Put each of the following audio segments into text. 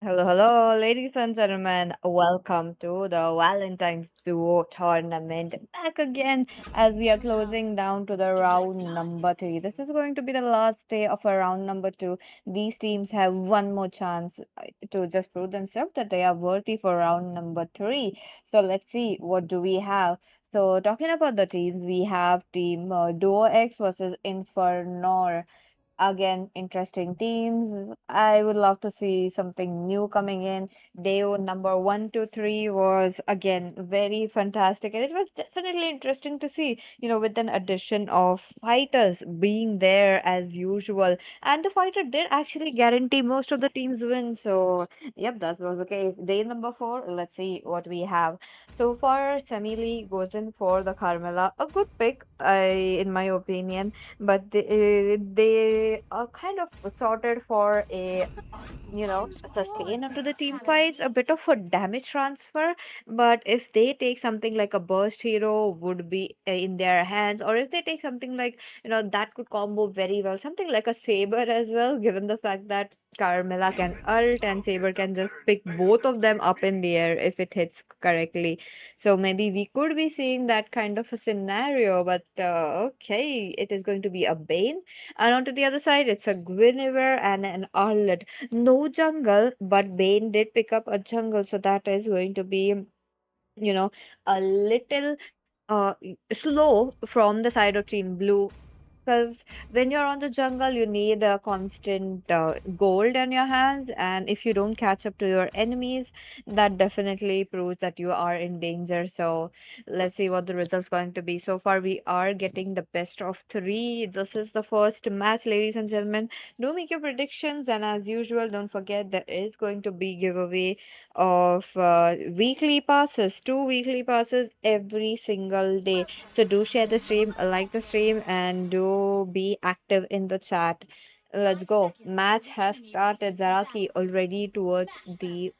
Hello, hello, ladies and gentlemen. Welcome to the Valentine's Duo tournament. Back again as we are closing down to the round number three. This is going to be the last day of a round number two. These teams have one more chance to just prove themselves that they are worthy for round number three. So let's see what do we have. So talking about the teams, we have team Duo X versus Infernor. Again, interesting teams. I would love to see something new coming in. Day number one, two, three was again very fantastic, and it was definitely interesting to see, with an addition of fighters being there as usual. And the fighter did actually guarantee most of the teams win. So, yep, that was the case. Day number four, let's see what we have. So for Semili goes in for the Carmela, a good pick, in my opinion, but they are kind of sorted for a sustain onto the team fights, a bit of a damage transfer. But if they take something like a burst hero would be in their hands, or if they take something like, that could combo very well, something like a Saber as well, given the fact that Carmela can ult and Saber can just pick both of them up in the air if it hits correctly. So maybe we could be seeing that kind of a scenario, but okay, it is going to be a Bane. And onto the other side, it's a Guinevere and an Arlet. No jungle, but Bane did pick up a jungle, so that is going to be, a little slow from the side of Team Blue. Because when you're on the jungle, you need a constant gold in your hands, and if you don't catch up to your enemies, that definitely proves that you are in danger. So let's see what the result's going to be. So far, we are getting the best of three. This is the first match, ladies and gentlemen. Do make your predictions, and as usual, don't forget there is going to be giveaway of weekly passes, two weekly passes every single day. So do share the stream, like the stream, and do be active in the chat. Let's go. Match has started. Zaraki already towards the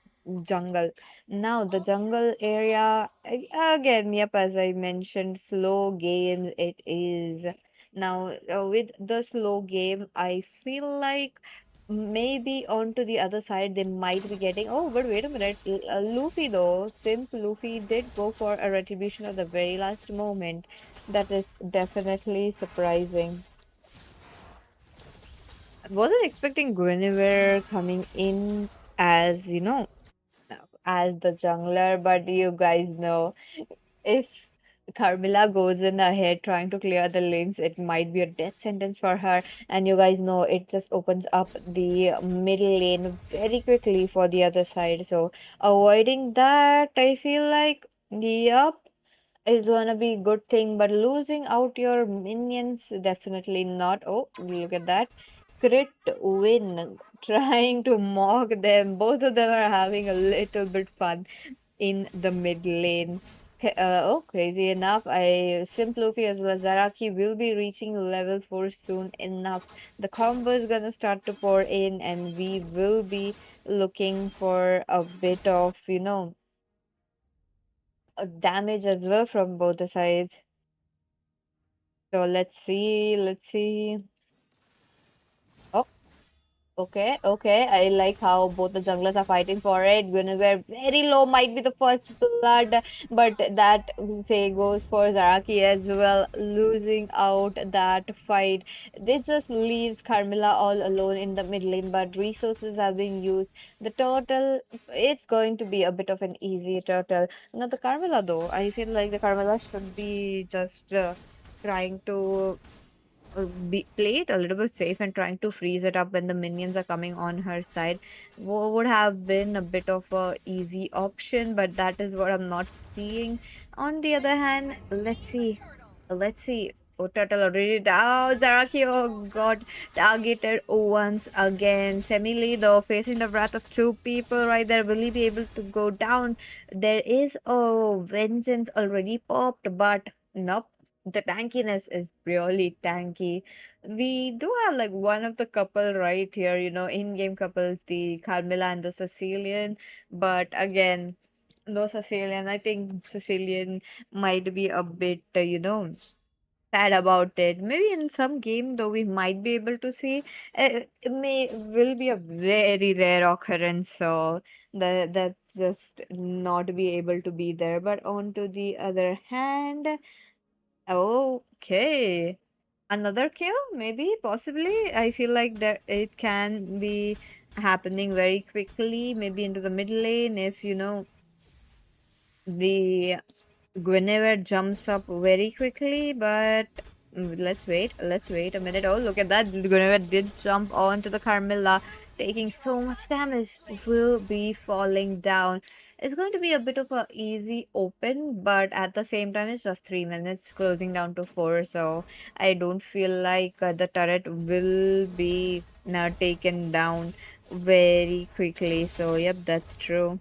jungle. Now the jungle area again. Yep, as I mentioned, slow game it is. Now with the slow game, I feel like maybe onto the other side they might be getting. Oh, but wait a minute. Luffy though, Simp Luffy did go for a retribution at the very last moment. That is definitely surprising. I wasn't expecting Guinevere coming in as, as the jungler, but you guys know if Carmilla goes in ahead trying to clear the lanes, it might be a death sentence for her. And you guys know it just opens up the middle lane very quickly for the other side. So avoiding that, I feel like, yep, is gonna be good thing, but losing out your minions definitely not. Oh, look at that. Crit win. Trying to mock them. Both of them are having a little bit fun in the mid lane. Oh, crazy enough, I Simplufi as well as Zaraki will be reaching level 4 soon enough. The combo is gonna start to pour in, and we will be looking for a bit of, damage as well from both the sides. So let's see. Oh, okay, okay. I like how both the junglers are fighting for it. Guinevere very low might be the first blood, but that say goes for Zaraki as well, losing out that fight. This just leaves Carmilla all alone in the mid lane, but resources are being used. The turtle, it's going to be a bit of an easy turtle. Now the Carmilla though, I feel like the Carmilla should be just trying to play it a little bit safe and trying to freeze it up when the minions are coming on her side would have been a bit of a easy option, but that is what I'm not seeing. On the other hand, let's see. Let's see. Oh, turtle already down. Zaraki, oh god, targeted once again. Semili, though, facing the wrath of two people right there. Will he be able to go down? There is a vengeance already popped, but nope. The tankiness is really tanky. We do have like one of the couple right here, in-game couples, the Carmilla and the Sicilian. But again, no Sicilian. I think Sicilian might be a bit, sad about it. Maybe in some game though we might be able to see. It may will be a very rare occurrence, so that just not be able to be there. But on to the other hand, okay, another kill maybe possibly. I feel like that it can be happening very quickly, maybe into the mid lane if the Guinevere jumps up very quickly, but let's wait. Let's wait a minute. Oh, look at that. Guinevere did jump onto the Carmilla, taking so much damage. Will be falling down. It's going to be a bit of a easy open, but at the same time, it's just 3 minutes, closing down to four. So I don't feel like the turret will be now taken down very quickly. So, yep, that's true.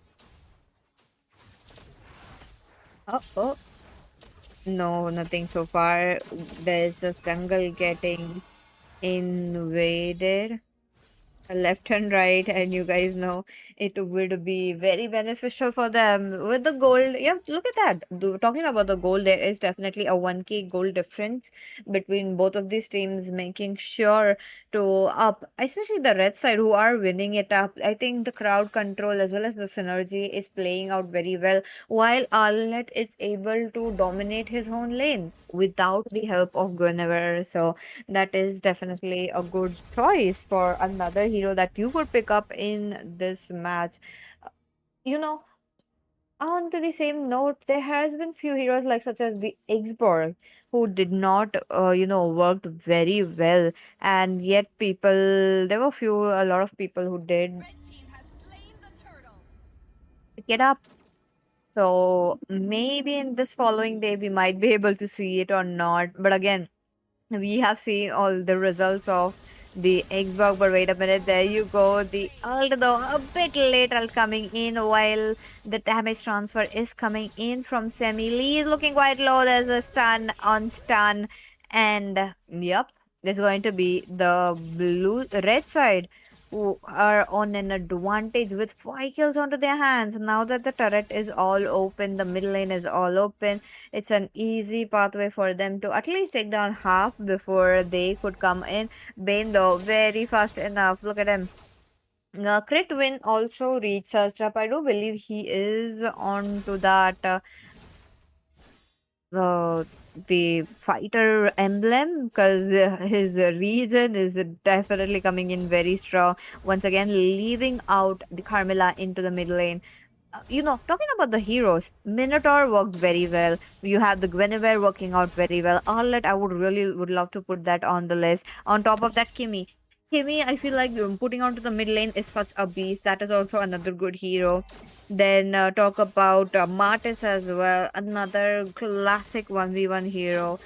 Oh, oh. No, nothing so far. There's a jungle getting invaded left and right, and you guys know it would be very beneficial for them with the gold. Yeah, look at that. Talking about the gold, there is definitely a 1k gold difference between both of these teams, making sure to up, especially the red side who are winning it up. I think the crowd control as well as the synergy is playing out very well, while Arlet is able to dominate his own lane without the help of Guinevere. So that is definitely a good choice for another hero that you could pick up in this match. Uh, You know, on to the same note, there has been few heroes like such as the Xborg who did not, worked very well, and yet there were a lot of people who did pick it up. So maybe in this following day we might be able to see it or not. But again, we have seen all the results of the Xbox, but wait a minute, there you go. The ult though a bit later coming in while the damage transfer is coming in from Semi. Lee is looking quite low. There's a stun on stun, and yep, there's going to be the red side who are on an advantage with 5 kills onto their hands. Now that the turret is all open, the mid lane is all open, it's an easy pathway for them to at least take down half before they could come in. Bane, though, very fast enough. Look at him. Crit win also recharged up. I do believe he is on to that. Uh, the fighter emblem because his region is definitely coming in very strong. Once again, leaving out the Carmilla into the mid lane. Talking about the heroes, Minotaur worked very well. You have the Guinevere working out very well. Arlet, I would love to put that on the list. On top of that, Kimmy. Kimmy, I feel like putting onto the mid lane is such a beast. That is also another good hero. Then talk about Martis as well, another classic 1v1 hero.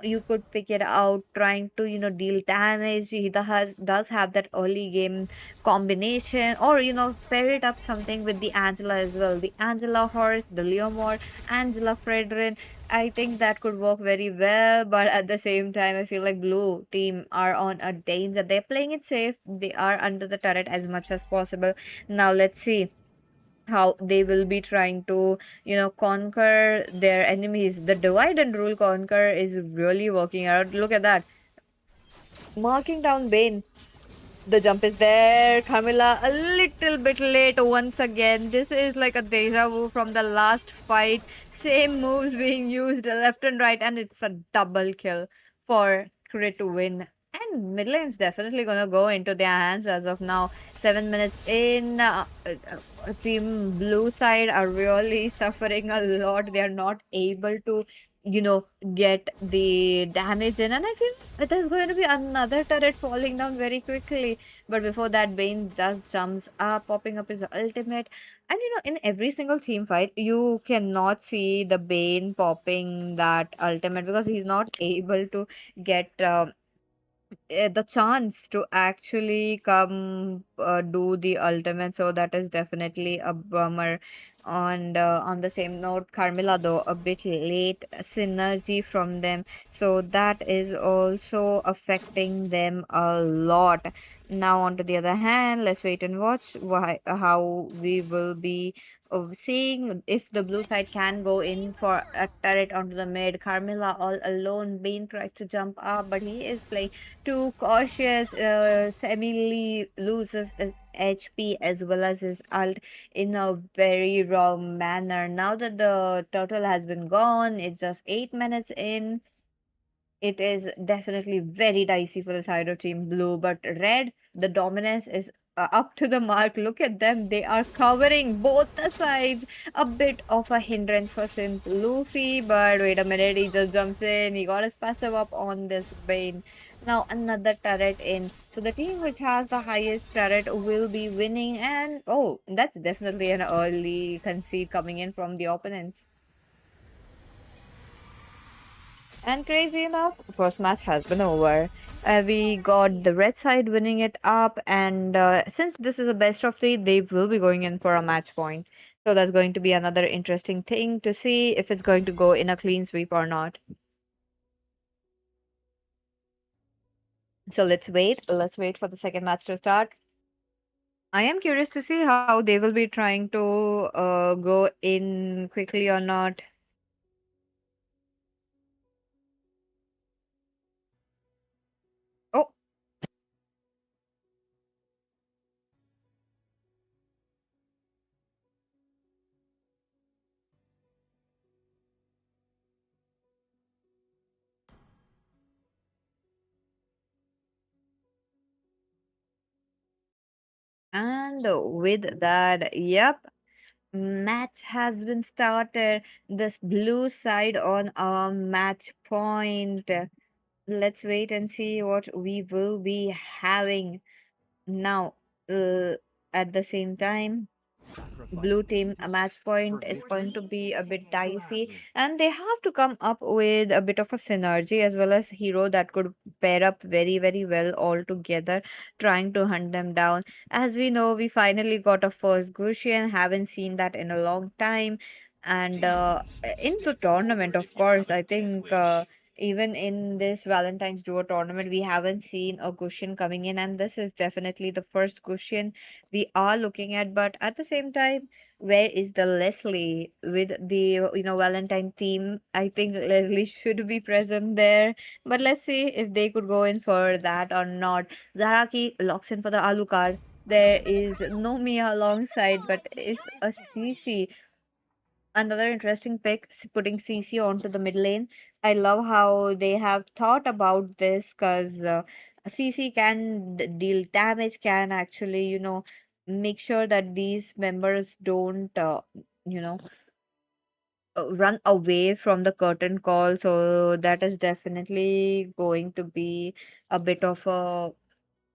You could pick it out trying to deal damage. He does have that early game combination, or pair it up something with the Angela as well, the Angela horse, the Leomord, Angela Fredrin. I think that could work very well, but at the same time I feel like blue team are on a danger. They're playing it safe, they are under the turret as much as possible. Now let's see how they will be trying to conquer their enemies. The divide and rule conquer is really working out. Look at that, marking down Bane. The jump is there. Camilla a little bit late once again. This is like a deja vu from the last fight. Same moves being used left and right, and it's a double kill for Crit to win. And mid lane's definitely gonna go into their hands as of now. 7 minutes in. Team Blue side are really suffering a lot. They are not able to, you know, get the damage in, and I feel there's going to be another turret falling down very quickly. But before that, Bane does jumps up, popping up his ultimate. And in every single team fight, you cannot see the Bane popping that ultimate because he's not able to get the chance to actually come do the ultimate. So that is definitely a bummer. And on the same note, Carmilla though a bit late synergy from them, so that is also affecting them a lot. Now on to the other hand, let's wait and watch how we will be seeing if the blue side can go in for a turret onto the mid. Carmilla all alone. Bane tries to jump up, but he is playing too cautious. Semili loses his HP as well as his ult in a very wrong manner. Now that the turtle has been gone, it's just 8 minutes in. It is definitely very dicey for the side of Team Blue, but Red, the dominance is up to the mark. Look at them. They are covering both the sides. A bit of a hindrance for Simp Luffy, but wait a minute, he just jumps in. He got his passive up on this Bane. Now another turret in. So the team which has the highest turret will be winning. And oh, that's definitely an early concede coming in from the opponents. And crazy enough, first match has been over. We got the red side winning it up, and since this is a best of three, they will be going in for a match point. So that's going to be another interesting thing to see if it's going to go in a clean sweep or not. So let's wait. Let's wait for the second match to start. I am curious to see how they will be trying to go in quickly or not. Oh, and with that, yep. Match has been started. This blue side on a match point. Let's wait and see what we will be having now. Uh, at the same time, blue team a match point is going to be a bit dicey, and they have to come up with a bit of a synergy as well as hero that could pair up very very well all together, trying to hunt them down. As we know, we finally got a first Gushien, haven't seen that in a long time. And in the tournament, of course, I think even in this Valentine's Duo tournament, we haven't seen a Gushien coming in, and this is definitely the first Gushien we are looking at. But at the same time, where is the Leslie with the Valentine team? I think Leslie should be present there, but let's see if they could go in for that or not. Zaraki locks in for the Alucard. There is no Mia alongside, but it's a CC. Another interesting pick, putting CC onto the mid lane. I love how they have thought about this because CC can deal damage, can actually, make sure that these members don't, you know, run away from the curtain call. So that is definitely going to be a bit of a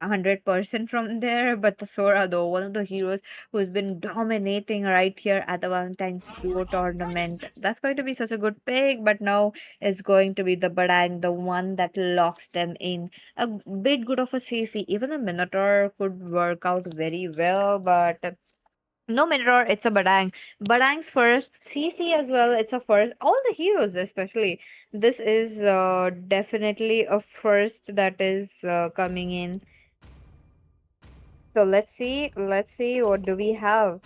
100% from there. But the Sora, though, one of the heroes who's been dominating right here at the Valentine's Duo tournament. That's going to be such a good pick, but now it's going to be the Badang, the one that locks them in. A bit good of a CC. Even a Minotaur could work out very well, but no Minotaur, it's a Badang. Badang's first, CC as well, it's a first. All the heroes, especially. This is definitely a first that is coming in. So let's see what do we have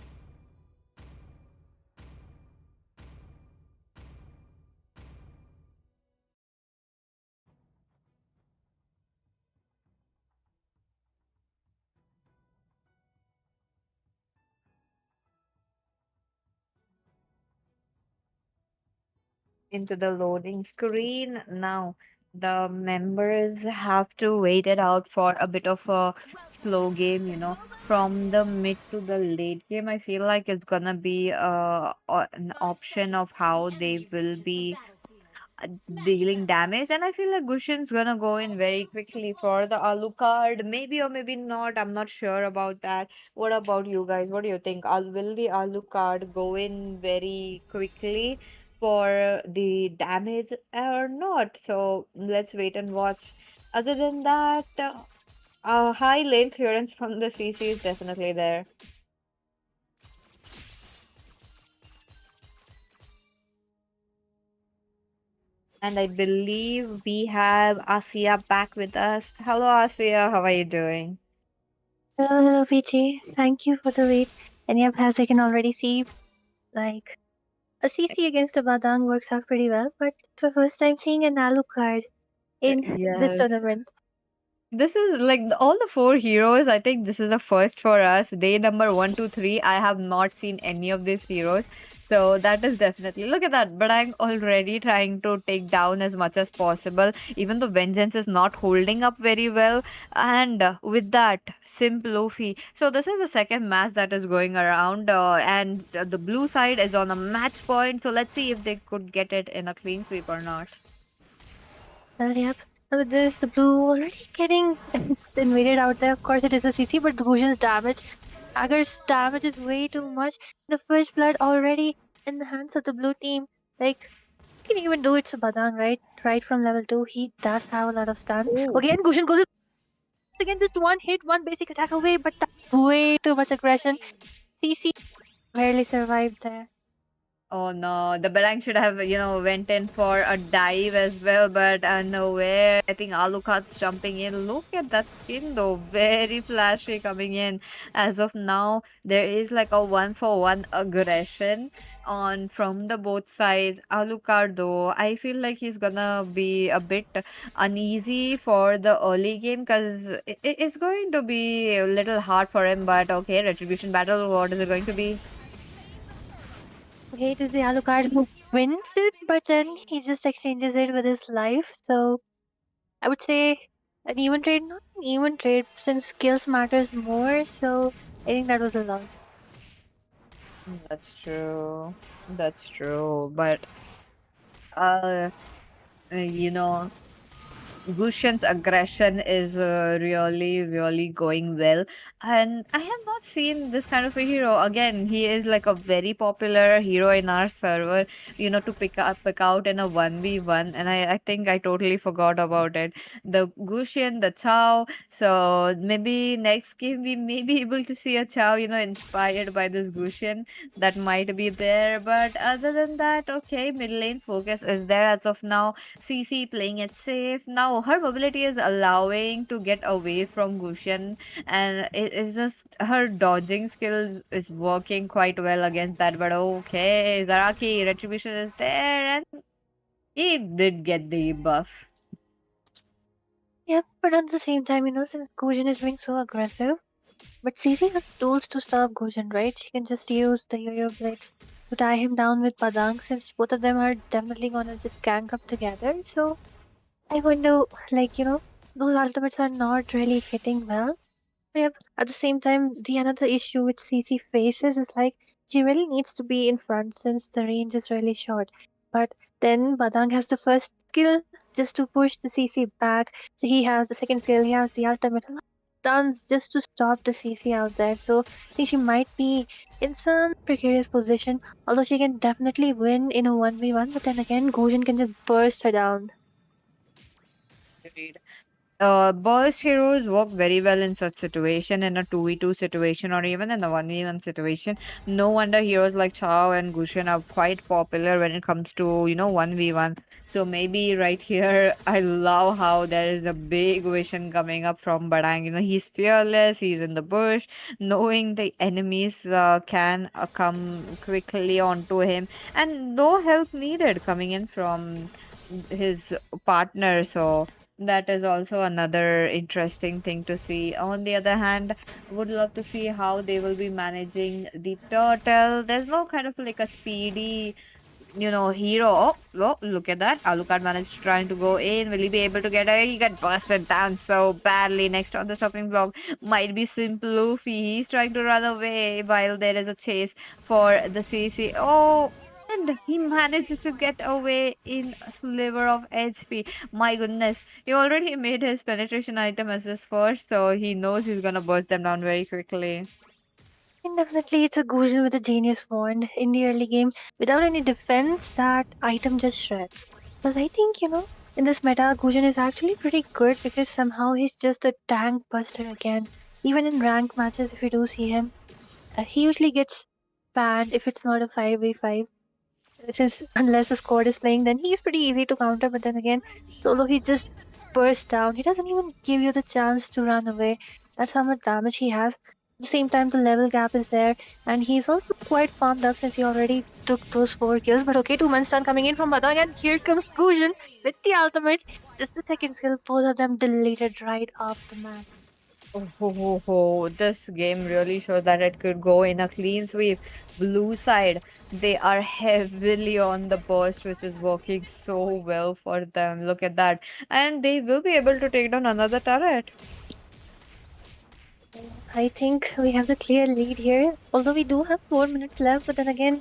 into the loading screen. Now the members have to wait it out for a bit of a slow game, from the mid to the late game. I feel like it's gonna be an option of how they will be dealing damage, and I feel like Gushin's gonna go in very quickly for the Alucard, maybe or maybe not. I'm not sure about that. What about you guys? What do you think? Will the Alucard go in very quickly for the damage or not? So let's wait and watch. Other than that, high lane clearance from the CC is definitely there. And I believe we have Asia back with us. Hello, Asia. How are you doing? Hello, hello, PJ. Thank you for the wait. And yep, as I can already see, Like a CC against a Badang works out pretty well, but it's my first time seeing an Alucard in this Yes. tournament. This is like all the four heroes. I think this is a first for us. Day number one, two, three. I have not seen any of these heroes. So that is definitely look at that. But I'm already trying to take down as much as possible. Even though Vengeance is not holding up very well. And with that, Simp Luffy. So this is the second match that is going around. And the blue side is on a match point. So let's see if they could get it in a clean sweep or not. Well, yep. With this, the blue already getting invaded out there. Of course, it is a CC, but Gusion's damage, Dagger's damage is way too much. The first blood already in the hands of the blue team. Like, he can even do it to Badang, right? Right from level 2, he does have a lot of stuns. Oh. Again, Gusion goes again, just one hit, one basic attack away, but that's way too much aggression. CC barely survived there. Oh no, the Barang should have, went in for a dive as well, but nowhere. I think Alucard's jumping in. Look at that skin though, very flashy coming in. As of now, there is like a one for one aggression on from the both sides. Alucard though, I feel like he's gonna be a bit uneasy for the early game because it's going to be a little hard for him. But okay, retribution battle. What is it going to be? Okay, it is the Alucard who wins it, but then he just exchanges it with his life. So I would say an even trade, not an even trade, since skills matters more. So I think that was a loss. That's true. That's true. But uh, you know, Gushen's aggression is really, really going well. And I have not seen this kind of a hero. Again, he is like a very popular hero in our server, to pick out in a 1v1. And I think I totally forgot about it. The Gushen, the Chow. So maybe next game we may be able to see a Chow, inspired by this Gushen that might be there. But other than that, okay, mid lane focus is there as of now. CC playing it safe. Now her mobility is allowing to get away from Gushen, and it's just her dodging skills is working quite well against that. But okay, Zaraki retribution is there, and he did get the buff. Yep, but at the same time, since Gujin is being so aggressive, but CC has tools to stop Gujin, right? She can just use the yo-yo blades to tie him down with Padang, since both of them are definitely gonna just gang up together. So I wonder, like, those ultimates are not really hitting well. Yep. At the same time, the another issue which CC faces is like she really needs to be in front since the range is really short. But then Badang has the first skill just to push the CC back. So he has the second skill, he has the ultimate. A lot of stuns just to stop the CC out there. So I think she might be in some precarious position. Although she can definitely win in a 1v1, but then again, Gojin can just burst her down. Agreed. Burst heroes work very well in such situation, in a 2v2 situation or even in a 1v1 situation. No wonder heroes like Chao and Gushen are quite popular when it comes to 1v1. So maybe right here I love how there is a big vision coming up from Badang. He's fearless, he's in the bush, knowing the enemies can come quickly onto him, and no help needed coming in from his partner. So that is also another interesting thing to see. On the other hand, would love to see how they will be managing the turtle. There's no kind of like a speedy, hero. Oh, look at that. Alucard managed trying to go in. Will he be able to get away? He got busted down so badly. Next on the chopping block might be Simple Luffy. He's trying to run away while there is a chase for the CC. Oh, and he manages to get away in a sliver of HP. My goodness. He already made his penetration item as his first, so he knows he's gonna burst them down very quickly. And definitely, it's a Gujin with a genius wand in the early game. Without any defense, that item just shreds. Because I think, in this meta, Gujin is actually pretty good because somehow he's just a tank buster again. Even in rank matches, if you do see him, he usually gets banned if it's not a 5v5. Since unless the squad is playing, then he's pretty easy to counter. But then again, solo he just bursts down. He doesn't even give you the chance to run away. That's how much damage he has. At the same time, the level gap is there, and he's also quite farmed up since he already took those 4 kills. But okay, 2 man stun coming in from Badang, and here comes Gusion with the ultimate. Just the second skill, both of them deleted right off the map. Oh, ho, ho, ho. This game really shows that it could go in a clean sweep. Blue side, they are heavily on the burst, which is working so well for them. Look at that. And they will be able to take down another turret. I think we have the clear lead here, although we do have 4 minutes left. But then again,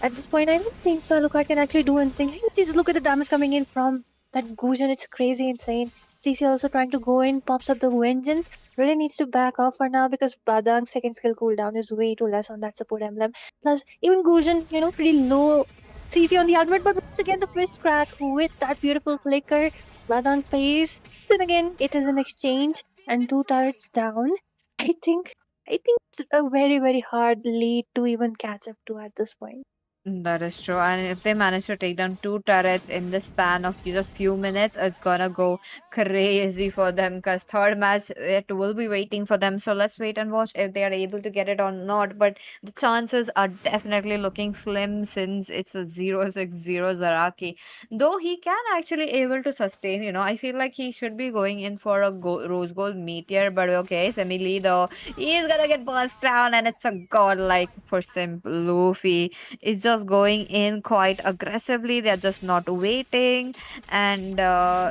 at this point, I don't think so. Alucard can actually do anything. Hey, just look at the damage coming in from that Gusion. It's crazy, insane. CC also trying to go in, pops up the vengeance. Really needs to back off for now because Badang's second skill cooldown is way too less on that support emblem. Plus, even Gusion, pretty low CC on the ultimate. But once again, the fist crack with that beautiful flicker. Badang pays. Then again, it is an exchange and two turrets down. I think I think it's a very, very hard lead to even catch up to at this point. That is true. And if they manage to take down two turrets in the span of just few minutes, it's gonna go crazy for them because third match it will be waiting for them. So let's wait and watch if they are able to get it or not. But the chances are definitely looking slim since it's a 0-6-0 Zaraki. Though he can actually able to sustain, I feel like he should be going in for a rose gold meteor. But okay, Semi though, he's gonna get burst down and it's a god like for simple Luffy is just going in quite aggressively. They're just not waiting. And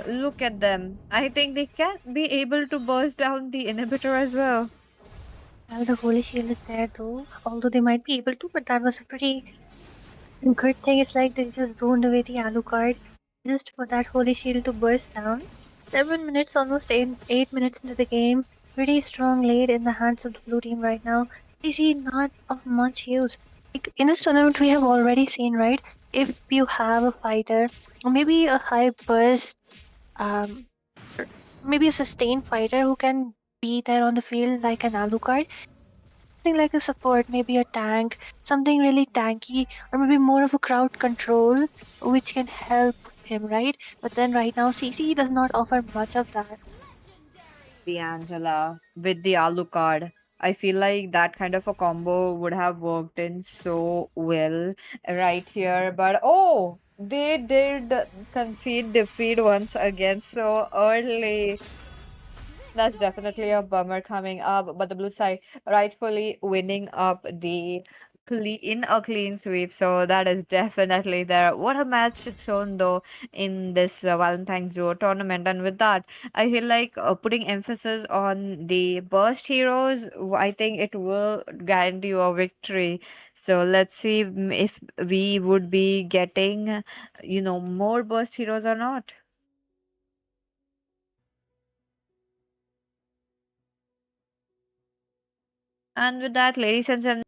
look at them. I think they can be able to burst down the inhibitor as well. Well, the Holy Shield is there though, although they might be able to, but that was a pretty good thing. It's like they just zoned away the Alucard just for that Holy Shield to burst down. 7 minutes, almost 8 minutes into the game. Pretty strong lead in the hands of the blue team right now. They see not of much use. Like in this tournament, we have already seen, right? If you have a fighter, or maybe a high burst, um, maybe a sustained fighter who can be there on the field like an Alucard, something like a support, maybe a tank, something really tanky, or maybe more of a crowd control, which can help him, right? But then right now, CC does not offer much of that. The Angela with the Alucard. I feel like that kind of a combo would have worked in so well right here. But oh, they did concede defeat once again so early. That's definitely a bummer coming up, but the blue side rightfully winning up the in a clean sweep. So that is definitely there. What a match shown though in this Valentine's Duo tournament, and with that, I feel like putting emphasis on the burst heroes. I think it will guarantee you a victory. So let's see if we would be getting, more burst heroes or not. And with that, ladies and gentlemen.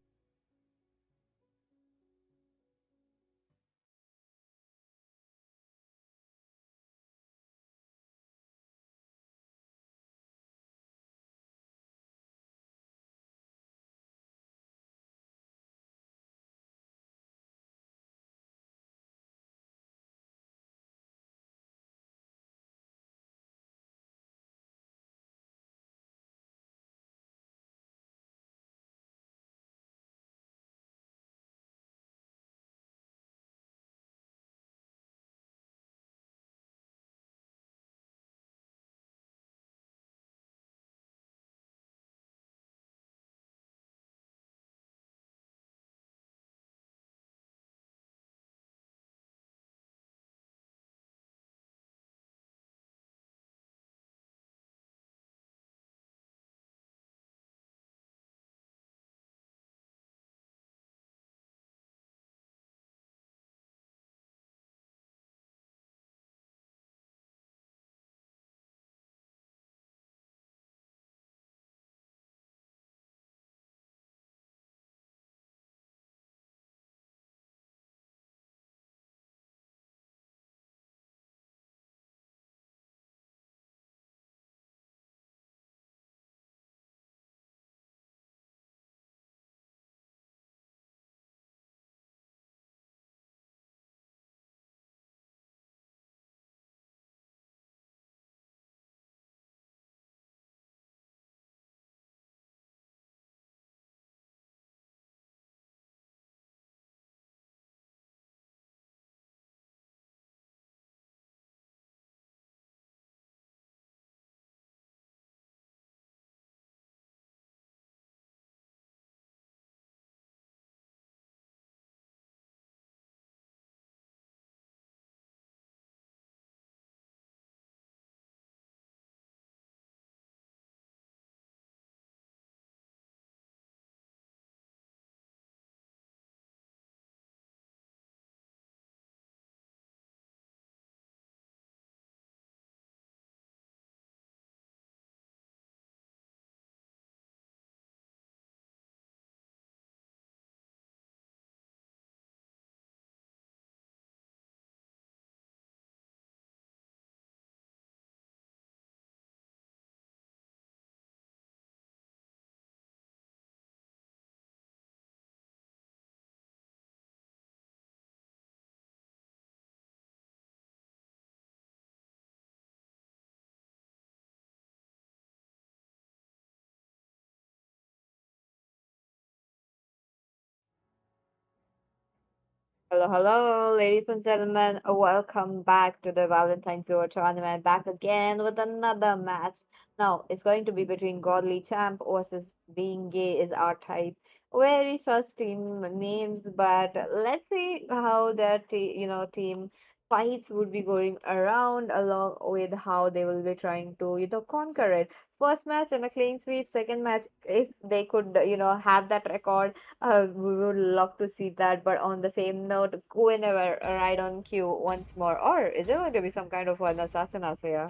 Hello, hello, ladies and gentlemen. Welcome back to the Valentine's Tour tournament. Back again with another match. Now, it's going to be between Godly Champ versus Being Gay is our type. Very such team names, but let's see how their team fights would be going around along with how they will be trying to conquer it. First match and a clean sweep. Second match, if they could have that record, we would love to see that. But on the same note, whenever right on cue once more, or is there going to be some kind of an assassin here?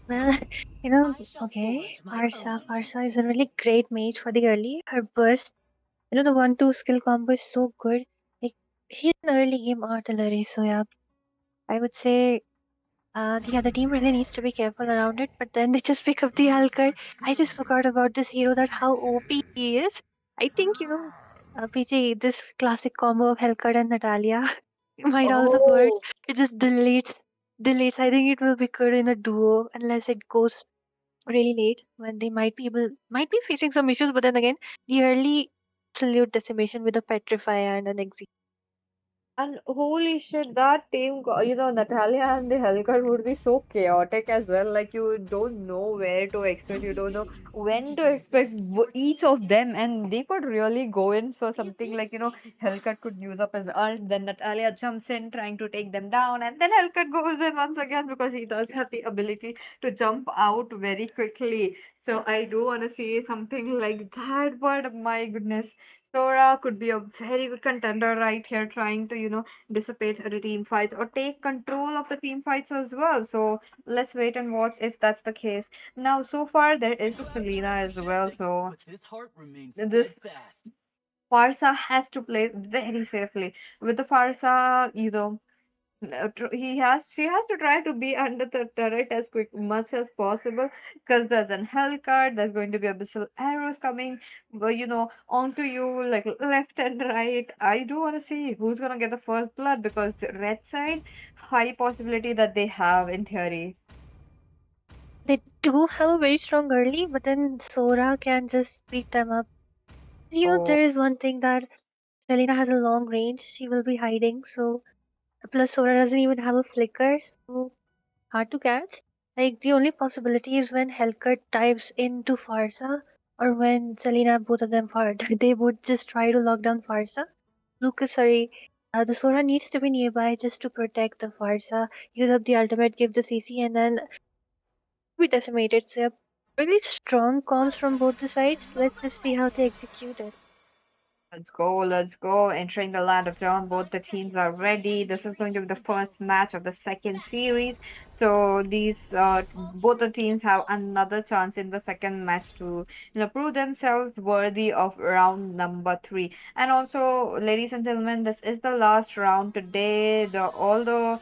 Well, okay, Farsa is a really great mate for the early. Her burst, the 1-2 skill combo is so good. Like, she's an early game artillery, so yeah, I would say the other team really needs to be careful around it, but then they just pick up the Alcard. I just forgot about this hero, that how OP he is. I think, PG, this classic combo of Helcurt and Natalia might also work. Oh, It just deletes. I think it will be good in a duo unless it goes really late when they might be facing some issues, but then again, the early absolute decimation with a Petrify and an Exit. and holy shit, that team, Natalia and the Hellcat would be so chaotic as well. Like, you don't know where to expect, you don't know when to expect each of them, and they could really go in for something like, Hellcat could use up his ult, then Natalia jumps in trying to take them down, and then Hellcat goes in once again because he does have the ability to jump out very quickly. So, I do want to see something like that, but my goodness. Sora could be a very good contender right here, trying to, dissipate the team fights or take control of the team fights as well. So let's wait and watch if that's the case. Now, so far, there is a Selena as well. So this Farsa has to play very safely. With the Farsa, she has to try to be under the turret as quick much as possible, because there's an hell card, there's going to be abyssal arrows coming, onto you, like left and right. I do want to see who's going to get the first blood, because the red side, high possibility that they have in theory. They do have a very strong early, but then Sora can just beat them up. Oh, There is one thing that Selena has a long range. She will be hiding, so plus Sora doesn't even have a flicker, so hard to catch. Like the only possibility is when Hellcat dives into Farsa, or when Selena, both of them fart. They would just try to lock down Farsa. Lucas, sorry, the Sora needs to be nearby just to protect the Farsa. Use up the ultimate, give the CC, and then be decimated. So, yeah, really strong comms from both the sides. Let's just see how they execute it. let's go, let's go. Entering the land of Dawn, both the teams are ready. This is going to be the first match of the second series. So these both the teams have another chance in the second match to prove themselves worthy of round number three. And also, ladies and gentlemen, this is the last round today. The although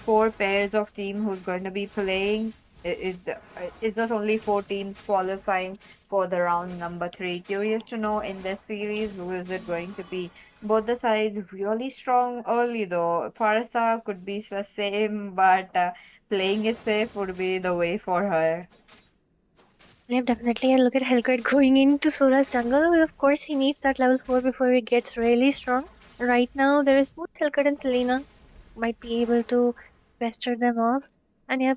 four pairs of team who's going to be playing. It's just only four teams qualifying for the round number three. Curious to know in this series who is it going to be? Both the sides really strong early though. Farsa could be the same, but playing it safe would be the way for her. Yeah, definitely. And look at Hellcat going into Sora's jungle. Well, of course, he needs that level 4 before he gets really strong. Right now, there is both Hellcat and Selena might be able to pester them off. And yeah,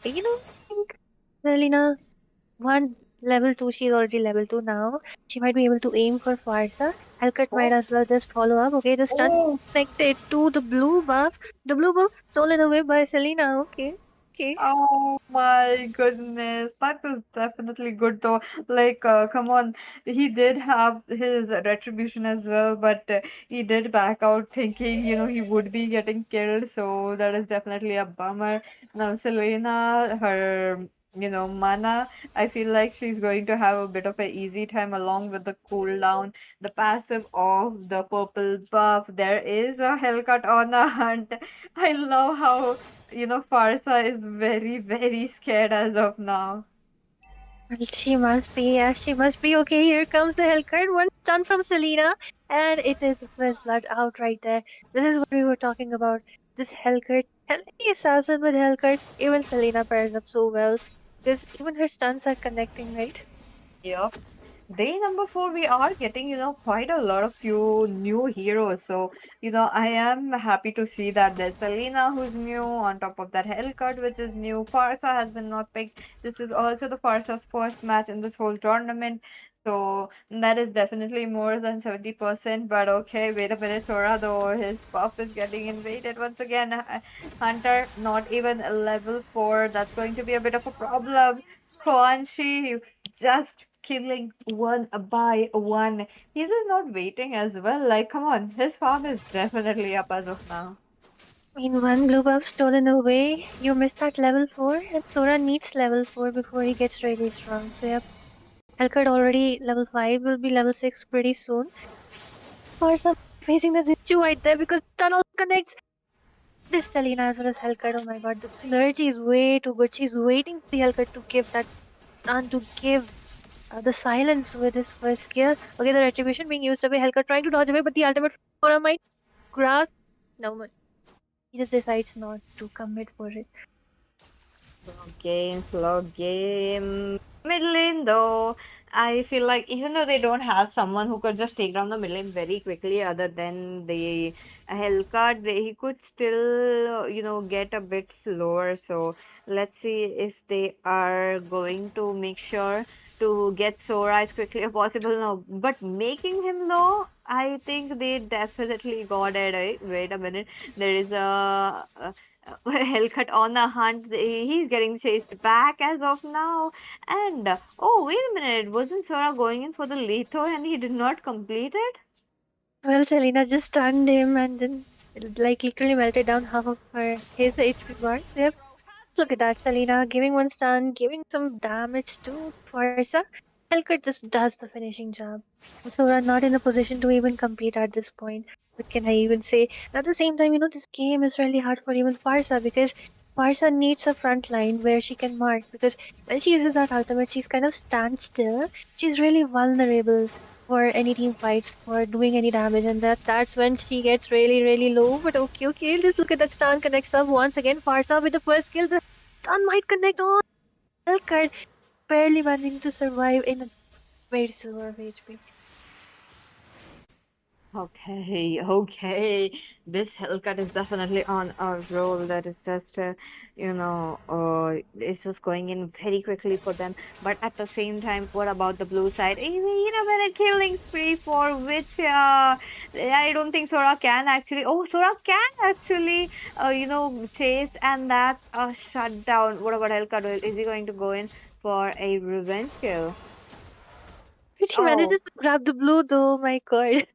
I think Selena's one level 2, she's already level 2 now. She might be able to aim for Farsa. Hellcat might Oh, as well just follow up. Okay, the stun's oh, connected to the blue buff. The blue buff stolen away by Selena. Okay, okay. oh my goodness, that was definitely good though. Like, come on, he did have his retribution as well, but he did back out thinking, he would be getting killed. So that is definitely a bummer. Now, Selena, her, mana, I feel like she's going to have a bit of an easy time along with the cooldown, the passive of the purple buff. There is a Hellcat on a hunt. I love how Farsa is very, very scared as of now. Well, she must be, yes, she must be. Okay, here comes the Hellcurt. One stun from Selena, and it is first blood out right there. This is what we were talking about. This Hellcurt, the assassin with Hellcurt, even Selena pairs up so well because even her stuns are connecting, right? Yeah. day number 4 we are getting quite a lot of few new heroes. So I am happy to see that there's Selena who's new, on top of that Hellcut which is new. Farsa has been not picked. This is also the Farsa's first match in this whole tournament, so that is definitely more than 70%. But okay, wait a minute, Sora, though his buff is getting invaded once again. Hunter not even a level 4, that's going to be a bit of a problem. Quan Chi just killing one by one. He's just not waiting as well. Like, come on, his farm is definitely up as of now. I mean, one blue buff stolen away. You missed that level 4, and Sora needs level 4 before he gets really strong. So, yep, Hellcat already level 5, will be level 6 pretty soon. Farsa facing the Zinchu right there because stun also connects. This Selena as well as Hellcat, oh my god, the synergy is way too good. She's waiting for the Hellcat to give that stun, to give the silence with his first skill. Okay, the retribution being used away. Hellcat trying to dodge away, but the ultimate Sora might grasp. No, he just decides not to commit for it. Slow game. Mid lane though, I feel like even though they don't have someone who could just take down the mid lane very quickly, other than the Hellcat, he could still, get a bit slower. So let's see if they are going to make sure to get Sora as quickly as possible now. But making him low, I think they definitely got it. Wait a minute, there is a Hellcat on the hunt. He's getting chased back as of now. And oh, wait a minute, wasn't Sora going in for the Leto and he did not complete it? Well, Selena just stunned him and then like literally melted down half of his HP bar. So yep, look at that, Selena giving one stun, giving some damage to Farsa. Hellcat just does the finishing job. Sora not in a position to even compete at this point. What can I even say? At the same time, this game is really hard for even Farsa because Farsa needs a front line where she can mark because when she uses that ultimate, she's kind of stand still. She's really vulnerable for any team fights for doing any damage, and that's when she gets really low. But okay, just look at that stun connects up once again. Farsa with the first kill, the stun might connect on. Hellcat barely managing to survive in a very silver of HP. Okay, okay. This Hellcat is definitely on a roll that is just, it's just going in very quickly for them. But at the same time, what about the blue side? Wait a minute, killing spree for which, I don't think Sora can actually. Oh, Sora can actually, chase, and that's a shutdown. What about Hellcat? Is he going to go in for a revenge kill? But he Oh. manages to grab the blue though, my god.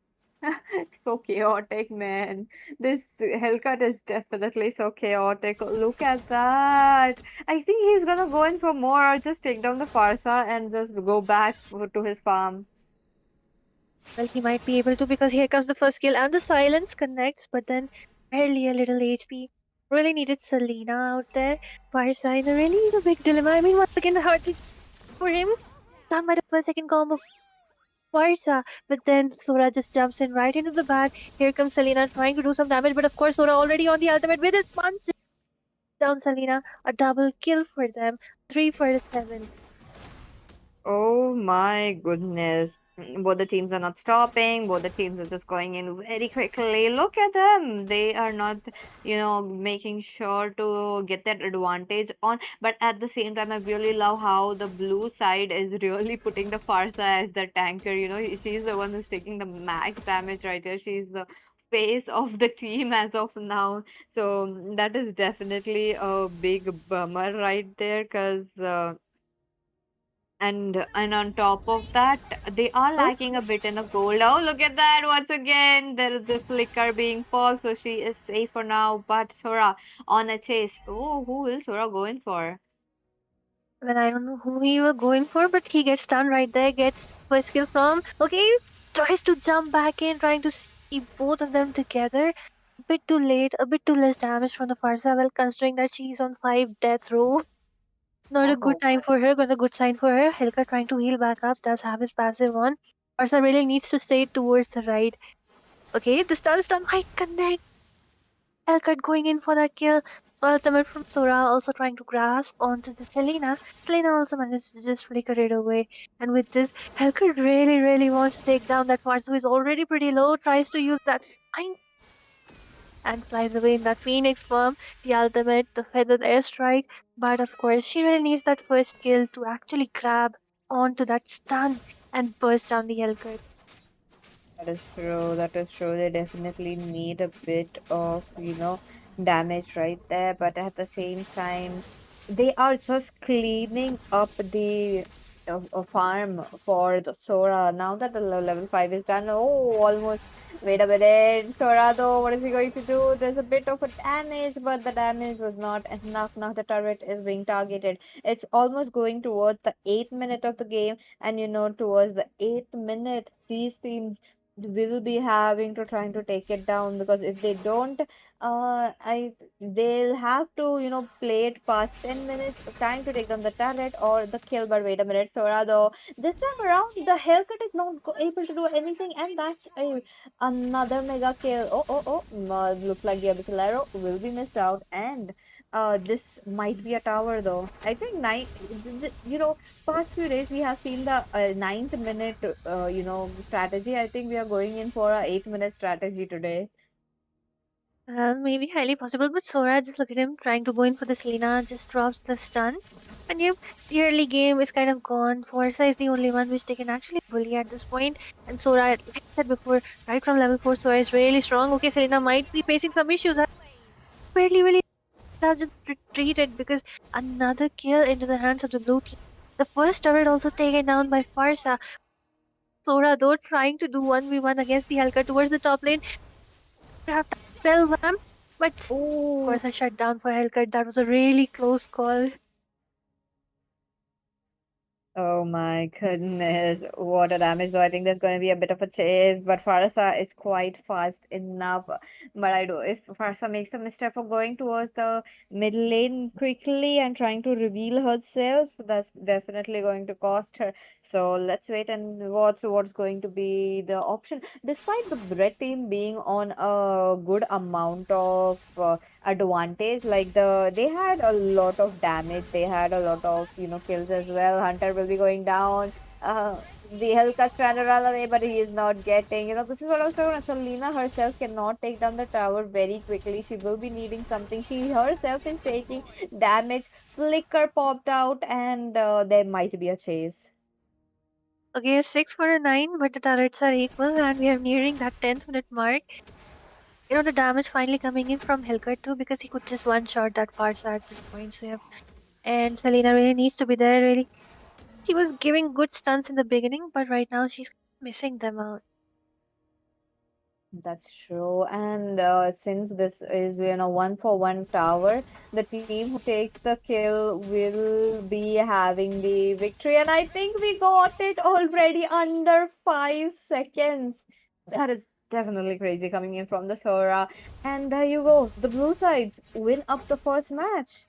So chaotic, man. This Hellcat is definitely so chaotic. Look at that. I think he's gonna go in for more or just take down the Farsa and just go back to his farm. Well, he might be able to because here comes the first kill and the silence connects, but then barely a little HP. Really needed Selena out there. Fireside, a really big dilemma. I mean, once again, hard for him. That might have a second combo Farsa, but then Sora just jumps in right into the bag. Here comes Selena trying to do some damage, but of course Sora already on the ultimate with his punch down Selena. A double kill for them. 3 for the 7. Oh my goodness. Both the teams are not stopping. Both the teams are just going in very quickly. Look at them. They are not, making sure to get that advantage on. But at the same time, I really love how the blue side is really putting the Farsa as the tanker. She's the one who's taking the max damage right here. She's the face of the team as of now. So that is definitely a big bummer right there because. And on top of that, they are Oh, lacking a bit in the gold. Oh, look at that! Once again, there is the flicker being paused, so she is safe for now. But Sora on a chase. Oh, who will Sora go in for? well, I don't know who he will go in for, but he gets stunned right there, gets first kill from. Okay, tries to jump back in, trying to see both of them together. A bit too late, a bit too less damage from the Farsa, well, considering that she's on 5 death row. Not a good Oh, time for her, but a good sign for her. Helga trying to heal back up, does have his passive on. Farsa really needs to stay towards the right. Okay, the stun might connect. Helga going in for that kill. ultimate from Sora also trying to grasp onto the Selena. Selena also manages to just flicker it away. And with this, Helker really, really wants to take down that Farsu who is already pretty low, tries to use that fine and flies away in that Phoenix form, the ultimate, the feathered airstrike. But of course, she really needs that first kill to actually grab onto that stun and burst down the Helker. That is true. That is true. They definitely need a bit of, damage right there. But at the same time, they are just cleaning up the farm for the Sora. Now that the level 5 is done, oh, almost. Wait a minute. Sora, though, what is he going to do? There's a bit of a damage, but the damage was not enough. Now the turret is being targeted. It's almost going towards the 8th minute of the game. And, towards the 8th minute, these teams will be having to trying to take it down, because if they don't, I they'll have to play it past 10 minutes trying to take down the turret or the kill. But wait a minute, Sora, though, this time around the haircut is not able to do anything, and that's another mega kill. Looks like the abyssal arrow will be missed out, and this might be a tower, though. I think past few days we have seen the ninth minute strategy. I think we are going in for a 8 minute strategy today. Maybe highly possible, but Sora, just look at him trying to go in for the Selena, just drops the stun. And yep, the early game is kind of gone. Forza is the only one which they can actually bully at this point. And Sora, like I said before, right from level 4, Sora is really strong. Okay, Selena might be facing some issues. I barely really have just retreated because another kill into the hands of the blue team. The first turret also taken down by Farsa. Sora, though, trying to do 1v1 against the Helka towards the top lane. Have that spell wham, but of Oh, course I shut down for Hellcat. That was a really close call. oh my goodness, what a damage. Though I think there's going to be a bit of a chase, but Farsa is quite fast enough. But I do, if Farsa makes the mistake of going towards the mid lane quickly and trying to reveal herself, that's definitely going to cost her. So let's wait and watch what's going to be the option. Despite the red team being on a good amount of advantage, like they had a lot of damage, they had a lot of kills as well. Hunter will be going down. The Hellcat's trying to run away, but he is not getting. This is what I was talking about. Selena herself cannot take down the tower very quickly. She will be needing something. She herself is taking damage. Flicker popped out, and there might be a chase. Okay, 6 for a 9, but the turrets are equal, and we are nearing that 10th minute mark. The damage finally coming in from Hellcat too, because he could just one shot that Farsa at this point. So, yeah. And Selena really needs to be there, really. She was giving good stunts in the beginning, but right now she's missing them out. That's true. And since this is, one for one tower, the team who takes the kill will be having the victory. And I think we got it already under 5 seconds. That is definitely crazy coming in from the Sora. And there you go. The blue sides win up the first match.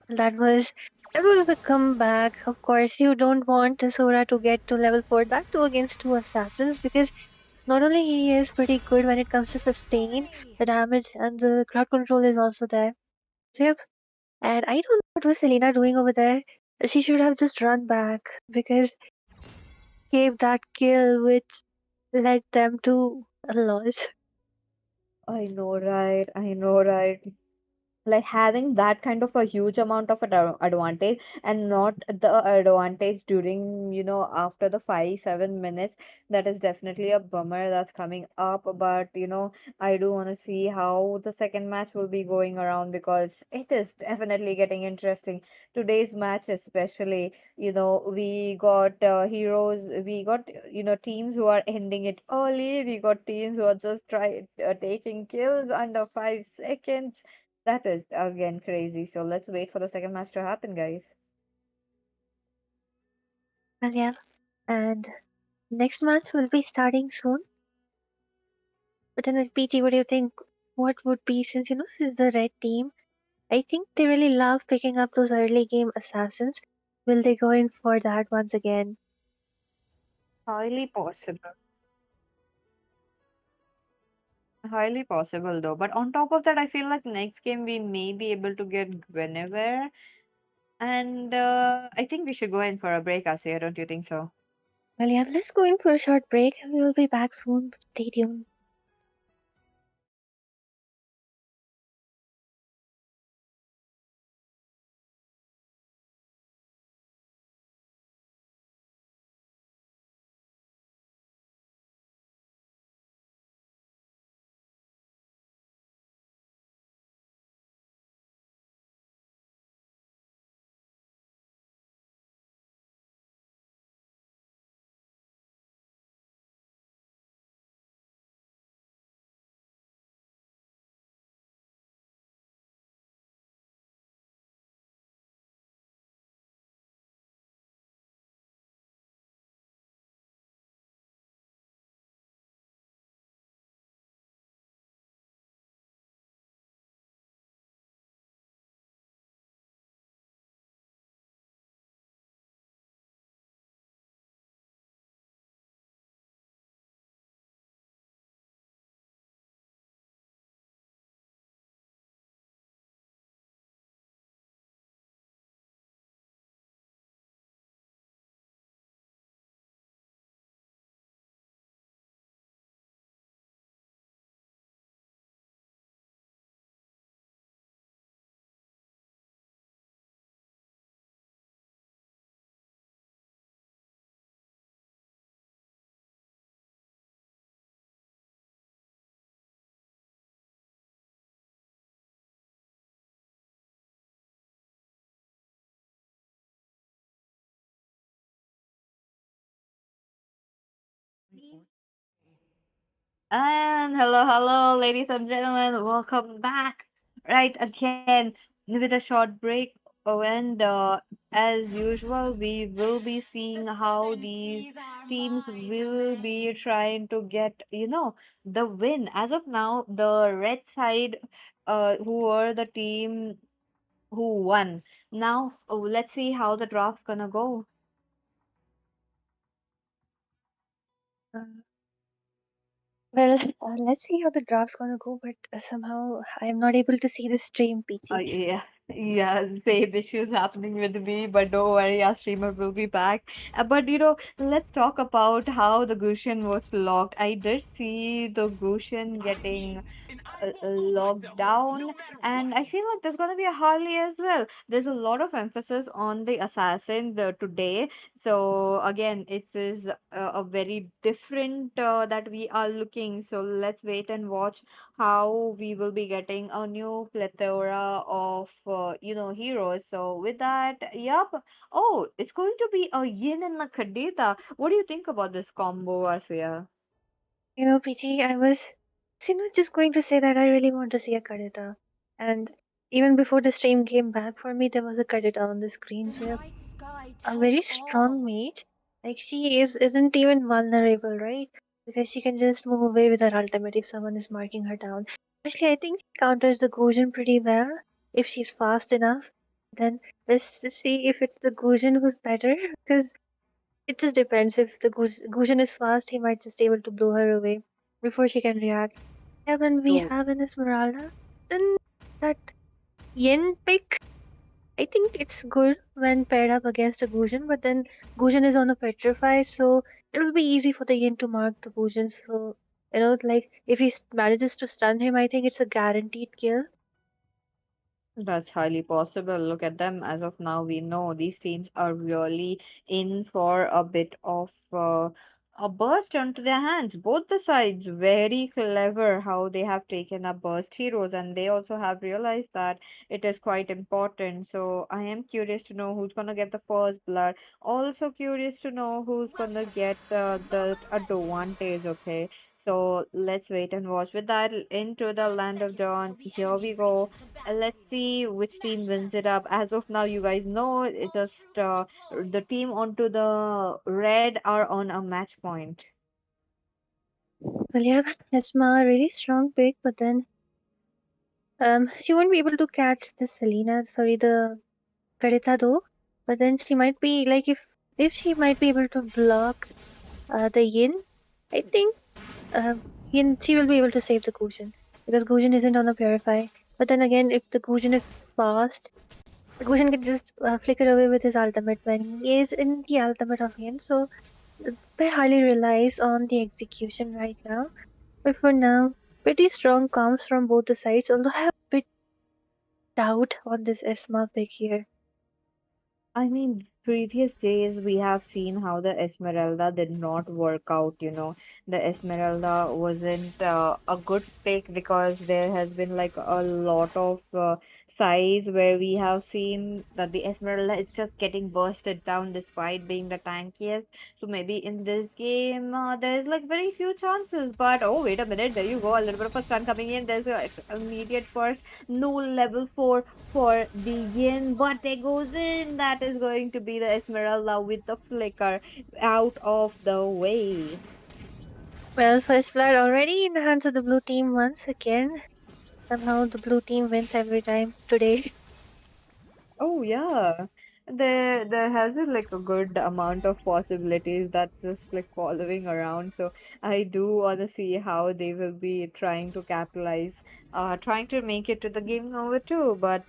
That was that was a comeback. Of course, you don't want the Sora to get to level 4, that too against two assassins, because not only he is pretty good when it comes to sustain, the damage and the crowd control is also there. So yep. And I don't know what was Selena doing over there. She should have just run back because gave that kill which led them to a loss. I know, right? I know, right? Like having that kind of a huge amount of advantage, and not the advantage during after the 5 7 minutes, that is definitely a bummer that's coming up. But I do want to see how the second match will be going around, because it is definitely getting interesting. Today's match especially, we got heroes, we got teams who are ending it early, we got teams who are just taking kills under 5 seconds. That is again crazy. So let's wait for the second match to happen, guys. Well, yeah. And next match will be starting soon. But then, PT, what do you think? What would be, since this is the red team? I think they really love picking up those early game assassins. Will they go in for that once again? Highly possible. Highly possible though. But on top of that, I feel like next game we may be able to get Guinevere. And I think we should go in for a break, Asya. Don't you think so? Well, yeah, let's go in for a short break and we will be back soon. Stay tuned. And hello, hello, ladies and gentlemen, welcome back. Right again with a short break. Oh, and as usual, we will be seeing how these teams will be trying to get, the win. As of now, the red side, who were the team who won. Now, let's see how the draft's gonna go. Uh, well, let's see how the draft's gonna go, but somehow I am not able to see the stream, Peachy. Yeah, yeah, same issues happening with me, but don't worry, our streamer will be back. But let's talk about how the Gushin was locked. I did see the Gushin getting locked down, and I feel like there's gonna be a Harley as well. There's a lot of emphasis on the assassin today, so again, it is a very different that we are looking. So let's wait and watch how we will be getting a new plethora of heroes. So with that, yep. Oh, it's going to be a Yin and a Kadita. What do you think about this combo, Asya? You know, Peachy, I was just going to say that I really want to see a Kadita. And even before the stream came back for me, there was a Kadita on the screen. So yeah, a very strong mage. Like she isn't even vulnerable, right? Because she can just move away with her ultimate if someone is marking her down. Actually, I think she counters the Gujin pretty well if she's fast enough. Then let's just see if it's the Gujin who's better. Because it just depends. If the Gujin is fast, he might just able to blow her away before she can react. Yeah, when we True. have an Esmeralda, then that Yen pick, I think it's good when paired up against a Gusion, but then Gusion is on a Petrify, so it'll be easy for the Yin to mark the Gusion. So, like if he manages to stun him, I think it's a guaranteed kill. That's highly possible. Look at them. As of now, we know these teams are really in for a bit of a burst onto their hands. Both the sides, very clever how they have taken up burst heroes, and they also have realized that it is quite important. So I am curious to know who's gonna get the first blood. Also curious to know who's gonna get the advantage. Okay, so let's wait and watch. With that, into the land of Dawn. Here we go. Let's see which team wins it up. As of now, you guys know it just the team onto the red are on a match point. Well, yeah, Esma, really strong pick, but then she won't be able to catch the Selena, sorry, the Karita though. But then she might be like if she might be able to block the Yin, I think. she will be able to save the Gusion because Gusion isn't on a purify. But then again, if the Gusion is fast, the Gusion can just flicker away with his ultimate when he is in the ultimate of Yin. So I highly relies on the execution right now. But for now, pretty strong comms from both the sides, although I have a bit doubt on this Esma pick here. I mean, previous days we have seen how the Esmeralda did not work out, The Esmeralda wasn't a good pick because there has been like a lot of size where we have seen that the Esmeralda is just getting bursted down despite being the tankiest. So maybe in this game, there's like very few chances. But oh, wait a minute, there you go, a little bit of a stun coming in. There's a immediate burst, no level 4 for the yin, but there goes in. That is going to be the Esmeralda with the flicker out of the way. Well, first blood already in the hands of the blue team once again. Somehow the blue team wins every time today. Oh yeah. There has been like a good amount of possibilities that's just like following around. So I do wanna see how they will be trying to capitalize, trying to make it to the game number two. But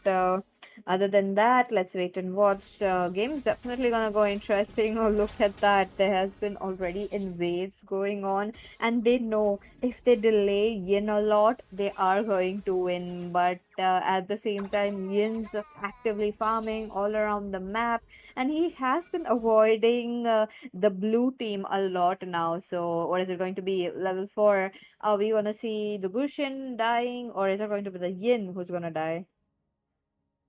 other than that, let's wait and watch. Game's definitely gonna go interesting. Oh, look at that. There has been already invades going on, and they know if they delay Yin a lot, they are going to win. But at the same time, Yin's actively farming all around the map, and he has been avoiding the blue team a lot now. So, what is it going to be? Level 4. Are we going to see the Gushin dying, or is it going to be the Yin who's going to die?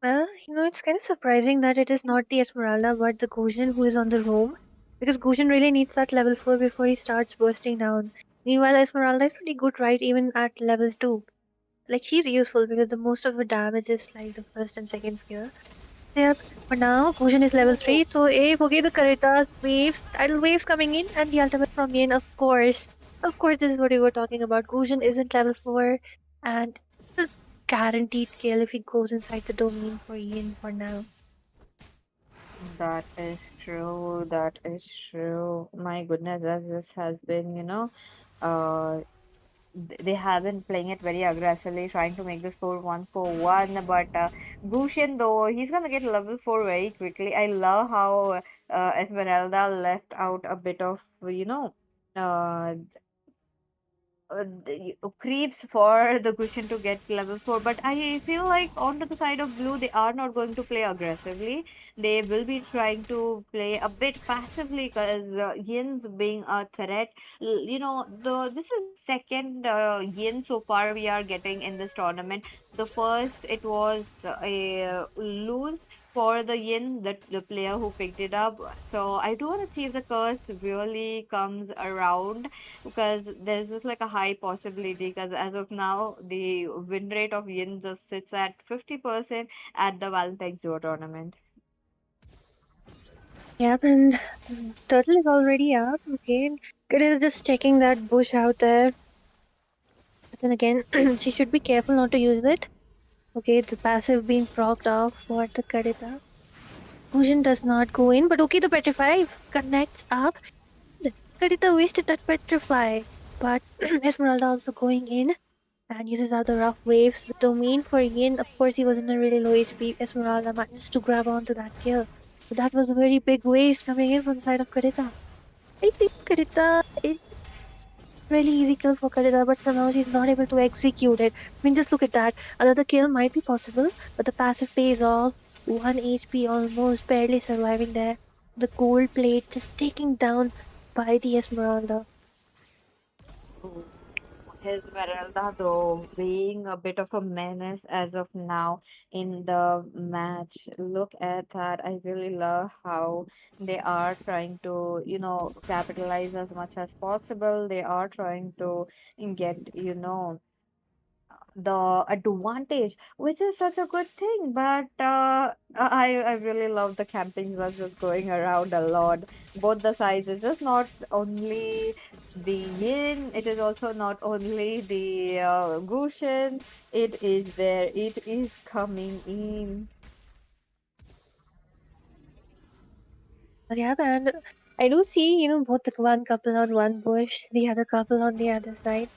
Well, it's kind of surprising that it is not the Esmeralda but the Gusion who is on the roam. Because Gusion really needs that level 4 before he starts bursting down. Meanwhile, Esmeralda is pretty good, right? Even at level 2. Like, she's useful because the most of her damage is like the first and second skill. Yep. But now Gusion is level 3, so okay, the Karitas, waves, tidal waves coming in, and the ultimate from Yin, of course. Of course, this is what we were talking about. Gusion isn't level 4, and it's a guaranteed kill if he goes inside the domain for Yin for now. That is true. That is true. My goodness, as this has been, uh, they have been playing it very aggressively, trying to make the score 1-4-1. But Gushin, though, he's gonna get level 4 very quickly. I love how Esmeralda left out a bit of, uh, creeps for the cushion to get level 4, but I feel like onto the side of blue they are not going to play aggressively. They will be trying to play a bit passively because Yin's being a threat. The this is second Yin so far we are getting in this tournament. The first, it was a lose for the Yin, the player who picked it up. So I do want to see if the curse really comes around, because there's just like a high possibility, because as of now the win rate of Yin just sits at 50% at the Valentine's Duo tournament. Yep, and Turtle is already up. Okay, it is just checking that bush out there. But then again, she should be careful not to use it. Okay, the passive being procced off for the Karita. Fusion does not go in, but okay, the Petrify connects up. Karita wasted that Petrify, but Esmeralda also going in and uses out the rough waves. The domain for Yin, of course, he was in a really low HP. Esmeralda manages to grab onto that kill. But that was a very big waste coming in from the side of Karita. I think Karita is really easy kill for Karita, but somehow she's not able to execute it. I mean, just look at that. Another kill might be possible, but the passive pays off. 1 HP almost, barely surviving there. The gold plate just taken down by the Esmeralda. Oh, Esmeralda, though, being a bit of a menace as of now in the match. Look at that. I really love how they are trying to, capitalize as much as possible. They are trying to get, the advantage, which is such a good thing. But I really love the camping was just going around a lot. Both the sides. It's just not only the yin. It is also not only the Gushin. It is there. It is coming in. Yeah, and I do see, both the one couple on one bush, the other couple on the other side.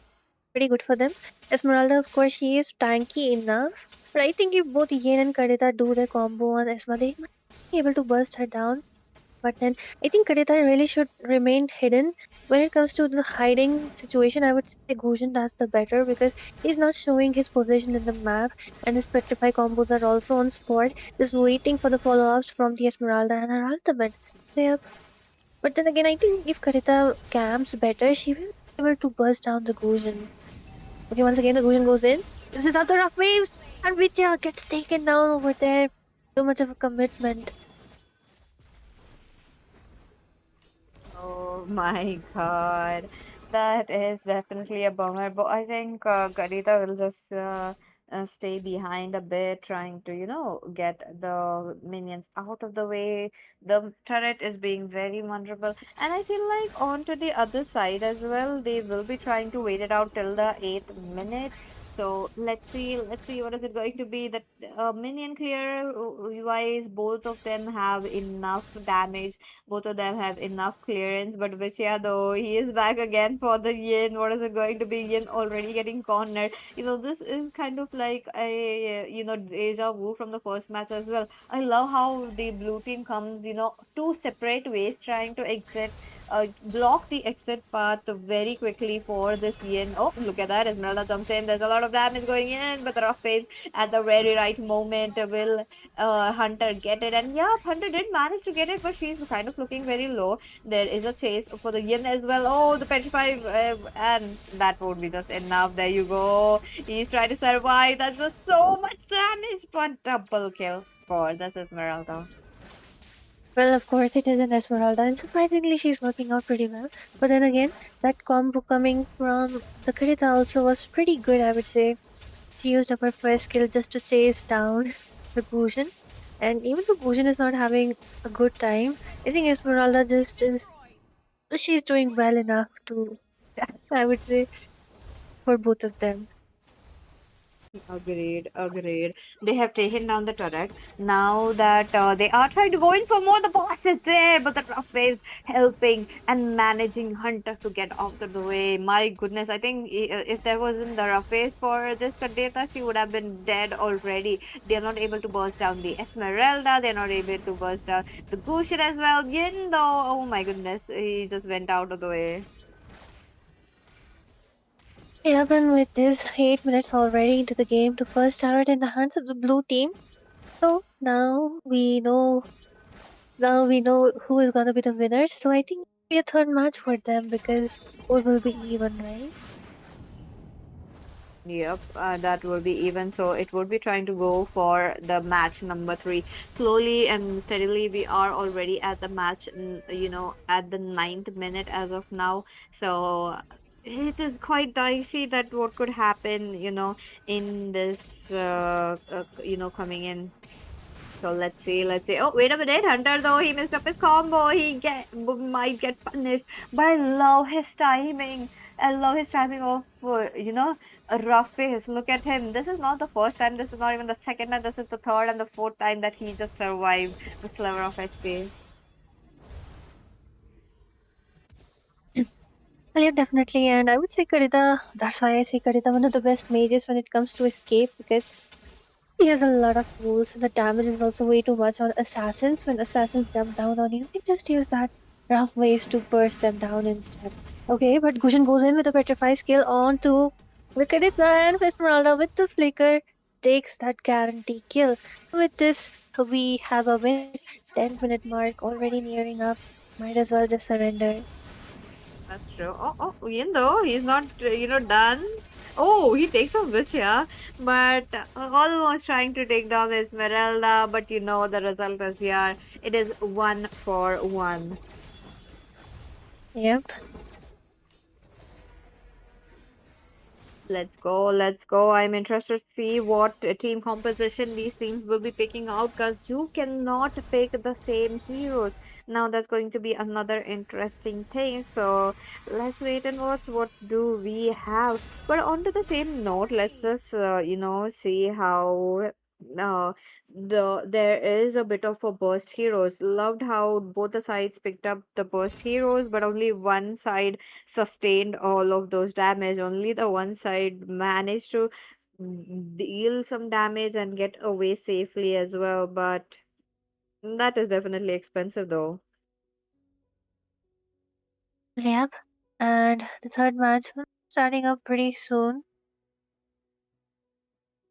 Pretty good for them. Esmeralda, of course, she is tanky enough. But I think if both Yen and Kadita do their combo on Esma, they might be able to burst her down. But then I think Kadita really should remain hidden. When it comes to the hiding situation, I would say Gushin does the better because he's not showing his position in the map, and his Petrify combos are also on spot, just waiting for the follow-ups from the Esmeralda and her ultimate. Yep. But then again, I think if Kadita camps better, she will be able to burst down the Gushin. Okay, once again, the Gushin goes in. This is out the rough waves, and Vidya gets taken down over there. Too much of a commitment. Oh my God, that is definitely a bummer. But I think Garita will just stay behind a bit, trying to, get the minions out of the way. The turret is being very vulnerable, and I feel like onto the other side as well, they will be trying to wait it out till the 8th minute. So let's see what is it going to be. That minion clear wise, both of them have enough damage, both of them have enough clearance, but Vichya though he is back again for the Yin. What is it going to be? Yin already getting cornered. This is kind of like a deja vu from the first match as well. I love how the blue team comes, two separate ways trying to exit. Block the exit path very quickly for this Yin. Oh, look at that. Esmeralda jumps in. There's a lot of damage going in, but the rough phase at the very right moment will Hunter get it. And yeah, Hunter did manage to get it, but she's kind of looking very low. There is a chase for the Yin as well. Oh, the Petrify, and that would be just enough. There you go. He's trying to survive. That's just so much damage, but double kill for this Esmeralda. Well, of course, it is an Esmeralda, and surprisingly, she's working out pretty well. But then again, that combo coming from the Karita also was pretty good, I would say. She used up her first skill just to chase down the Gushin. And even though Gushin is not having a good time, I think Esmeralda just is. She's doing well enough to, I would say, for both of them. Agreed, agreed. They have taken down the turret. Now that they are trying to go in for more, the boss is there, but the rough waves helping and managing Hunter to get out of the way. My goodness, I think if there wasn't the rough waves for this Kadeta, she would have been dead already. They are not able to burst down the Esmeralda. They're not able to burst down the Gushin as well. Yin, though, oh my goodness, he just went out of the way. Yep, and with this 8 minutes already into the game, the first turret in the hands of the blue team. So now we know who is gonna be the winner. So I think it'll be a third match for them because score will be even, right? Yep, that will be even. So it would be trying to go for the match number three. Slowly and steadily, we are already at the match, at the 9th minute as of now. So it is quite dicey that what could happen, in this, coming in. So let's see, let's see. Oh, wait a minute, Hunter, though he messed up his combo, might get punished. But I love his timing. I love his timing of, a rough face. Look at him. This is not the first time. This is not even the second time. This is the third and the fourth time that he just survived the sliver of HP. Well, yeah, definitely. And I would say Karita, that's why I say Karita one of the best mages when it comes to escape because he has a lot of tools. The damage is also way too much on assassins. When assassins jump down on you, you can just use that rough waves to burst them down instead. Okay, but Gushin goes in with a petrify skill on to look at it and Esmeralda with the flicker takes that guarantee kill. With this, we have a winner's 10-minute mark already nearing up. Might as well just surrender. That's true. He's not, done. Oh, he takes a witch here, but almost trying to take down Esmeralda. But the result is here. It is 1-for-1. Yep. Let's go, let's go. I'm interested to see what team composition these teams will be picking out because you cannot pick the same heroes. Now that's going to be another interesting thing. So let's wait and watch what do we have. But on to the same note, let's just see how. uh, there is a bit of a burst heroes. Loved how both the sides picked up the burst heroes, but only one side sustained all of those damage. Only the one side managed to deal some damage and get away safely as well. But that is definitely expensive though. Yep. And the third match was starting up pretty soon.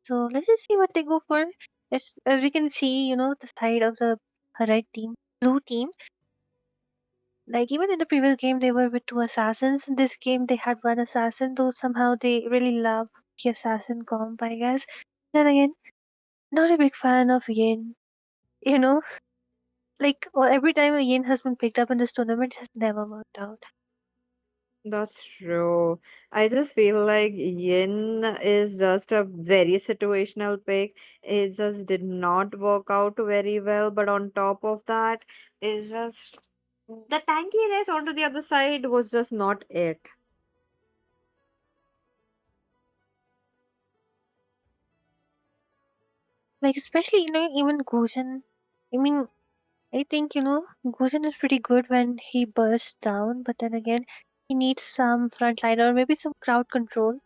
So let's just see what they go for. As we can see, the side of the red team, blue team. Like even in the previous game, they were with two assassins. In this game, they had one assassin, though somehow they really love the assassin comp, I guess. Then again, not a big fan of Yin. You know, like every time a Yin has been picked up in this tournament, it has never worked out. That's true. I just feel like Yin is just a very situational pick. It just did not work out very well. But on top of that, it's just the tankiness onto the other side was just not it. Like especially even Guzan. I mean, I think Guzan is pretty good when he bursts down, but then again, he needs some frontliner or maybe some crowd control.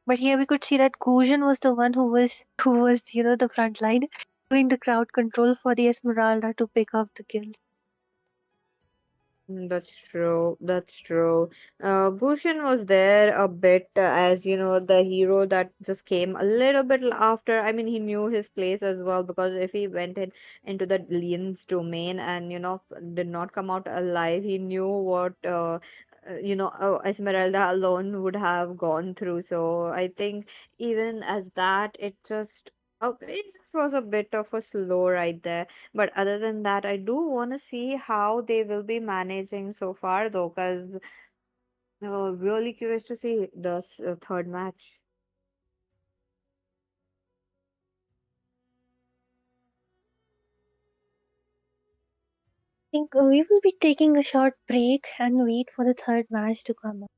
But here we could see that Guzan was the one who was the front line doing the crowd control for the Esmeralda to pick up the kills. That's true. That's true. Gushin was there a bit as the hero that just came a little bit after. I mean, he knew his place as well because if he went into the Leon's domain and did not come out alive, he knew what Esmeralda alone would have gone through. So I think even as that, it just was a bit of a slow ride there. But other than that, I do want to see how they will be managing so far, though, because really curious to see the third match. I think we will be taking a short break and wait for the third match to come up.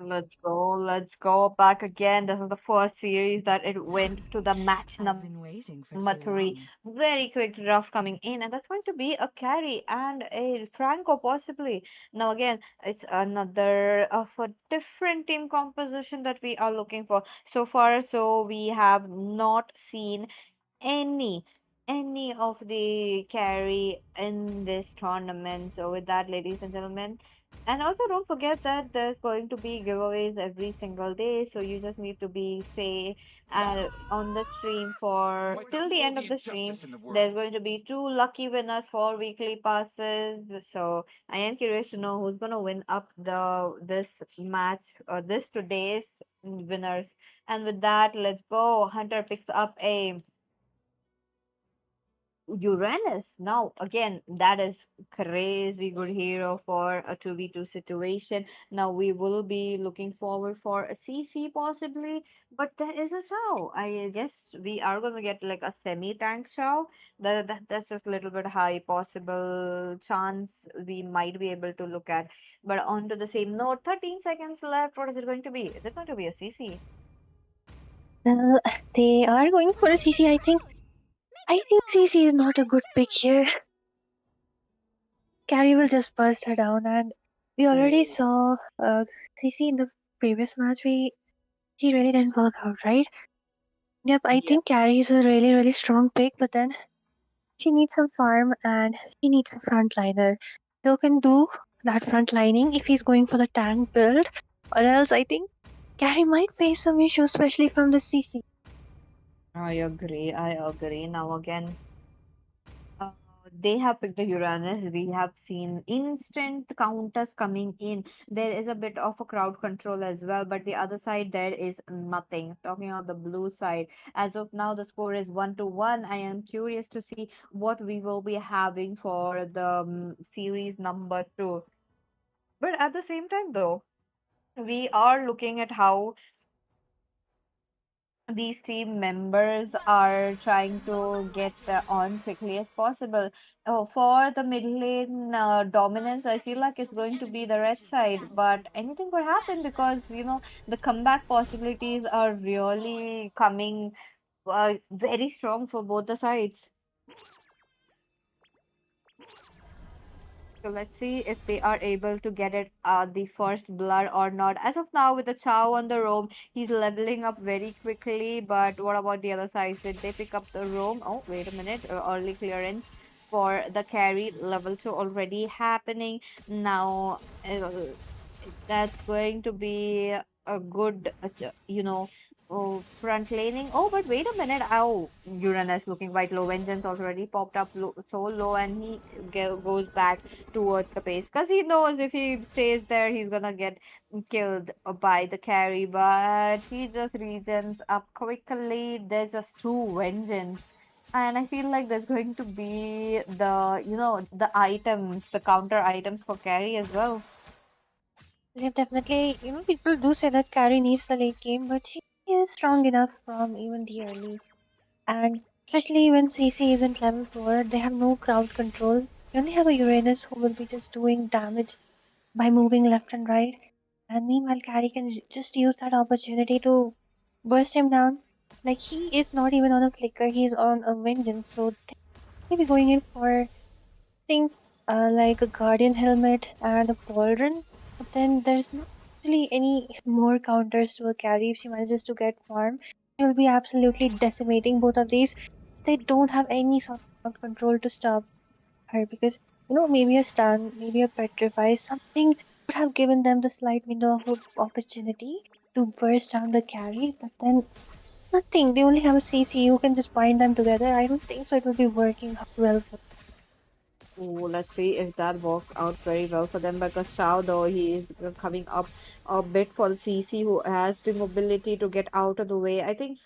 Let's go back again. This is the first series that it went to the match number three. Very quick draft coming in, and that's going to be a carry and a Franco possibly. Now again, it's another of a different team composition that we are looking for. So far, so we have not seen any of the carry in this tournament. So with that, ladies and gentlemen, and also don't forget that there's going to be giveaways every single day. So you just need to be stay on the stream for till the end of the stream. There's going to be two lucky winners for weekly passes. So I am curious to know who's gonna win up the this match or this today's winners. And with that, let's go. Hunter picks up a Uranus. Now, again, that is crazy good hero for a 2v2 situation. Now, we will be looking forward for a CC possibly, but there is a Chow. I guess we are going to get like a semi-tank Chow. That's just a little bit high possible chance we might be able to look at. But on to the same note, 13 seconds left. What is it going to be? Is it going to be a CC? Well, they are going for a CC, I think. I think CC is not a good pick here. Carrie will just burst her down, and we already Oh, saw CC in the previous match. She really didn't work out, right? Yep, I yeah. think Carrie is a really, really strong pick, but then she needs some farm and she needs a frontliner who can do that frontlining if he's going for the tank build, or else I think Carrie might face some issues, especially from the CC. I agree. I agree. Now again, uh, they have picked the Uranus. We have seen instant counters coming in. There is a bit of a crowd control as well, but the other side there is nothing. Talking about the blue side, as of now the score is 1-1. I am curious to see what we will be having for the series number two. But at the same time, though, we are looking at how these team members are trying to get on quickly as possible. Oh, for the mid lane dominance, I feel like it's going to be the red side, but anything could happen because the comeback possibilities are really coming very strong for both the sides. So let's see if they are able to get it the first blood or not. As of now, with the Chow on the roam, he's leveling up very quickly. But what about the other side? Did they pick up the roam? Oh, wait a minute. Early clearance for the carry. Level 2 already happening. Now, that's going to be a good, front laning. Oh, but wait a minute. Oh, Uranus looking quite low. Vengeance already popped up so low, and he goes back towards the base because he knows if he stays there, he's gonna get killed by the carry. But he just regens up quickly. There's just two vengeance. And I feel like there's going to be the items, the counter items for carry as well. Yeah, definitely, people do say that Carrie needs the late game, but she is strong enough from even the early. And especially when CC isn't level 4, they have no crowd control. You only have a Uranus who will be just doing damage by moving left and right. And meanwhile, Carrie can just use that opportunity to burst him down. Like, he is not even on a flicker, he's on a vengeance. So they may be going in for think like a guardian helmet and a pauldron, but then there's not actually any more counters to a carry. If she manages to get farm, she will be absolutely decimating both of these. They don't have any sort of control to stop her because maybe a stun, maybe a petrify, something would have given them the slight window of opportunity to burst down the carry, but then nothing. They only have a CC. You can just bind them together. I don't think so. It will be working well for. Oh, let's see if that works out very well for them because Shao, though, he is coming up a bit for CC who has the mobility to get out of the way. I think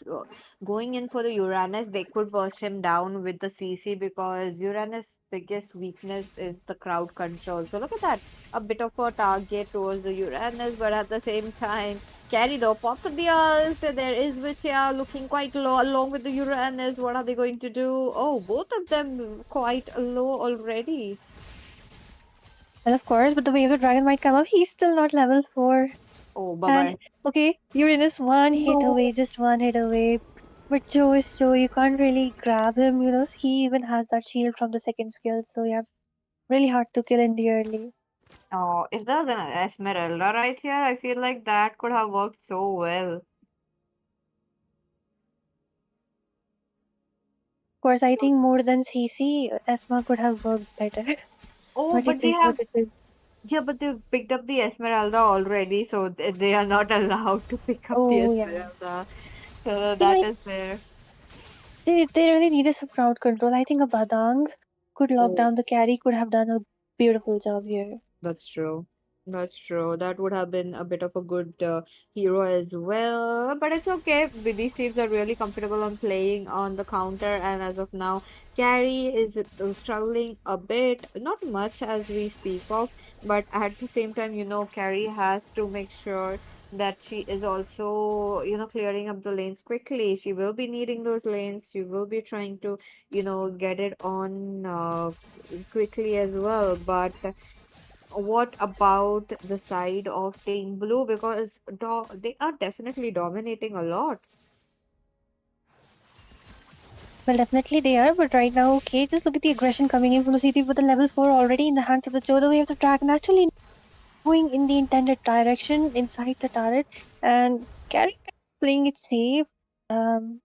going in for the Uranus, they could burst him down with the CC because Uranus' biggest weakness is the crowd control. So look at that, a bit of a target towards the Uranus, but at the same time, carry though popped the ult. There is Vitya looking quite low along with the Uranus. What are they going to do? Oh, both of them quite low already. Well, of course, but the way the dragon might come up, he's still not level 4. Oh, bye And bye. okay, Uranus one hit No. away, just one hit away. But Joe is Joe, you can't really grab him, you know. He even has that shield from the second skill, so yeah, really hard to kill in the early. Oh, if there's an Esmeralda right here, I feel like that could have worked so well. Of course, I think more than CC, Esma could have worked better. Oh, But but it they is have, what it is. yeah, but they've picked up the Esmeralda already, so they are not allowed to pick up the Oh yeah. Esmeralda. So You know, that is there. they really needed some crowd control. I think a Badang could lock Oh, down the carry, could have done a beautiful job here. that's true. That's true. That would have been a bit of a good hero as well. But it's okay. These teams are really comfortable on playing on the counter, and as of now, Carrie is struggling a bit. Not much as we speak of, but at the same time, Carrie has to make sure that she is also, clearing up the lanes quickly. She will be needing those lanes. She will be trying to, get it on quickly as well. But what about the side of Team Blue? Because they are definitely dominating a lot. Well, definitely they are, but right now, okay, just look at the aggression coming in from the CT with the level 4 already in the hands of the Joe. The way of the dragon actually going in the intended direction inside the turret, and Carrie playing it safe. Um,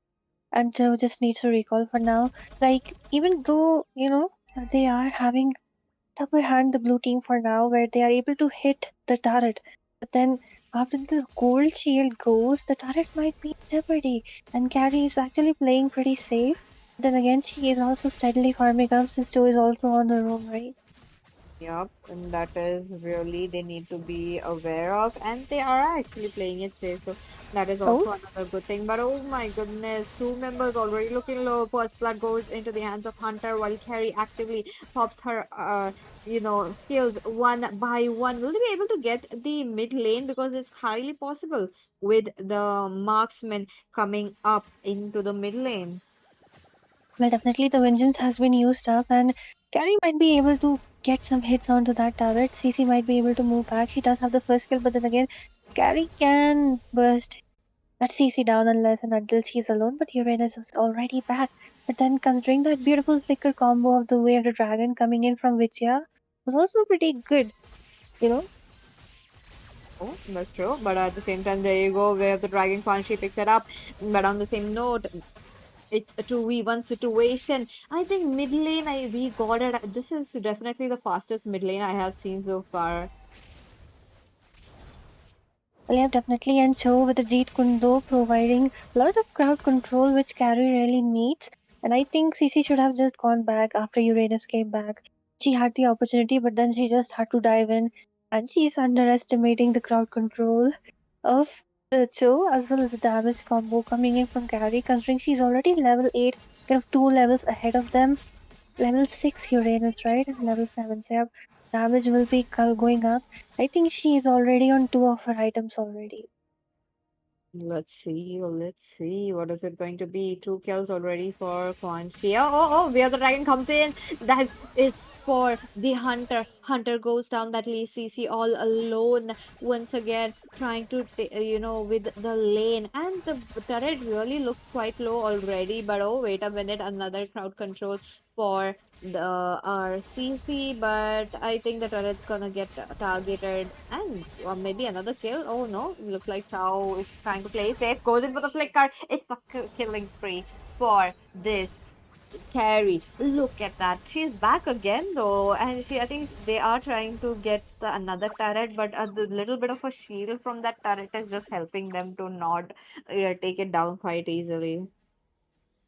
and Joe just needs to recall for now. Like, even though, they are having upper hand, the blue team for now, where they are able to hit the turret. But then after the gold shield goes, the turret might be in jeopardy. And Carrie is actually playing pretty safe. Then again, she is also steadily farming up since Joe is also on the roam, right? Yep, and that is really they need to be aware of, and they are actually playing it safe. So that is Oh, also another good thing. But oh my goodness, two members already looking low. First blood goes into the hands of Hunter while Carrie actively pops her, skills one by one. Will they be able to get the mid lane because it's highly possible with the marksman coming up into the mid lane. well, definitely the vengeance has been used up, and Carrie might be able to get some hits onto that turret. CC might be able to move back. She does have the first kill, but then again, Carrie can burst that CC down unless and until she's alone, but Uranus is already back. But then considering that beautiful flicker combo of the Way of the Dragon coming in from Vichya was also pretty good, you know? Oh, that's true. But at the same time, there you go, where the Dragon Punch, she picks it up. But on the same note, it's a 2v1 situation. I think mid lane, we got it. This is definitely the fastest mid lane I have seen so far. Well, yeah, definitely. And show with the Jeet Kundo providing a lot of crowd control, which Carrie really needs. And I think CC should have just gone back after Uranus came back. She had the opportunity, but then she just had to dive in. And she's underestimating the crowd control of the show as well as the damage combo coming in from Carrie, considering she's already level 8, kind of 2 levels ahead of them. Level 6 Uranus, right? And level 7. So, yeah, damage will be going up. I think she is already on 2 of her items already. Let's see. What is it going to be? Two kills already for Quantia. Oh, where the dragon comes in. That is for the hunter. Hunter goes down. That leaves CC all alone once again, trying to, with the lane. And the turret really looks quite low already. But oh, wait a minute. Another crowd control for the CC, but I think the turret's gonna get targeted and maybe another kill. Oh no, looks like Chow is trying to play safe. Goes in for the flicker. It's a killing spree for this carry. Look at that. She's back again though, and I think they are trying to get another turret, but a little bit of a shield from that turret is just helping them to not take it down quite easily.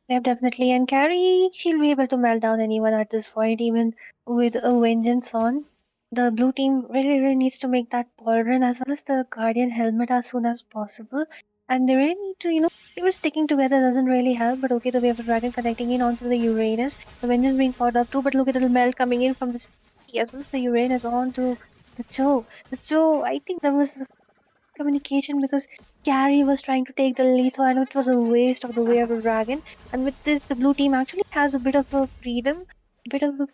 Yeah, definitely. And Carrie, she'll be able to melt down anyone at this point, even with a vengeance on. The blue team really, really needs to make that ball run as well as the Guardian helmet as soon as possible. And they really need to, even sticking together doesn't really help. But okay, the Wave of Dragon connecting in onto the Uranus. The vengeance being fought up too, but look at the melt coming in from the sea as well as the Uranus onto the Joe. The Joe, I think there was communication because Carrie was trying to take the lethal and it was a waste of the way of the dragon. And with this, the blue team actually has a bit of a freedom, a bit of a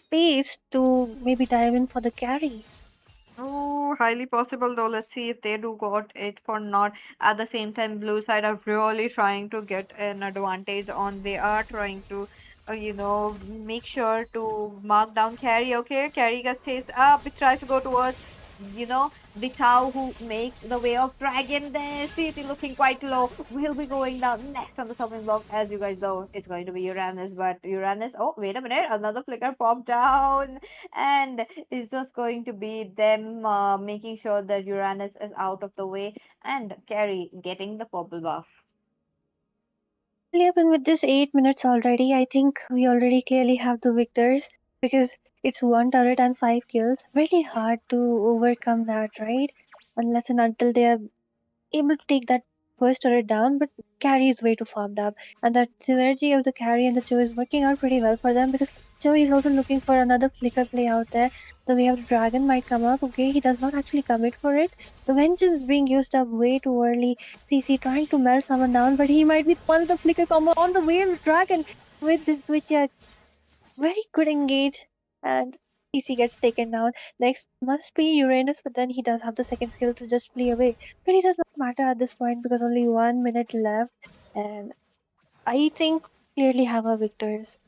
space to maybe dive in for the carry. highly possible though. Let's see if they do got it or not. At the same time, blue side are really trying to get an advantage on. They are trying to, make sure to mark down carry. Okay, carry gets chased up. It tries to go towards, the Tau who makes the way of dragon there. City looking quite low. Will be going down next on the chopping block. As you guys know, it's going to be Uranus, but Uranus. Oh, wait a minute. Another flicker popped down. And it's just going to be them making sure that Uranus is out of the way and Carrie getting the purple buff. Yep, and with this 8 minutes already, I think we already clearly have the victors because it's one turret and 5 kills. Really hard to overcome that, right? Unless and until they are able to take that first turret down, but carry is way too farmed up. And that synergy of the carry and the Joe is working out pretty well for them because Joe is also looking for another flicker play out there. The way of the dragon might come up. Okay, he does not actually commit for it. The vengeance being used up way too early. CC trying to melt someone down, but he might be one of the flicker combo on the way of the dragon with this switch. Very good engage, and CC gets taken down. Next must be Uranus, but then he does have the second skill to just flee away. But it does not matter at this point because only 1 minute left, and I think clearly have our victors.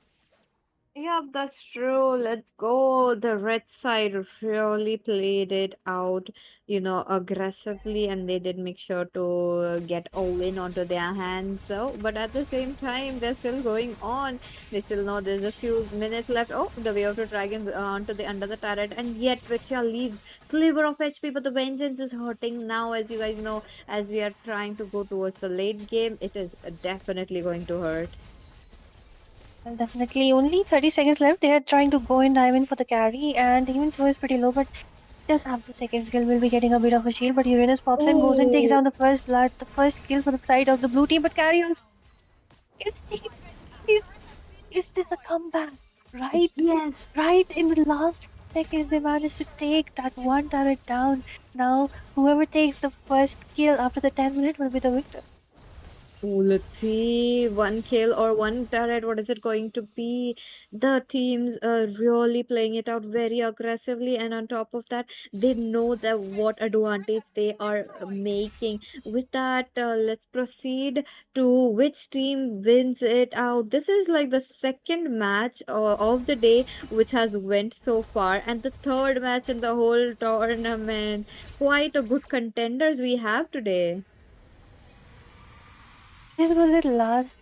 Yeah, that's true. Let's go. The red side really played it out, aggressively, and they did make sure to get a win onto their hands. So, but at the same time, they're still going on. They still know there's a few minutes left. Oh, the way of the dragons onto the under the turret, and yet Richia leaves sliver of HP, but the vengeance is hurting now, as you guys know, as we are trying to go towards the late game. It is definitely going to hurt. Well, definitely only 30 seconds left. They are trying to go and dive in for the carry, and even so is pretty low, but does have the second skill. Will be getting a bit of a shield, but Uranus pops in, goes and takes Oh, down the first blood, the first kill for the side of the blue team, but carry on. Is, is this a comeback? Right? yes. Right in the last seconds, they managed to take that one turret down. Now, whoever takes the first kill after the 10 minute will be the victor. Oh, let's see. One kill or one turret. What is it going to be? The teams are really playing it out very aggressively, and on top of that, they know that what advantage they are making. With that, let's proceed to which team wins it out. This is like the second match of the day, which has went so far, and the third match in the whole tournament. Quite a good contenders we have today. This was the last,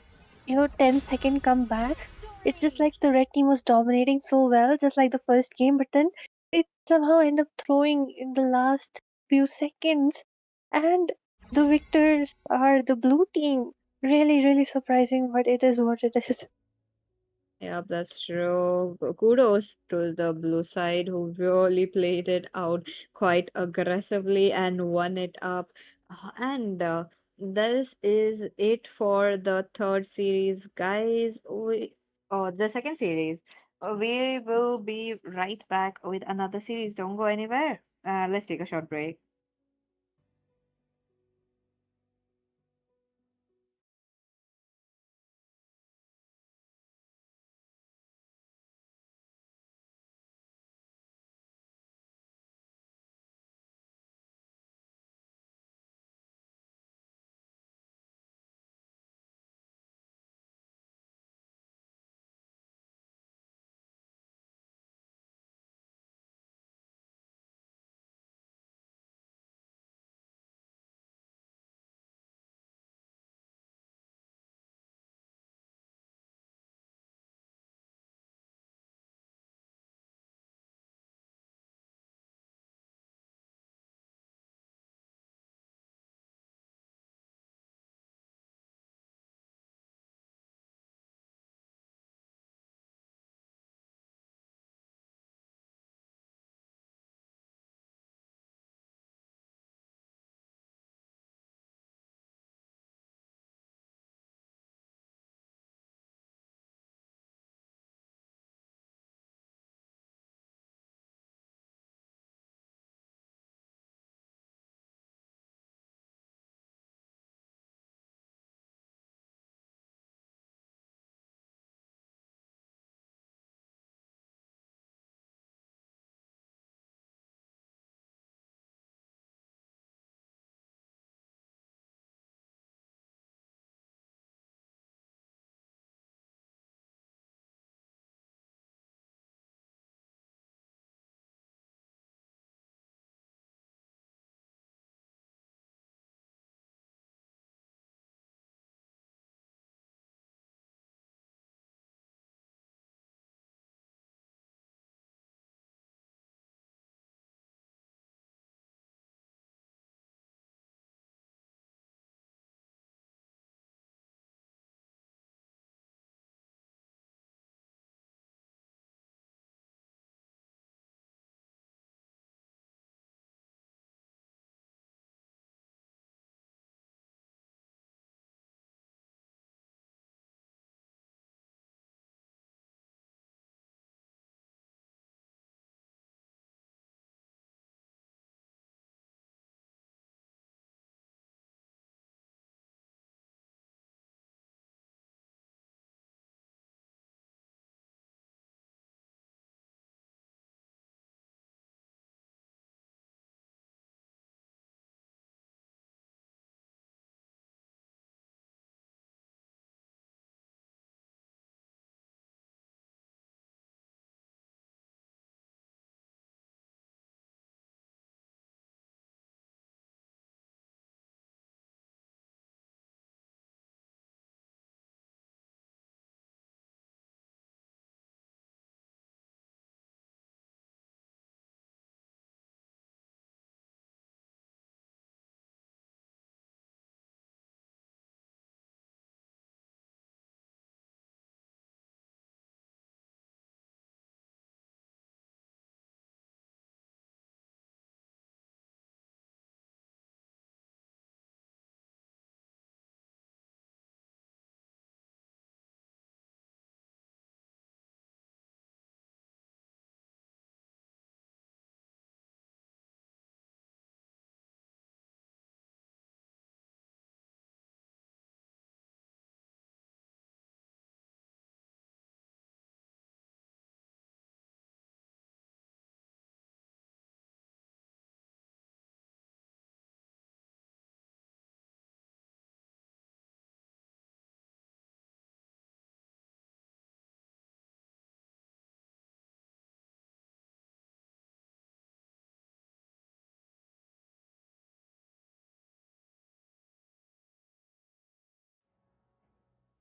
10-second comeback. It's just like the red team was dominating so well, just like the first game, but then it somehow ended up throwing in the last few seconds. And the victors are the blue team. Really, really surprising, but it is what it is. Yeah, that's true. Kudos to the blue side who really played it out quite aggressively and won it up. And this is it for the third series, guys. The second series. We will be right back with another series. Don't go anywhere. Let's take a short break.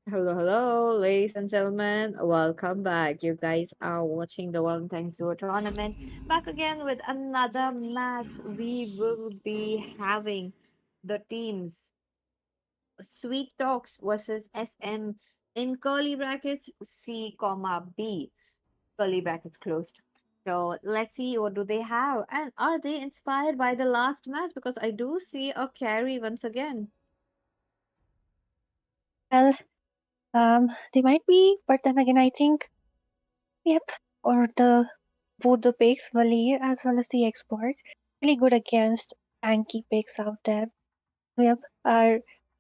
Hello, hello, ladies and gentlemen. Welcome back. You guys are watching the Valentine tournament. Back again with another match. We will be having the teams Sweet Talks versus SM in curly brackets C, comma B, curly brackets closed. So let's see what do they have, and are they inspired by the last match? Because I do see a carry once again. Well, they might be, but then again, I think, yep, or the both the picks, Valir as well as the export, really good against tanky picks out there. Yep, our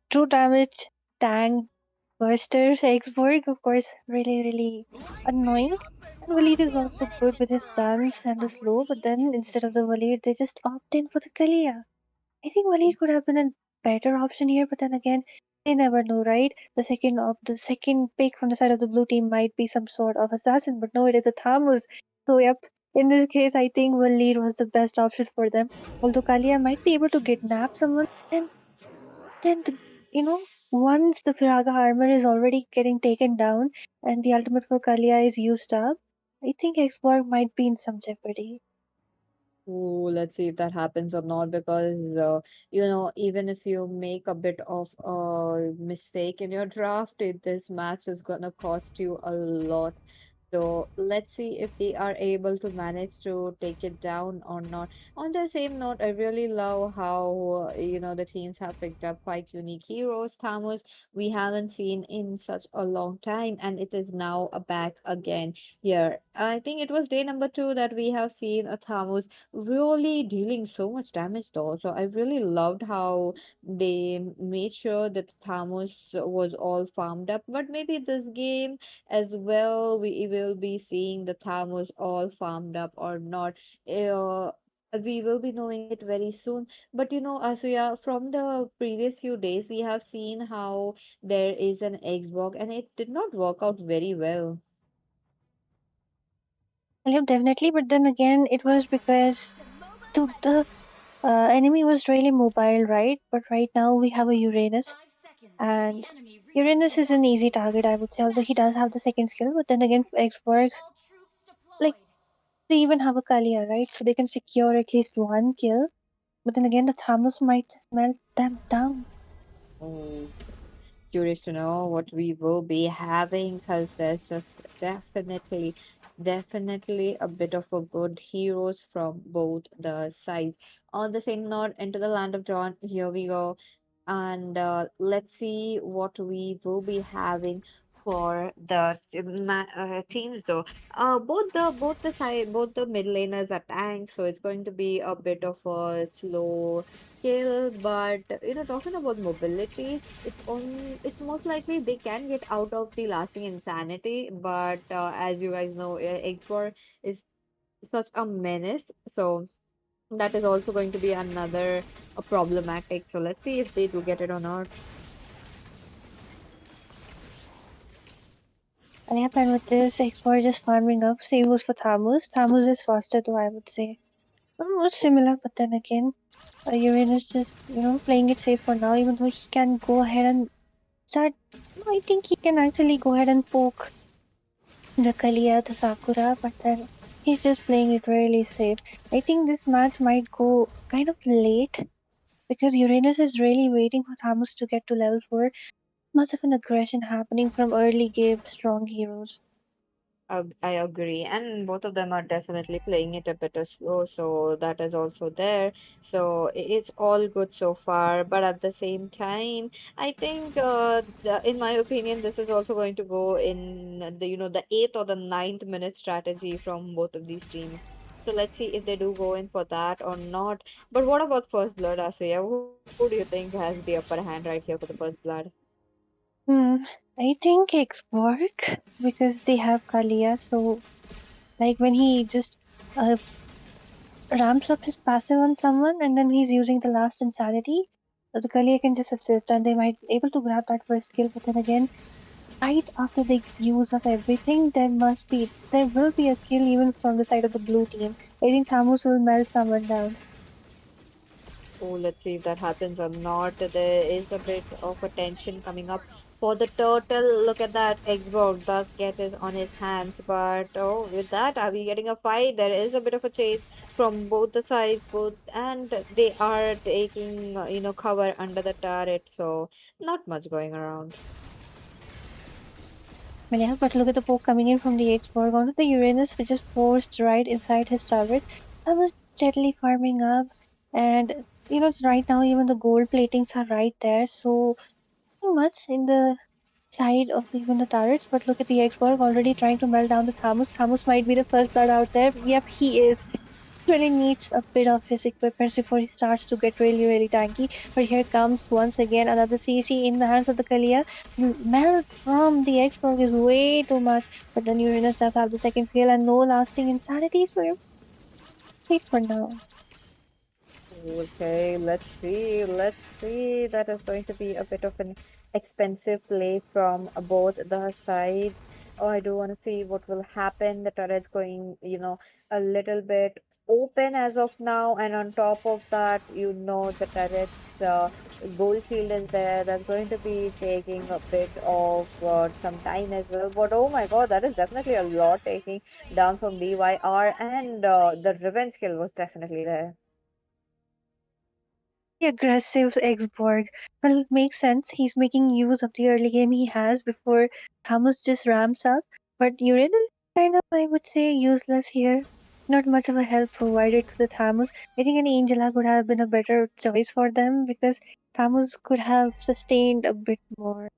true damage tank bursters, Exborg, of course, really, really annoying. And Valir is also good with his stuns and the slow, but then instead of the Valir, they just opt in for the Kalia. I think Waleed could have been a better option here, but then again, they never know, right? The second pick from the side of the blue team might be some sort of assassin, but no, it is a Thamus. So yep, in this case, I think Waleed was the best option for them. Although Kalia might be able to kidnap someone, then once the Firaga armor is already getting taken down and the ultimate for Kalia is used up, I think Xborg might be in some jeopardy. Ooh, let's see if that happens or not because even if you make a bit of a mistake in your draft, this match is gonna cost you a lot. So let's see if they are able to manage to take it down or not. On the same note, I really love how the teams have picked up quite unique heroes. Thamus we haven't seen in such a long time, and it is now back again here. I think it was day number two that we have seen a Thamus really dealing so much damage though. So I really loved how they made sure that Thamus was all farmed up. But maybe this game as well, we will be seeing the Thamus all farmed up or not. Uh, we will be knowing it very soon. But Asuya, from the previous few days, we have seen how there is an Xbox and it did not work out very well. Yeah, definitely, but then again, it was because the enemy was really mobile, right? But right now we have a Uranus, and Uranus is an easy target, I would say, although he does have the second skill. But then again, for Xborg, like they even have a Kalia, right? So they can secure at least one kill. But then again, the Thanos might just melt them down. Oh, curious to know what we will be having because there's just definitely a bit of a good heroes from both the sides. On the same note, into the land of John, here we go. And let's see what we will be having for the teams though. Both the mid laners are tanks, so it's going to be a bit of a slow kill. But talking about mobility, it's most likely they can get out of the lasting insanity. But as you guys know, X4 is such a menace, so that is also going to be another problematic. So let's see if they do get it or not. And yep, and with this, Xborg just farming up. Same goes for Thamus. Thamus is faster, though, I would say. Almost similar, but then again, Uranus just, playing it safe for now, even though he can go ahead and start. I think he can actually go ahead and poke the Kalia, the Sakura, but then he's just playing it really safe. I think this match might go kind of late because Uranus is really waiting for Thamus to get to level 4. Much of an aggression happening from early game strong heroes. I agree, and both of them are definitely playing it a bit slow, so that is also there. So it's all good so far, but at the same time, I think, in my opinion, this is also going to go in the eighth or the ninth minute strategy from both of these teams. So let's see if they do go in for that or not. But what about first blood, Asuya? Who do you think has the upper hand right here for the first blood? Hmm, I think Xborg because they have Kalia, so like when he just uh, ramps up his passive on someone and then he's using the last insanity, the Kalia can just assist and they might be able to grab that first kill. But then again, right after the use of everything, there will be a kill even from the side of the blue team. I think Thamus will melt someone down. Oh, let's see if that happens or not. There is a bit of a tension coming up For the turtle, look at that. Xbox does get it on his hands, but oh, with that, are we getting a fight? There is a bit of a chase from both the sides, both, and they are taking, cover under the turret, so not much going around. Well, yeah, but look at the poke coming in from the X-Borg onto the Uranus, which is forced right inside his turret. I was steadily farming up, and right now even the gold platings are right there, so nothing much in the side of even the turrets. But look at the X-Borg already trying to melt down the Thamus. Thamus might be the first blood out there. Yep, he is. Really needs a bit of his equipment before he starts to get really, really tanky. But here comes once again another CC in the hands of the Kalia. Melt from the X-Borg is way too much. But then Uranus does have the second skill and no lasting insanity, so you're safe for now. Okay, let's see. Let's see. That is going to be a bit of an expensive play from both the sides. Oh, I do want to see what will happen. The turret's going, a little bit open as of now, and on top of that, the turret's gold shield is there. That's going to be taking a bit of some time as well. But oh my God, that is definitely a lot taking down from BYR, and the revenge kill was definitely there. The aggressive X-Borg. Well, it makes sense. He's making use of the early game he has before Thamus just ramps up. But Uranus is kind of, I would say, useless here. Not much of a help provided to the Thamus. I think an Angela could have been a better choice for them because Thamus could have sustained a bit more.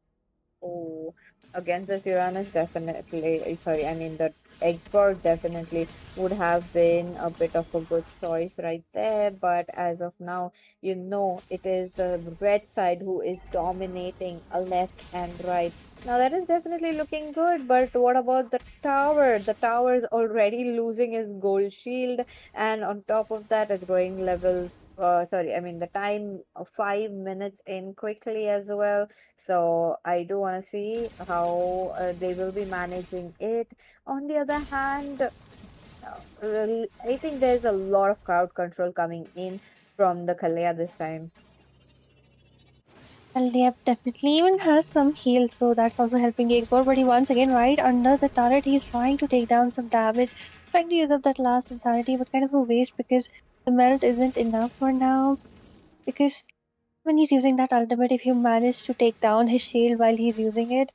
Oh, against this Uranus, definitely. Sorry, I mean the expert definitely would have been a bit of a good choice right there. But as of now, it is the red side who is dominating a left and right. Now that is definitely looking good. But what about the tower? The tower is already losing his gold shield, and on top of that, it's going level. Sorry, I mean the time of 5 minutes in quickly as well, so I do want to see how they will be managing it. On the other hand, I think there's a lot of crowd control coming in from the Kalea this time. Well, yep, definitely even has some heal, so that's also helping the X-Borg. But he once again, right under the turret, he's trying to take down some damage, trying to use up that last insanity, but kind of a waste because the melt isn't enough for now. Because when he's using that ultimate, if you manage to take down his shield while he's using it,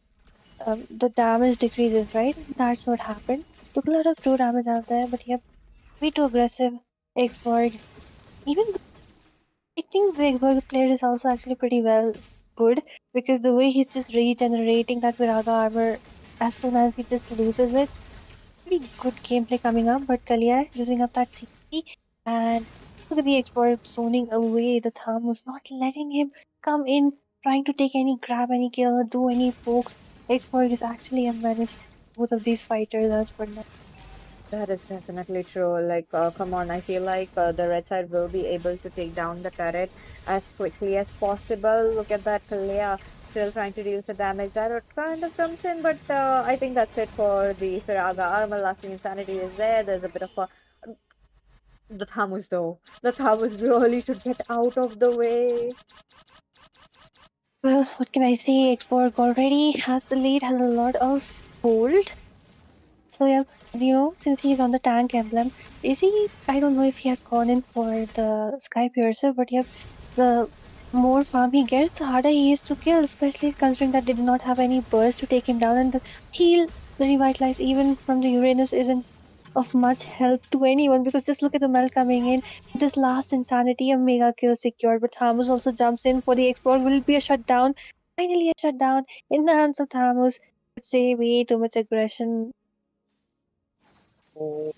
the damage decreases, right? That's what happened. Took a lot of true damage out there, but yep, way too aggressive. Xborg. Even though I think the Xborg player is also actually pretty well good because the way he's just regenerating that Viraga armor as soon as he just loses it, pretty good gameplay coming up. But Kalia using up that CP and look at the Xborg zoning away. The Tham was not letting him come in, trying to take any grab, any kill, do any pokes. Xborg is actually a menace to both of these fighters as per now. That is definitely true. Like, come on, I feel like the red side will be able to take down the turret as quickly as possible. Look at that, Kalea still trying to deal the damage. That kind of comes in, but I think that's it for the Firaga armor. Lasting insanity is there. There's a bit of a the Thamus though. The Thamus really should get out of the way. Well, what can I say? Xborg already has the lead, has a lot of gold. So yeah, since he's on the tank emblem, is he? I don't know if he has gone in for the Sky Piercer, but yeah, the more farm he gets, the harder he is to kill. Especially considering that they do not have any burst to take him down, and the heal, the revitalize, even from the Uranus, isn't of much help to anyone because just look at the Mel coming in. This last insanity, a mega kill secured, but Thamus also jumps in for the export. Will it be a shutdown? Finally, a shutdown in the hands of Thamus. I'd say way too much aggression. Oh,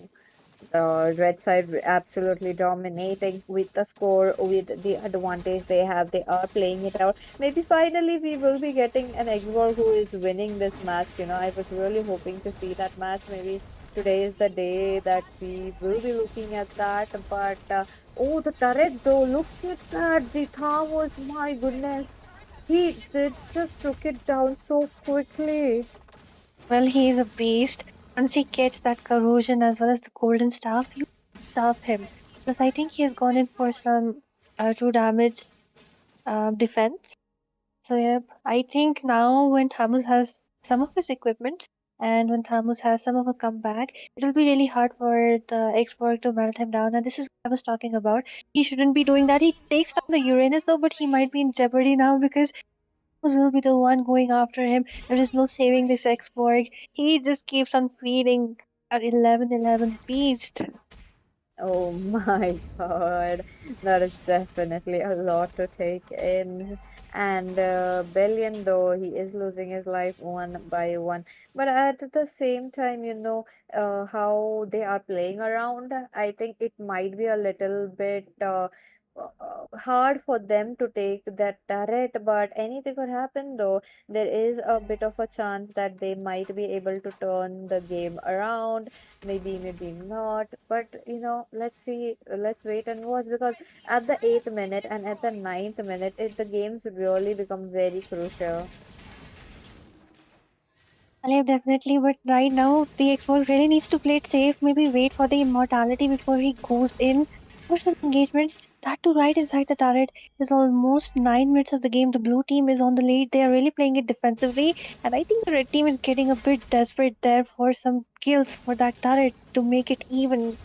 the red side absolutely dominating with the score, with the advantage they have. They are playing it out. Maybe finally we will be getting an Exor who is winning this match. I was really hoping to see that match. Maybe today is the day that we will be looking at that. But oh, the turret though, look at that. The Thanos, my goodness. He did just took it down so quickly. Well, he is a beast. Once he gets that corrosion as well as the golden staff, you stop him. Plus, I think he has gone in for some true damage defense. So yep, I think now when Thamus has some of his equipment and when Thamus has some of a comeback, it will be really hard for the export to melt him down. And this is what I was talking about. He shouldn't be doing that. He takes down the Uranus though, but he might be in jeopardy now because Thamus will be the one going after him. There is no saving this export. He just keeps on feeding at 11-11 beast. Oh my God, that is definitely a lot to take in. And Billion, though, he is losing his life one by one. But at the same time, how they are playing around, I think it might be a little bit hard for them to take that turret. But anything could happen, though. There is a bit of a chance that they might be able to turn the game around, maybe not, but let's see, let's wait and watch, because at the 8th minute and at the 9th minute the games really become very crucial. Alep, definitely, but right now the expert really needs to play it safe, maybe wait for the immortality before he goes in for some engagements. That to right inside the turret is almost 9 minutes of the game. The blue team is on the lead. They are really playing it defensively, and I think the red team is getting a bit desperate there for some kills for that turret to make it even.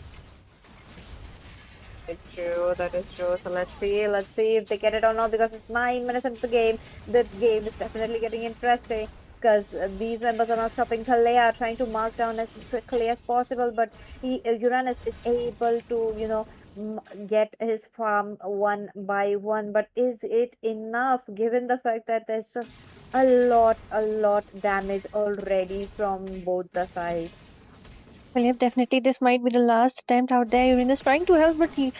That is true. That is true. So let's see if they get it or not, because it's 9 minutes into the game. The game is definitely getting interesting, because these members are not stopping. Kalea trying to mark down as quickly as possible, but Uranus is able to, get his farm one by one. But is it enough, given the fact that there's just a lot damage already from both the sides? Well, yep, definitely this might be the last attempt out there. Uranus trying to help, but he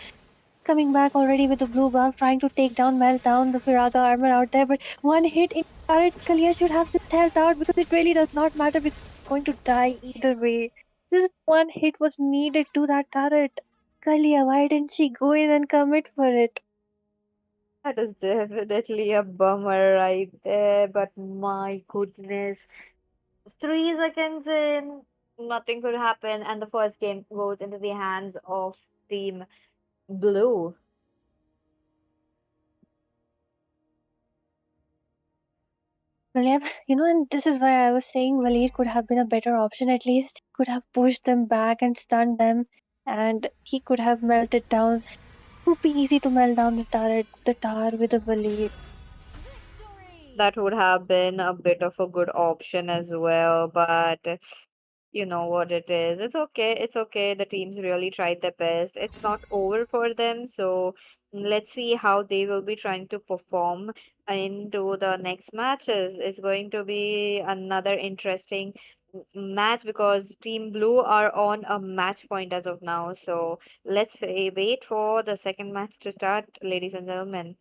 coming back already with the blue buff, trying to take down, melt down the Firaga armor out there. But one hit in turret, Kalia should have just helped out because it really does not matter because he's going to die either way. Just one hit was needed to that turret. Kalia, why didn't she go in and commit for it? That is definitely a bummer right there, but my goodness. 3 seconds in, nothing could happen, and the first game goes into the hands of Team Blue. Well, yeah, and this is why I was saying Valir could have been a better option at least. Could have pushed them back and stunned them, and he could have melted down. It would be easy to melt down the turret, the tower with a Valir. That would have been a bit of a good option as well, but you know what it is. It's okay. It's okay. The teams really tried their best. It's not over for them. So let's see how they will be trying to perform into the next matches. It's going to be another interesting match, because Team Blue are on a match point as of now. So let's wait for the second match to start, ladies and gentlemen.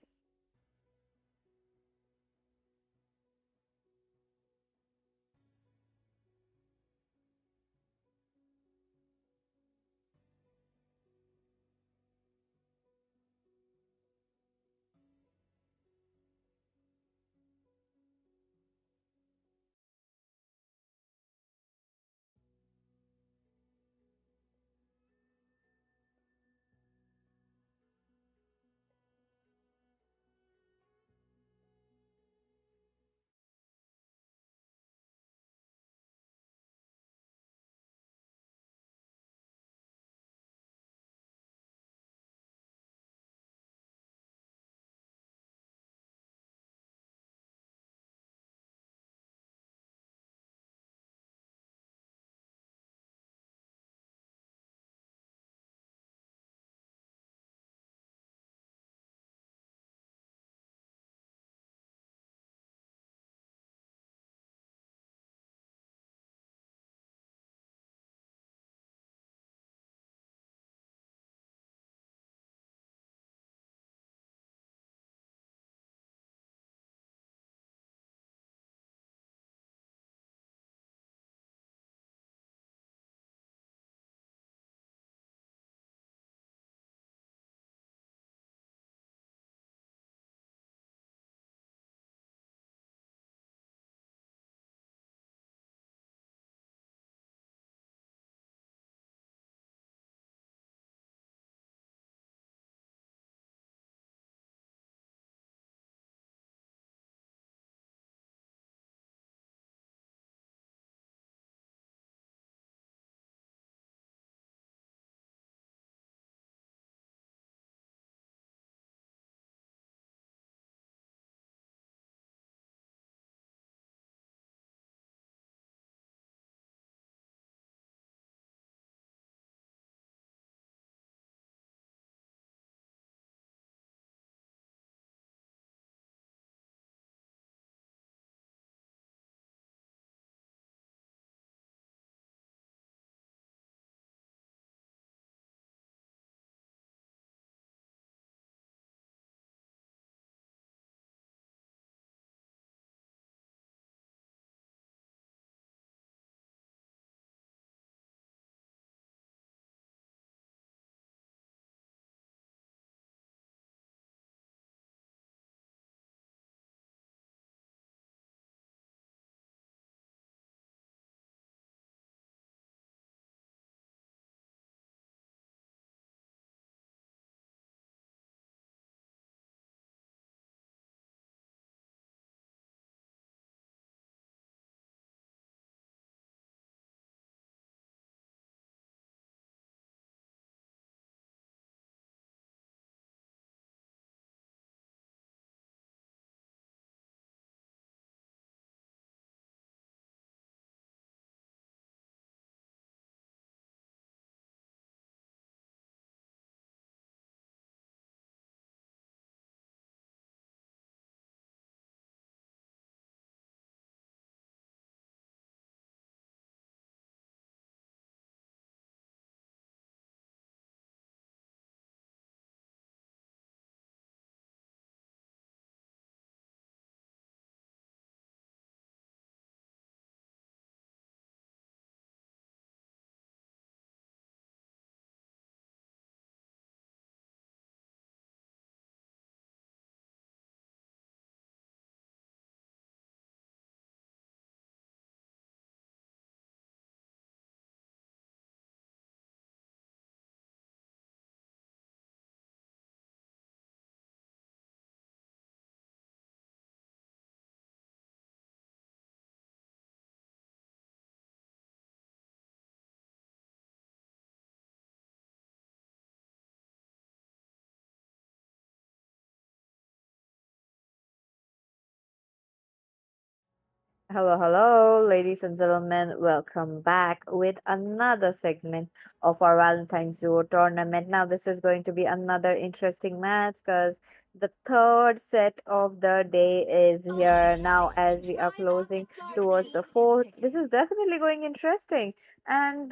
Hello, hello, ladies and gentlemen. Welcome back with another segment of our Valentine's Duo tournament. Now, this is going to be another interesting match because the third set of the day is here now as we are closing towards the fourth. This is definitely going interesting. And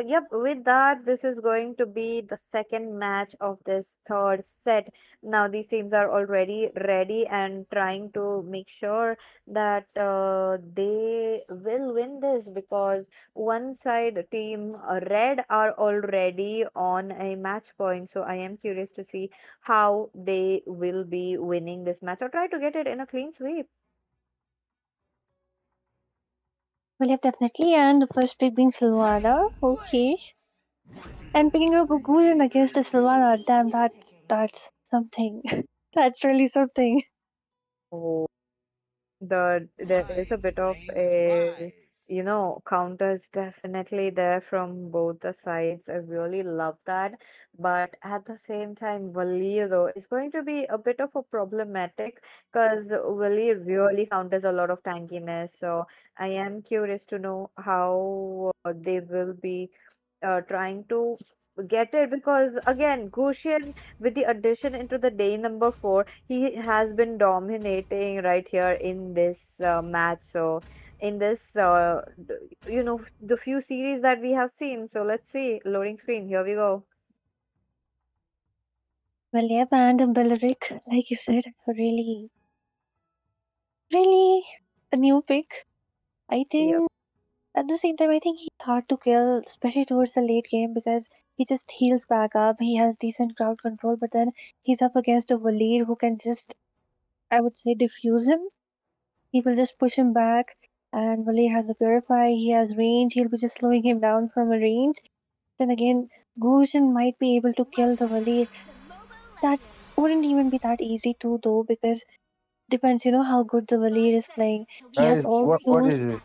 yep, with that, this is going to be the second match of this third set. Now, these teams are already ready and trying to make sure that they will win this because one side team red are already on a match point. So I am curious to see how they will be winning this match or try to get it in a clean sweep. Well, yeah, definitely. And the first pick being Silvana. Okay. And picking up Gujan against a Silvana. Damn, that's something. That's really something. Oh, there is a bit of a counters definitely there from both the sides. I really love that, but at the same time Valir is going to be a bit of a problematic because Valir really counters a lot of tankiness, so I am curious to know how they will be trying to get it because again Gushin with the addition into the day number 4 he has been dominating right here in this match. So in this the few series that we have seen, so let's see, loading screen, here we go. Well, yeah, and Belleric, like you said, really, really a new pick. I Yep. think at the same time, I think he's hard to kill, especially towards the late game because he just heals back up. He has decent crowd control, but then he's up against a Valir who can just, I would say, diffuse him. He will just push him back, and Valir has a Purify, he has range, he'll be just slowing him down from a range. Then again, Gushin might be able to kill the Valir. That wouldn't even be that easy too, though, because depends, how good the Valir is playing. He has Guys, all the what tools is it?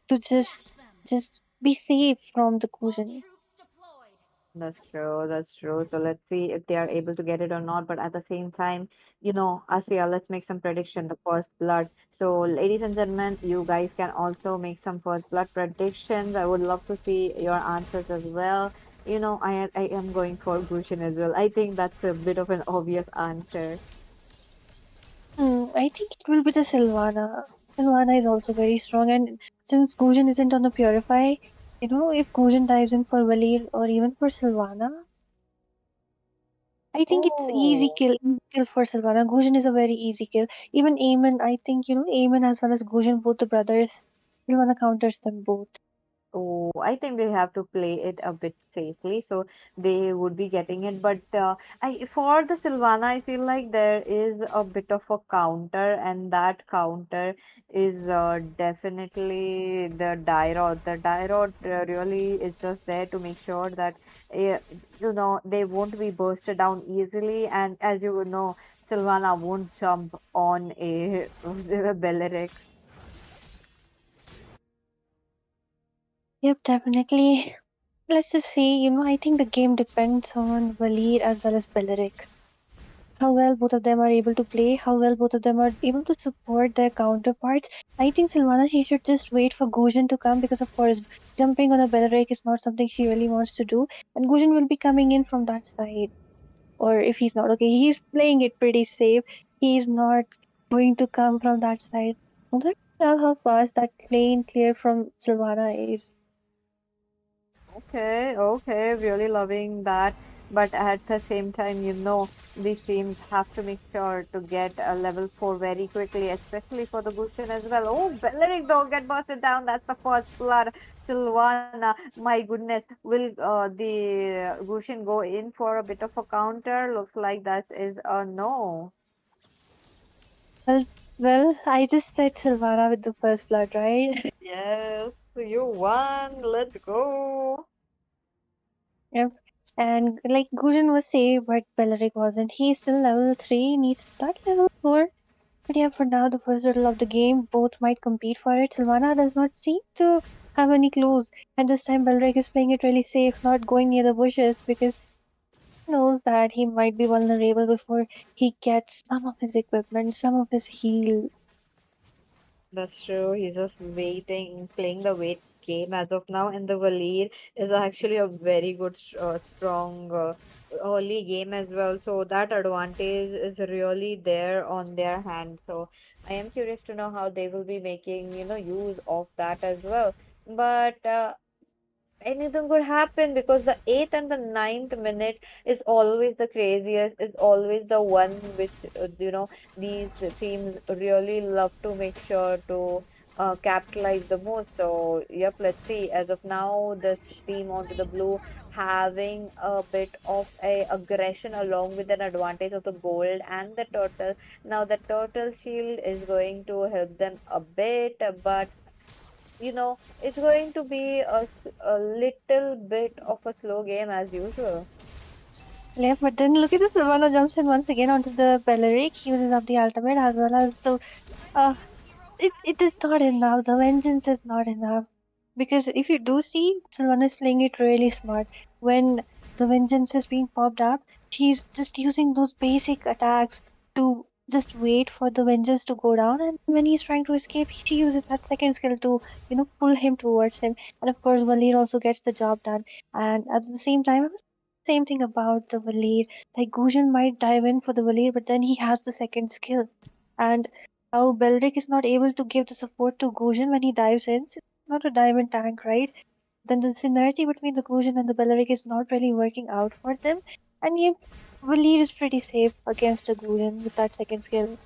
to just be safe from the Gushin. That's true. That's true. So let's see if they are able to get it or not. But at the same time, Asia, let's make some prediction. The first blood. So, ladies and gentlemen, you guys can also make some first blood predictions. I would love to see your answers as well. I am going for Gushin as well. I think that's a bit of an obvious answer. I think it will be the Sylvana. Sylvana is also very strong, and since Gujan isn't on the Purify, if Gujan dives in for Valir or even for Sylvana, I think it's Oh. easy kill for Sylvana. Gujan is a very easy kill. Even Aemon, I think, Aemon as well as Gujan, both the brothers, Sylvana counters them both. Oh, I think they have to play it a bit safely, so they would be getting it. But I for the Sylvana, I feel like there is a bit of a counter, and that counter is definitely the die rod. The die rod really is just there to make sure that uh, they won't be bursted down easily. And as you know, Sylvana won't jump on a Belleric. Yep, definitely. Let's just say, I think the game depends on Valir as well as Beleric. How well both of them are able to play, how well both of them are able to support their counterparts. I think Silvana, she should just wait for Gujan to come because, of course, jumping on a Beleric is not something she really wants to do. And Gujan will be coming in from that side. Or if he's not, okay, he's playing it pretty safe. He's not going to come from that side. Although I love how fast that lane clear from Silvana is. Okay, okay, really loving that. But at the same time, these teams have to make sure to get a level 4 very quickly, especially for the Gushin as well. Oh, Belleric though get busted down. That's the first blood. Sylvana, my goodness. Will the Gushin go in for a bit of a counter? Looks like that is a no. Well, well, I just said Silvana with the first blood, right? Yes, you won. Let's go. Yep. And like Gujan was saying, but Beleric wasn't. He's still level 3, needs that level 4. But yeah, for now, the first battle of the game, both might compete for it. Silvana does not seem to have any clues. And this time, Beleric is playing it really safe, not going near the bushes because he knows that he might be vulnerable before he gets some of his equipment, some of his heal. That's true. He's just waiting, playing the wait game as of now. And the Valir is actually a very good, strong early game as well. So that advantage is really there on their hand. So I am curious to know how they will be making, use of that as well. But anything could happen because the eighth and the ninth minute is always the craziest, is always the one which these teams really love to make sure to capitalize the most. So yep, let's see. As of now, this team onto the blue having a bit of a aggression along with an advantage of the gold and the turtle. Now the turtle shield is going to help them a bit, but it's going to be a little bit of a slow game as usual. Left, but then look at this. Silvana jumps in once again onto the Belleric, uses up the ultimate as well as the uh, it is not enough. The vengeance is not enough. Because if you do see, Sylvan is playing it really smart. When the vengeance is being popped up, she's just using those basic attacks to just wait for the vengeance to go down. And when he's trying to escape, she uses that second skill to, pull him towards him. And of course, Valir also gets the job done. And at the same time, I was same thing about the Valir. Like Gujan might dive in for the Valir, but then he has the second skill. And how Belric is not able to give the support to Gujan when he dives in. Since he's not a diamond tank, right? Then the synergy between the Gujan and the Belric is not really working out for them. And yet, Valir is pretty safe against a Gujan with that second skill.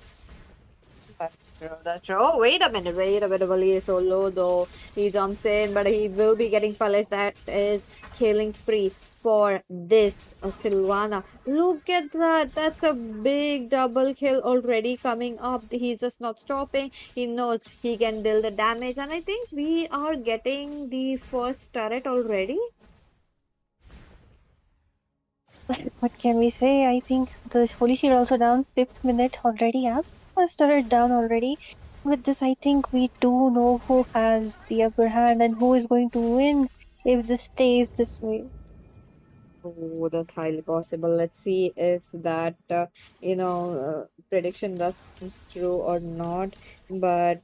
That's true. That's true. Oh, wait a minute. Wait a minute. Wally is so low though. He jumps in, but he will be getting punished. That is killing spree for this Silvana. Look at that. That's a big double kill already coming up. He's just not stopping. He knows he can deal the damage. And I think we are getting the first turret already. What can we say? I think the Holy Shield also down, fifth minute already up. First turret down already. With this, I think we do know who has the upper hand and who is going to win if this stays this way. Oh, that's highly possible. Let's see if that prediction does is true or not. But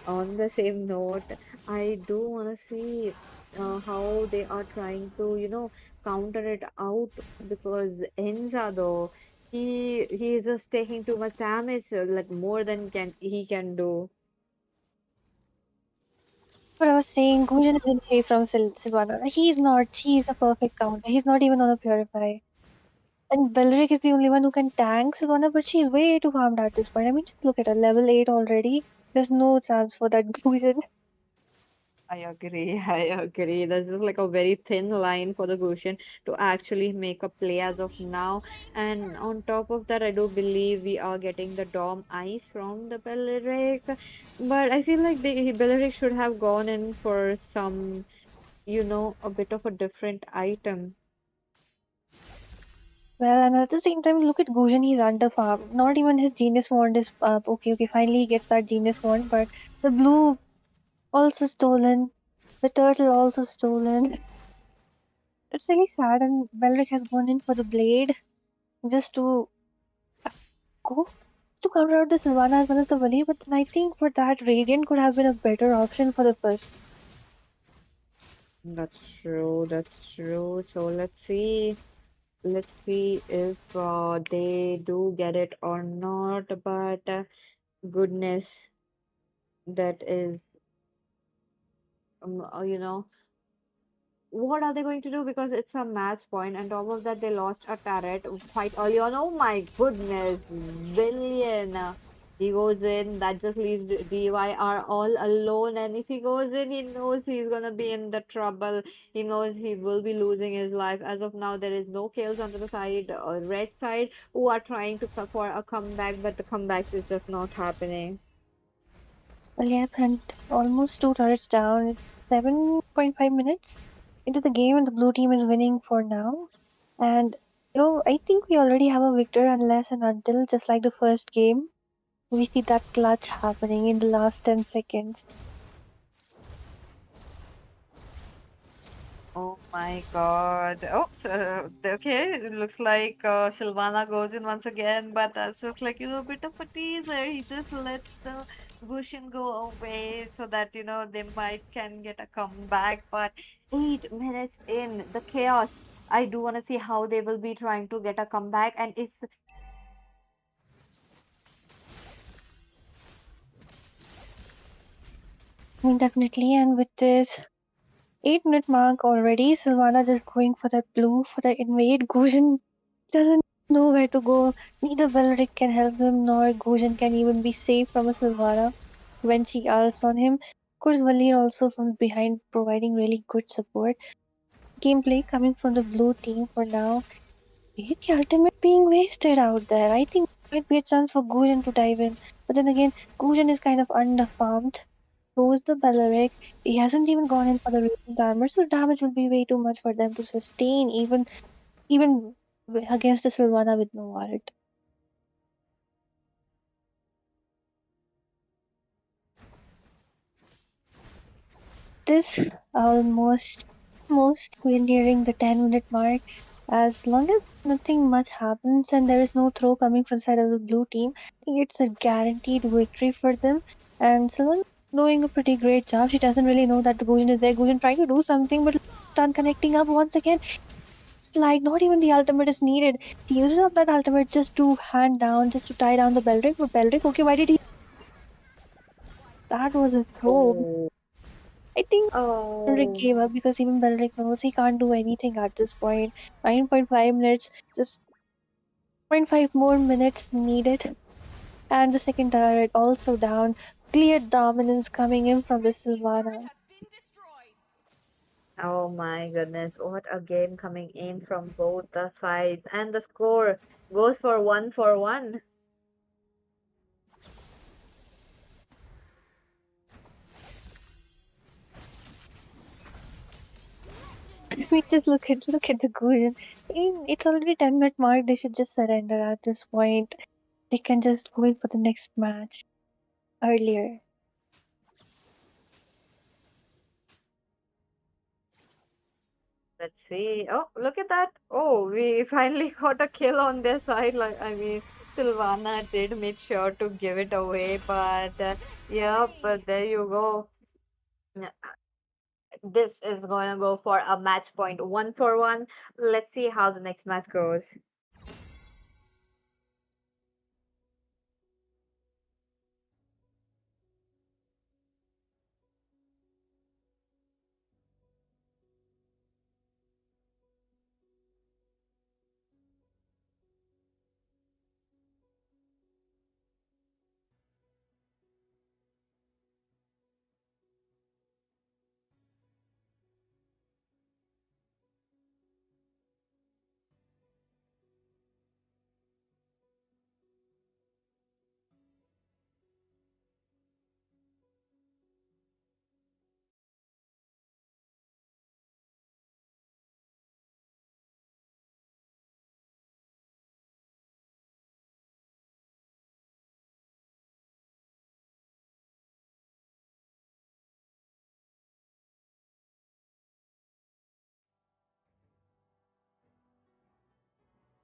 on the same note, I do want to see how they are trying to counter it out because Enza though he is just taking too much damage, like more than can he can do. But I was saying, Gunjan isn't safe from Silvana. He's not. He's a perfect counter. He's not even on a purify. And Belric is the only one who can tank Silvana, but she's way too farmed at this point. I mean, just look at her, level 8 already. There's no chance for that Gunjan. I agree. I agree. This is like a very thin line for the Gaussian to actually make a play as of now. And on top of that, I do believe we are getting the Dom Ice from the Belleric. But I feel like the Belleric should have gone in for some, a bit of a different item. Well, and at the same time, look at Gunjan, he's under farm. Not even his genius wand is up. Okay, okay, finally he gets that genius wand, but the blue also stolen. The turtle also stolen. It's really sad, and Belric has gone in for the blade just to go to cover out the Sylvana as well as the Valley, but I think for that Radiant could have been a better option for the first. That's true. That's true. So let's see. Let's see if they do get it or not. But goodness, that is, you know, what are they going to do? Because it's a match point, and top of that, they lost a turret quite early on. Oh my goodness, billion. He goes in, that just leaves DYR all alone. And if he goes in, he knows he's gonna be in the trouble. He knows he will be losing his life. As of now, there is no kills onto the side, red side, who are trying to for a comeback, but the comebacks is just not happening. Well, yep, and almost two turrets down. It's 7.5 minutes into the game, and the blue team is winning for now. And I think we already have a victor unless and until, just like the first game, we see that clutch happening in the last 10 seconds. Oh my God. Oh, okay. It looks like Silvana goes in once again, but that's just like, a bit of a teaser. He just lets the Gushin go away so that they might can get a comeback. But 8 minutes in the chaos, I do want to see how they will be trying to get a comeback, and if I mean, definitely. And with this 8 minute mark already, Silvana just going for the blue for the invade. Gujan doesn't know where to go. Neither Belric can help him, nor Gujan can even be safe from a Silvana when she ults on him. Of course, Valir also from behind providing really good support. Gameplay coming from the blue team for now. The ultimate being wasted out there. I think might be a chance for Gujan to dive in. But then again, Gujan is kind of underfarmed. So is the Beleric. He hasn't even gone in for the radiant armor, so damage will be way too much for them to sustain even against the Sylvana with no art. This almost we're nearing the 10-minute mark. As long as nothing much happens and there is no throw coming from the side of the blue team, I think it's a guaranteed victory for them. And Sylvan doing a pretty great job. She doesn't really know that the Gusion is there. Gusion trying to do something, but start connecting up once again. Like not even the ultimate is needed. He uses up that ultimate just to hand down, just to tie down the Beldrick. But Beldrick, okay, why did he? That was a throw. oh, I think Beldrick oh, gave up because even Beldrick knows he can't do anything at this point. 9.5 minutes, just zero point 0.5 more minutes needed. And the second turret also down. Clear dominance coming in from the Sylvana. oh my goodness, what a game coming in from both the sides, and the score goes for one. We just look at the Gusion. It's already 10-minute mark. They should just surrender at this point. They can just go in for the next match earlier. Let's see. Oh, look at that. Oh, we finally got a kill on their side. Like, I mean, Sylvana did make sure to give it away, but yeah, but there you go. Yeah, this is going to go for a match point, 1-1. Let's see how the next match goes.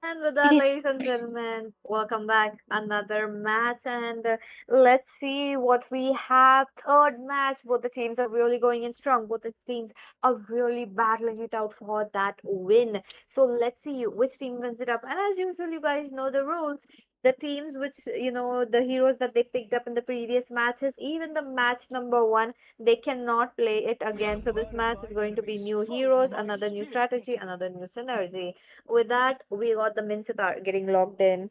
And with It that, is ladies and gentlemen, welcome back. Another match, and let's see what we have. Third match. Both the teams are really going in strong. Both the teams are really battling it out for that win. So let's see which team wins it up. And as usual, you guys know the rules. The teams which, the heroes that they picked up in the previous matches, even the match number one, they cannot play it again. So this match is going to be new heroes, another new strategy, another new synergy. With that, we got the Minsitar getting logged in.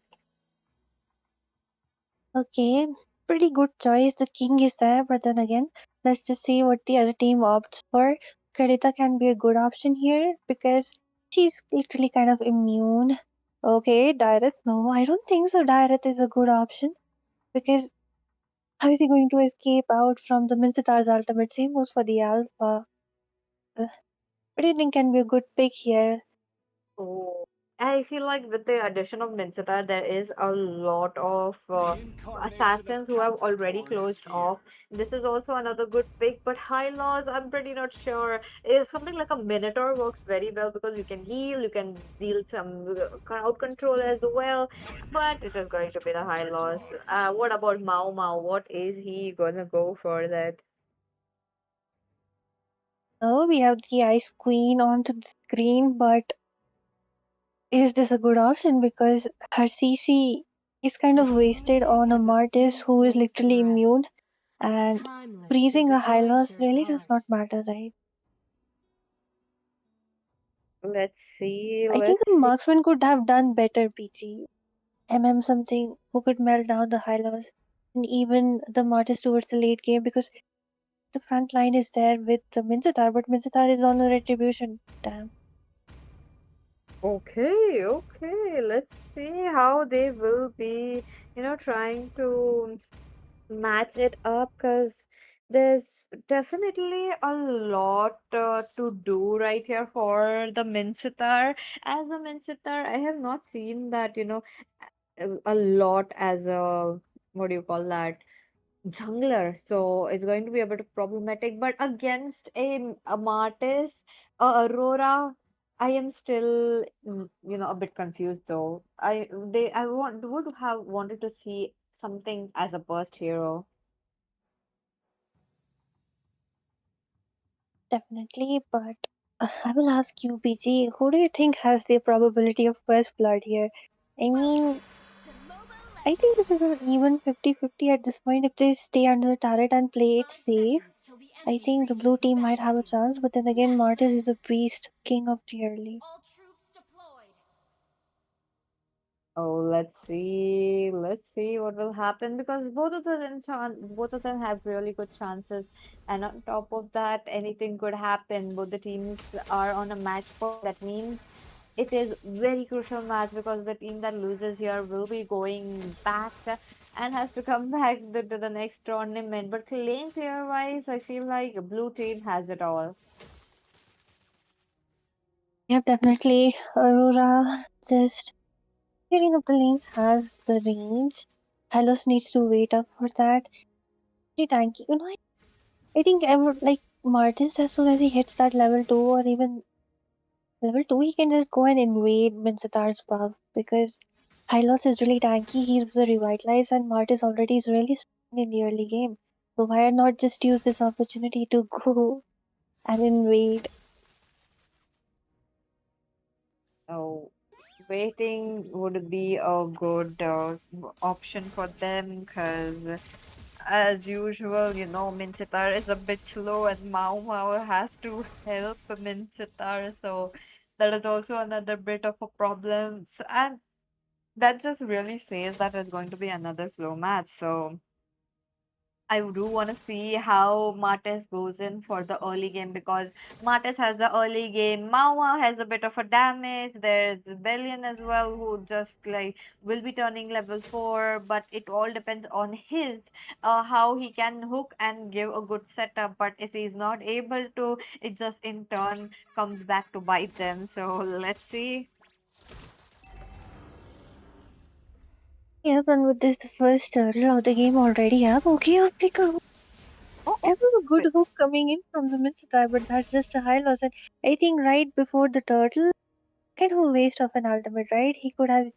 okay. Pretty good choice. The king is there, but then again, let's just see what the other team opts for. Karita can be a good option here because she's literally kind of immune. Okay, Direth, no, I don't think so. Direth is a good option because how is he going to escape out from the Minsitar's ultimate? Same goes for the Alpha. What do you think can be a good pick here? Oh, I feel like with the addition of Minsita, there is a lot of assassins who have already closed off. This is also another good pick, but high laws, I'm pretty not sure. If something like a Minotaur works very well because you can heal, you can deal some crowd control as well, but it is going to be the high laws. What about Mao Mao? What is he gonna go for that? Oh, we have the Ice Queen onto the screen, but is this a good option? Because her CC is kind of wasted on a Martis who is literally immune, and freezing a Hylos really does not matter, right? Let's see, I think let's a see. marksman could have done better, PG. Something who could melt down the Hylos and even the Martis towards the late game because the front line is there with the Minzatar, but Minzatar is on a retribution. Damn. Okay, okay. Let's see how they will be, trying to match it up because there's definitely a lot to do right here for the Minsitar. As a Minsitar, I have not seen that, a lot as a, what do you call that? Jungler, so it's going to be a bit problematic. But against a Martis, Aurora, I am still, a bit confused though. I would have wanted to see something as a burst hero. Definitely, but I will ask you, PG, who do you think has the probability of first blood here? I mean, I think this is an even 50-50 at this point. If they stay under the turret and play it safe, I think the blue team might have a chance, but then again, Mortis is a beast, king of the early. Oh, let's see. Let's see what will happen because both of them have really good chances. And on top of that, anything could happen. Both the teams are on a match point. That means it is very crucial match because the team that loses here will be going back and has to come back to the next tournament. But lane clear wise, I feel like blue team has it all. Yep, definitely. Aurora just clearing up the lanes has the range. Hylos needs to wait up for that. Pretty tanky. I think I would like Martins as soon as he hits that level 2 or even level 2, he can just go and invade Minsatar's buff because Hylos is really tanky, he's the revitalize, and Martis already is really strong in the early game. So why not just use this opportunity to go and invade? Oh, waiting would be a good option for them because, as usual, Minchitar is a bit slow and Mau Mau has to help Minchitar, so that is also another bit of a problem. And that just really says that it's going to be another slow match. So I do want to see how Martes goes in for the early game because Martes has the early game. Mawa has a bit of a damage. There's Bellion as well who just like will be turning level 4, but it all depends on his how he can hook and give a good setup. But if he's not able to, it just in turn comes back to bite them. So let's see. Yep, and with this, the first turtle of the game already up. Okay, I'll take a hook. Oh, I oh, have a good hook coming in from the Minsatar, but that's just a high loss. And I think right before the turtle, kind of a waste of an ultimate, right? He could have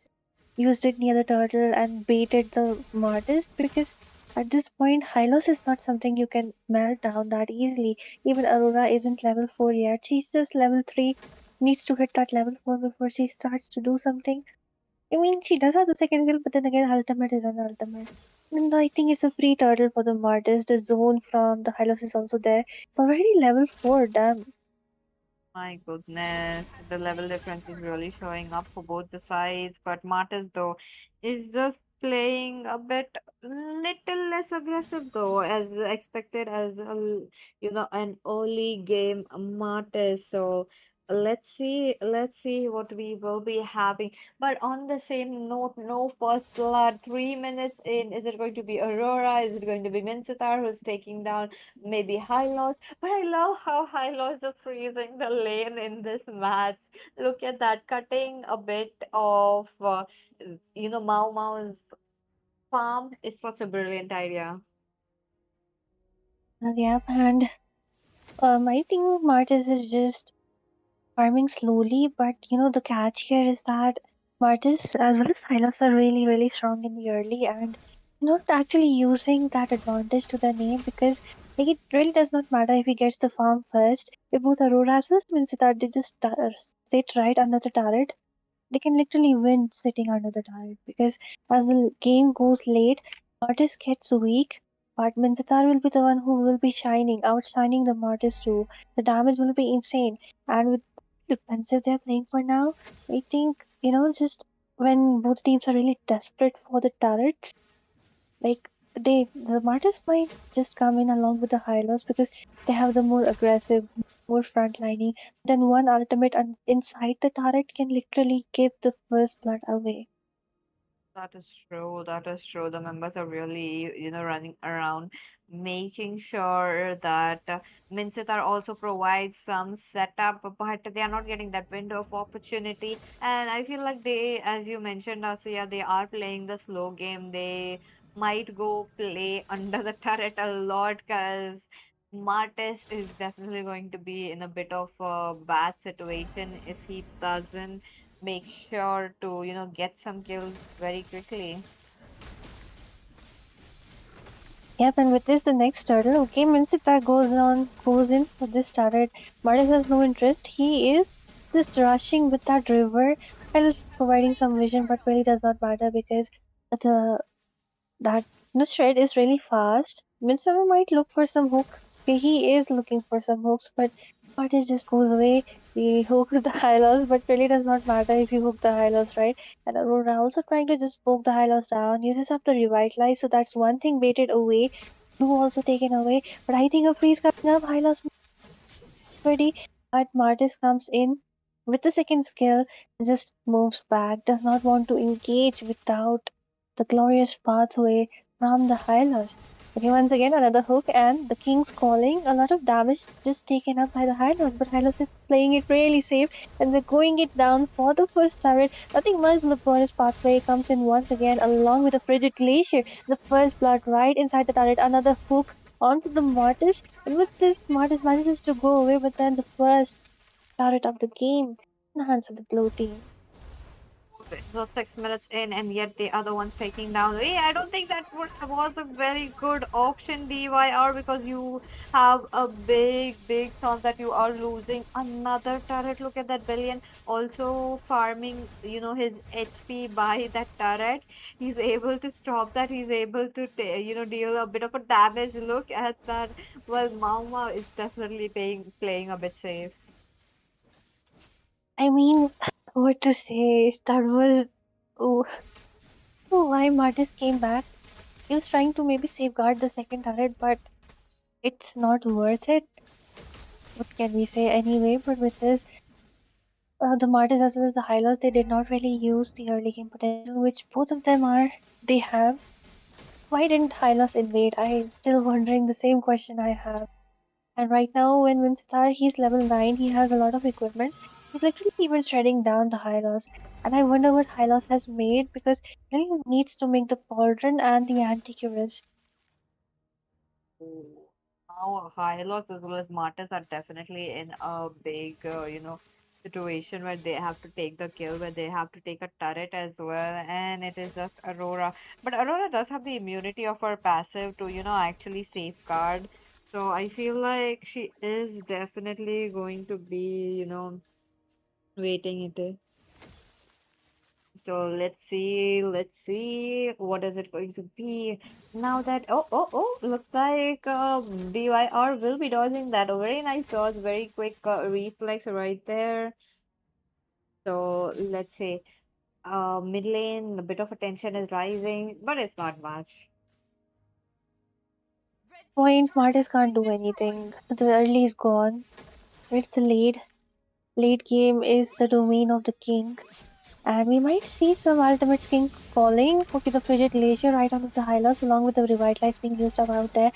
used it near the turtle and baited the Martis because at this point, Hylos is not something you can melt down that easily. Even Aurora isn't level 4 yet. She's just level 3, needs to hit that level 4 before she starts to do something. I mean, she does have the second kill, but then again, ultimate is an ultimate. And I think it's a free turtle for the Martis. The zone from the Hylos is also there. It's already level 4, damn. my goodness, the level difference is really showing up for both the sides. But Martis, though, is just playing a bit little less aggressive, though, as expected, as an early game Martis. So Let's see what we will be having. But on the same note, no first blood. 3 minutes in, is it going to be Aurora? Is it going to be Minsitar who's taking down maybe Hylos? But I love how Hylos is freezing the lane in this match. Look at that, cutting a bit of Mau Mau's farm is such a brilliant idea. Yeah, and I think Martis is just farming slowly, but the catch here is that Martis as well as Hylos are really, really strong in the early and not actually using that advantage to their name because like it really does not matter if he gets the farm first. If both Aurora as well as Minsitar they just sit right under the turret, they can literally win sitting under the turret because as the game goes late, Mortis gets weak, but Minzatar will be the one who will be outshining the Mortis too. The damage will be insane, and with the defensive they're playing for now, I think just when both teams are really desperate for the turrets, like the Martyrs might just come in along with the Hylos because they have the more aggressive, more frontlining. Then one ultimate inside the turret can literally give the first blood away. That is true. That is true. The members are really, running around, making sure that Minsitar also provides some setup, but they are not getting that window of opportunity. And I feel like they, as you mentioned, Asiya, they are playing the slow game. They might go play under the turret a lot because Martes is definitely going to be in a bit of a bad situation if he doesn't make sure to get some kills very quickly. Yep, and with this the next turtle, okay, Minsitar goes in for this turret. Martis has no interest. He is just rushing with that river and is providing some vision, but really does not matter because the that the shred is really fast. Midsummer might look for some hook. Okay, he is looking for some hooks, but Martis just goes away. He hooks the Hylos, but really does not matter if you hook the Hylos, right? And Aurora also trying to just poke the Hylos down. You just have to revitalize, so that's one thing baited away. Blue also taken away, but I think a freeze coming up. Hylos ready, but Martis comes in with the second skill and just moves back, does not want to engage without the glorious pathway from the Hylos. Okay, once again, another hook, and the King's calling. A lot of damage just taken up by the Hylos, but Hylos is playing it really safe, and they're going it down for the first turret. Nothing much, the glorious pathway comes in once again, along with a frigid glacier. The first blood right inside the turret, another hook onto the Mortis, and with this, Martis manages to go away, but then the first turret of the game in the hands of the blue team. So 6 minutes in, and yet the other one's taking down. Hey, I don't think that was a very good option, DYR, because you have a big chance that you are losing another turret. Look at that billion also farming, his HP by that turret. He's able to stop that. He's able to, deal a bit of a damage. Look at that. Well, Mauma is definitely playing a bit safe. I mean, what to say? That was oh, why Martis came back. He was trying to maybe safeguard the second turret, but it's not worth it. What can we say anyway? But with this, the Martis as well as the Hylos, they did not really use the early game potential, which both of them they have. Why didn't Hylos invade? I'm still wondering the same question I have. And right now, when Winstar, he's level 9, he has a lot of equipment. He's literally even shredding down the Hylos. And I wonder what Hylos has made because he really needs to make the Pauldron and the Antichurus. Now, Hylos as well as Martyrs are definitely in a big, situation where they have to take the kill, where they have to take a turret as well, and it is just Aurora. But Aurora does have the immunity of her passive to, actually safeguard. So I feel like she is definitely going to be, waiting it. So let's see, what is it going to be? Now that looks like BYR will be dodging that. A very nice dodge, very quick reflex right there. So let's say mid lane, a bit of attention is rising, but it's not much. Point, Martis can't do anything. The early is gone. It's the lead. Late game is the domain of the king, and we might see some ultimate king falling. Okay, the frigid glacier right onto the Hylas, along with the revitalize being used up out there.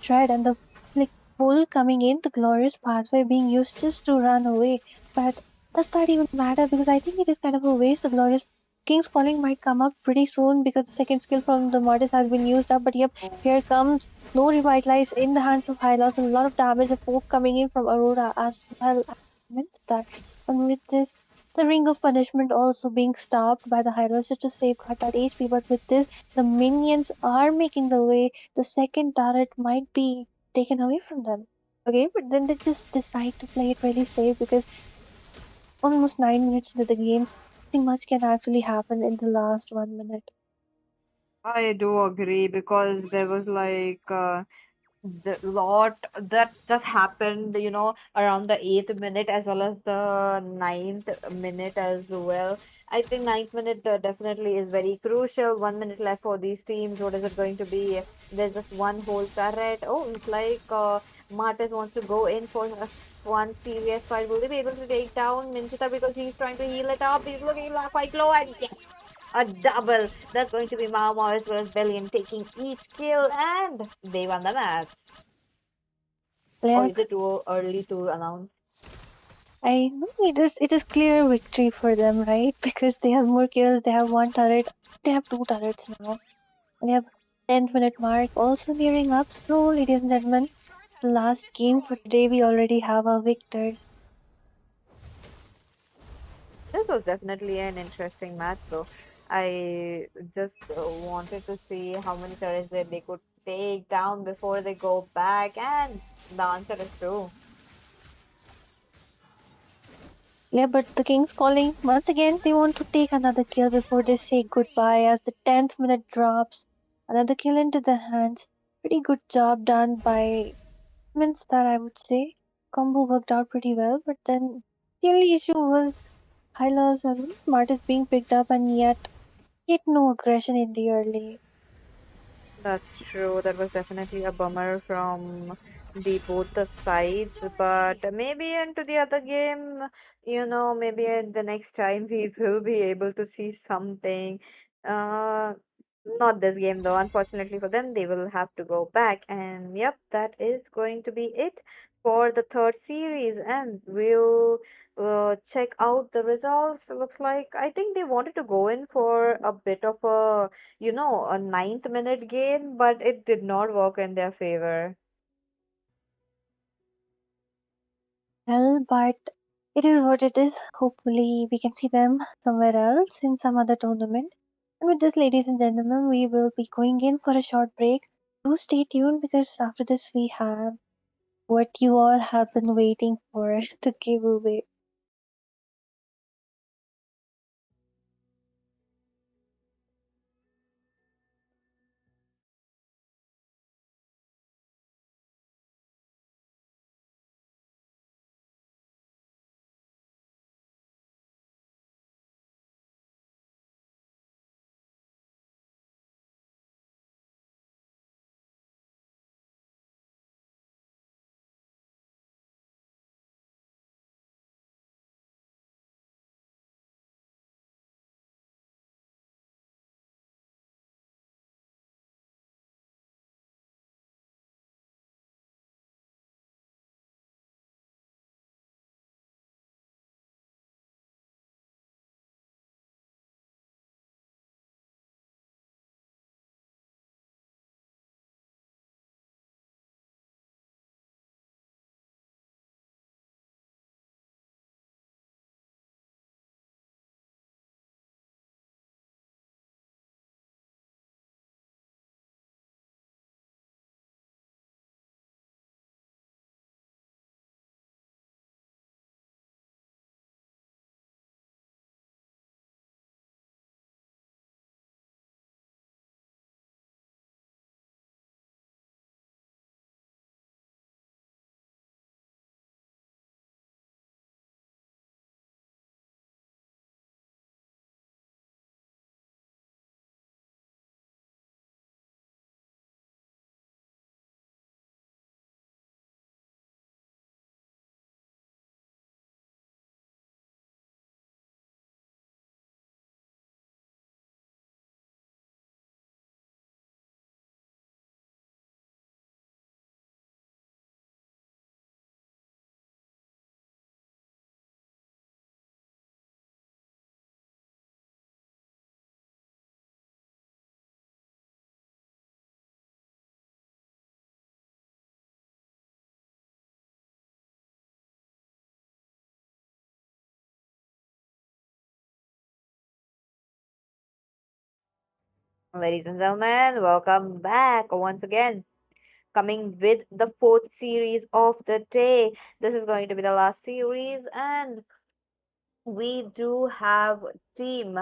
Dread and the like pull coming in, the glorious pathway being used just to run away. But does that even matter? Because I think it is kind of a waste. The glorious King's Calling might come up pretty soon because the second skill from the Mortis has been used up. But yep, here comes no revitalize in the hands of Hylos and a lot of damage, the poke coming in from Aurora as well as Minster. And with this, the Ring of Punishment also being stopped by the Hylos just to safeguard that HP. But with this, the minions are making the way. The second turret might be taken away from them. Okay, but then they just decide to play it really safe because almost 9 minutes into the game, nothing much can actually happen in the last 1 minute. I do agree because there was like the lot that just happened, around the 8th minute as well as the 9th minute as well. I think 9th minute definitely is very crucial. 1 minute left for these teams. What is it going to be? There's just one whole turret. Oh, it's like Martes wants to go in for one serious fight. Will they be able to take down Minchita because he's trying to heal it up? He's looking quite low and yes, a double. That's going to be Mao as well as Billion taking each kill, and they won the match. Or Yeah, is it too early to announce? I know it is clear victory for them, right? Because they have more kills, they have one turret, they have two turrets now. We have 10th minute mark also nearing up. So, ladies and gentlemen, the last game for today we already have our victors. This was definitely an interesting match, though. I just wanted to see how many turrets that they could take down before they go back, and the answer is true. Yeah, but the King's Calling, once again, they want to take another kill before they say goodbye as the 10th minute drops. Another kill into their hands. Pretty good job done by Minster, I would say. Combo worked out pretty well, but then the only issue was Hylas as well as Martis being picked up and yet no aggression in the early. That's true. That was definitely a bummer from the both the sides. But maybe into the other game, maybe at the next time we will be able to see something. Uh, Not this game though. Unfortunately for them, they will have to go back. And yep, that is going to be it for the third series. And we'll check out the results. Looks like I think they wanted to go in for a bit of a 9th minute gain, but it did not work in their favor. Well, but it is what it is. Hopefully, we can see them somewhere else in some other tournament. And with this, ladies and gentlemen, we will be going in for a short break. Do stay tuned because after this, we have what you all have been waiting for the giveaway. Ladies and gentlemen, welcome back once again. Coming with the fourth series of the day. This is going to be the last series, and we do have team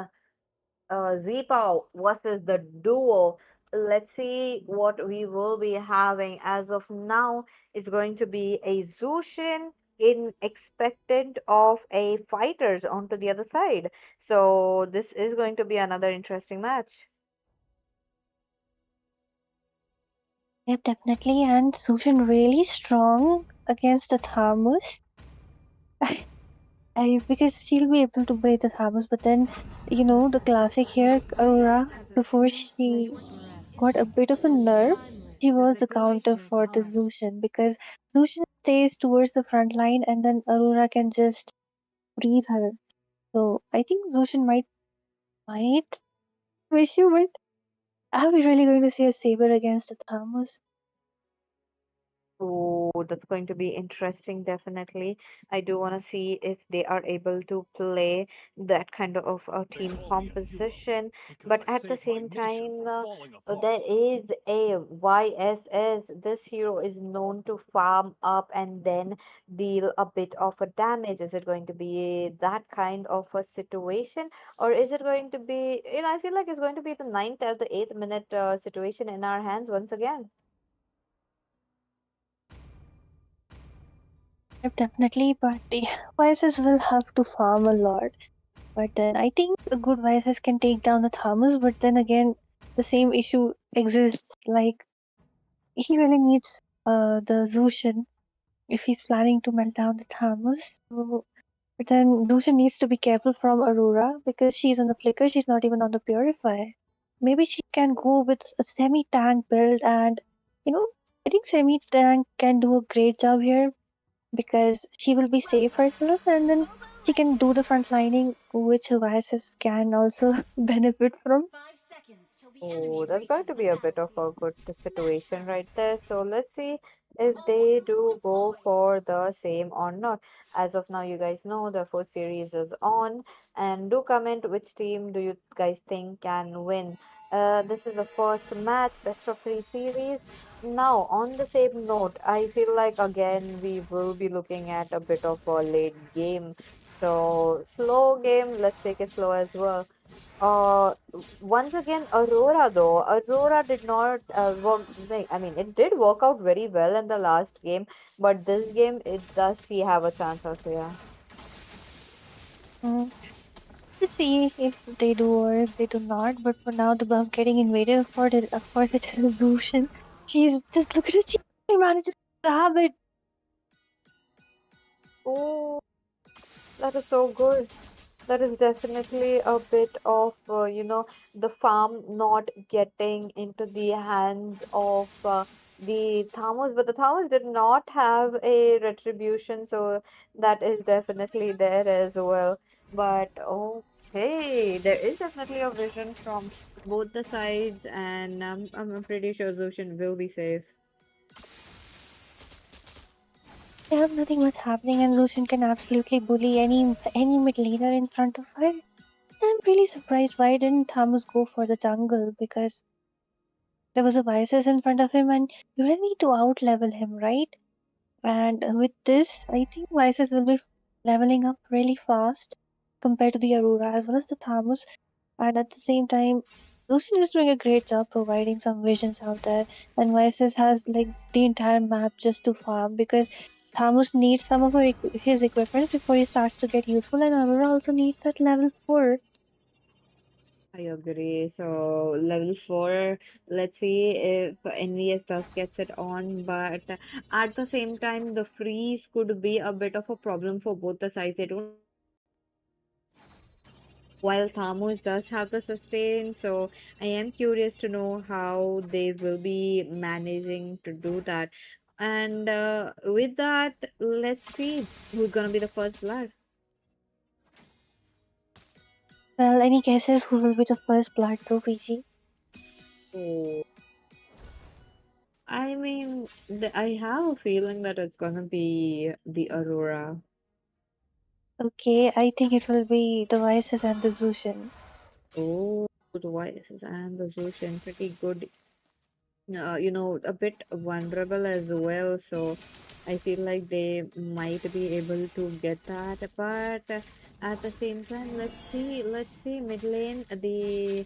Zipao versus the duo. Let's see what we will be having. As of now, it's going to be a Zushin in expectant of a fighters onto the other side. So this is going to be another interesting match. Yep, definitely. And Sushan really strong against the Thamus. Because she'll be able to beat the Thamus, but then, the classic here, Aurora, before she got a bit of a nerve, she was the counter for the Zushan because Zushan stays towards the front line and then Aurora can just freeze her. So I think Zushan might wish you, but are we really going to see a Saber against the Thamus? Oh, that's going to be interesting, definitely. I do want to see if they are able to play that kind of a team composition. But at the same time, there is a YSS. This hero is known to farm up and then deal a bit of a damage. Is it going to be that kind of a situation? Or is it going to be, I feel like it's going to be the ninth or the eighth minute situation in our hands once again. Yep, definitely, but the Vices will have to farm a lot. But then I think a good Vices can take down the Thamus, but then again, the same issue exists. Like, he really needs the Zushin if he's planning to melt down the Thamus. So, but then Zushin needs to be careful from Aurora because she's on the Flicker, she's not even on the Purify. Maybe she can go with a semi tank build, and you know, I think semi tank can do a great job here because she will be safe herself and then she can do the front lining, which Oasis can also benefit from. Oh, that's going to be a bit of a good situation right there. So let's see if they do go for the same or not. As of now, you guys know the fourth series is on, and do comment which team do you guys think can win. This is the first match, best of three series. Now, on the same note, I feel like again we will be looking at a bit of a late game. So slow game, let's take it slow as well. Once again, Aurora though, Aurora did not work. I mean, it did work out very well in the last game, but this game, it does she have a chance also, yeah. Mm. Let's see if they do or if they do not. But for now, the buff getting invaded, of course, it is Zushin. She's just look at her. She manages to grab it. Oh, that is so good. That is definitely a bit of, the farm not getting into the hands of the Thamus, but the Thamus did not have a retribution, so that is definitely there as well. But okay, there is definitely a vision from both the sides, and I'm pretty sure Zushin will be safe. They have nothing much happening, and Zushin can absolutely bully any mid laner in front of her. I'm really surprised why didn't Thamus go for the jungle because there was a Vices in front of him, and you really need to out level him, right? And with this, I think Vices will be leveling up really fast compared to the Aurora as well as the Thamus. And at the same time, Lucian is doing a great job providing some visions out there. And Vices has like the entire map just to farm because Thamus needs some of his equipment before he starts to get useful, and Aurora also needs that level 4. I agree. So level four, let's see if NVS does gets it on, but at the same time, the freeze could be a bit of a problem for both the sides. They don't have the sustain, while Thamus does have the sustain. So I am curious to know how they will be managing to do that. And with that, let's see who's gonna be the first blood. Well, any guesses who will be the first blood though, PG? Oh, I mean, I have a feeling that it's gonna be the Aurora. Okay, I think it will be the Vices and the Zushin. Oh, to the viruses and the Zushin. Pretty good, a bit vulnerable as well. So I feel like they might be able to get that. But at the same time, let's see, mid lane, the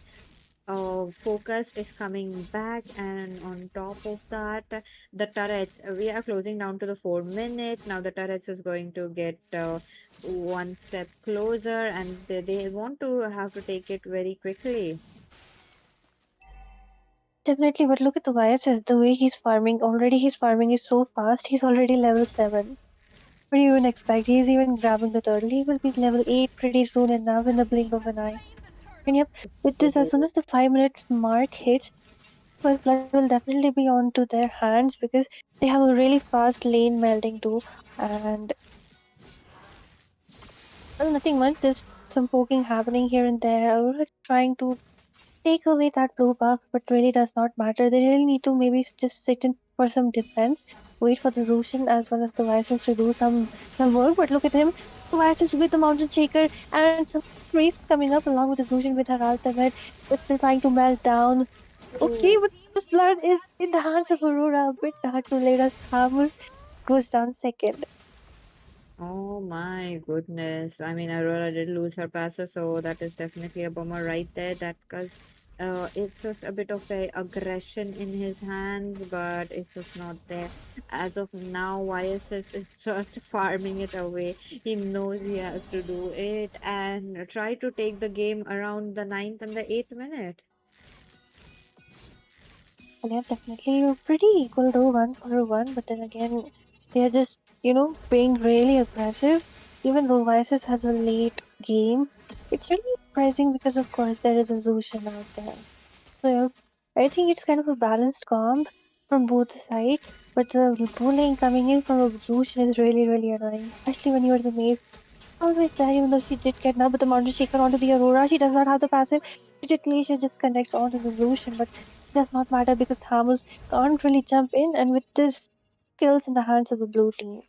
focus is coming back, and on top of that, the turrets. We are closing down to the 4 minutes now. The turrets is going to get one step closer, and they want to have to take it very quickly. Definitely, but look at the biases, the way he's farming. Already his farming is so fast, he's already level 7. What do you even expect? He's even grabbing the turtle. He will be level 8 pretty soon enough in the blink of an eye. And yep, with this, as soon as the 5 minute mark hits, first blood will definitely be on to their hands because they have a really fast lane melding too. And well, nothing much, just some poking happening here and there. Aurora is trying to take away that blue buff, but really does not matter. They really need to maybe just sit in for some defense, wait for the Lucian as well as the Vices to do some work. But look at him, Vices with the Mountain Shaker and some Trace coming up along with the Lucian with her ultimate. It's still trying to melt down. Okay, but this blood is in the hands of Aurora. A bit hard to let us Hamus goes down second. Oh my goodness. I mean, Aurora did lose her passer, so that is definitely a bummer right there. That because it's just a bit of a aggression in his hands, but it's just not there. As of now, YSS is just farming it away. He knows he has to do it and try to take the game around the ninth and the 8th minute. And yeah, definitely pretty equal though, one for one. But then again, they are just, being really aggressive. Even though Vices has a late game, it's really surprising because, of course, there is a Zushin out there. So yeah, I think it's kind of a balanced comp from both sides. But the bullying coming in from a Zushin is really, really annoying, especially when you're the main. Always there, even though she did get now, but the Mountain Shaker onto the Aurora, she does not have the passive. Digitally, she just connects onto the Lucian, but it does not matter because Thamus can't really jump in, and with this, kills in the hands of the blue team.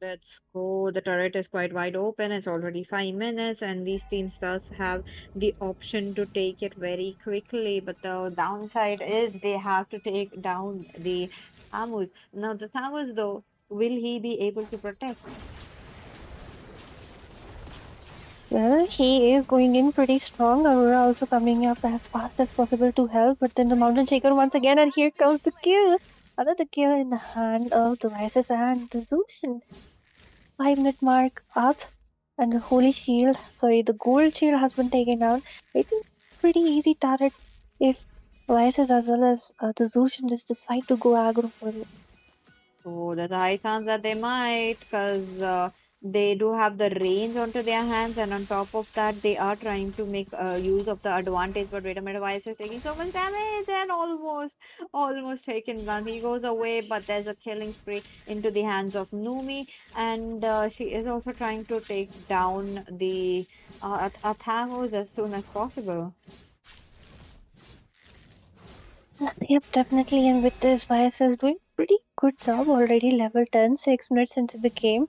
Let's go. The turret is quite wide open. It's already 5 minutes, and these teams does have the option to take it very quickly. But the downside is they have to take down the Thamus. Now, the Thamus, though, will he be able to protect? Well, he is going in pretty strong. Aurora also coming up as fast as possible to help, but then the Mountain Shaker once again, and here comes the kill. Another kill in the hand of the Vices and the Zushin. 5 minute mark up, and the holy shield, sorry, the gold shield has been taken down. I think pretty easy target if Vices as well as the Zushin just decide to go aggro for it. So there's a high chance that they might, because they do have the range onto their hands, and on top of that, they are trying to make use of the advantage. But wait a minute, why is he taking so much damage? And almost taken down. He goes away, but there's a killing spree into the hands of Numi, and she is also trying to take down the Athamos as soon as possible. Yep, definitely. And with this, Vice is doing pretty good job already. Level 10, 6 minutes into the game.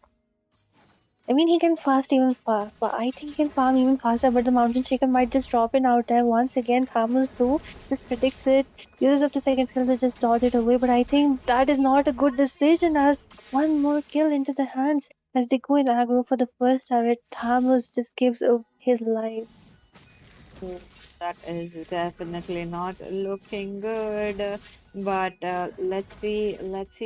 I mean, he can fast even fast, but I think he can farm even faster. But the Mountain Shaker might just drop in out there once again. Farmers too just predicts it, uses up the second skill to just dodge it away. But I think that is not a good decision as one more kill into the hands as they go in aggro for the first turret. Thamus just gives up his life. Mm, that is definitely not looking good. But let's see.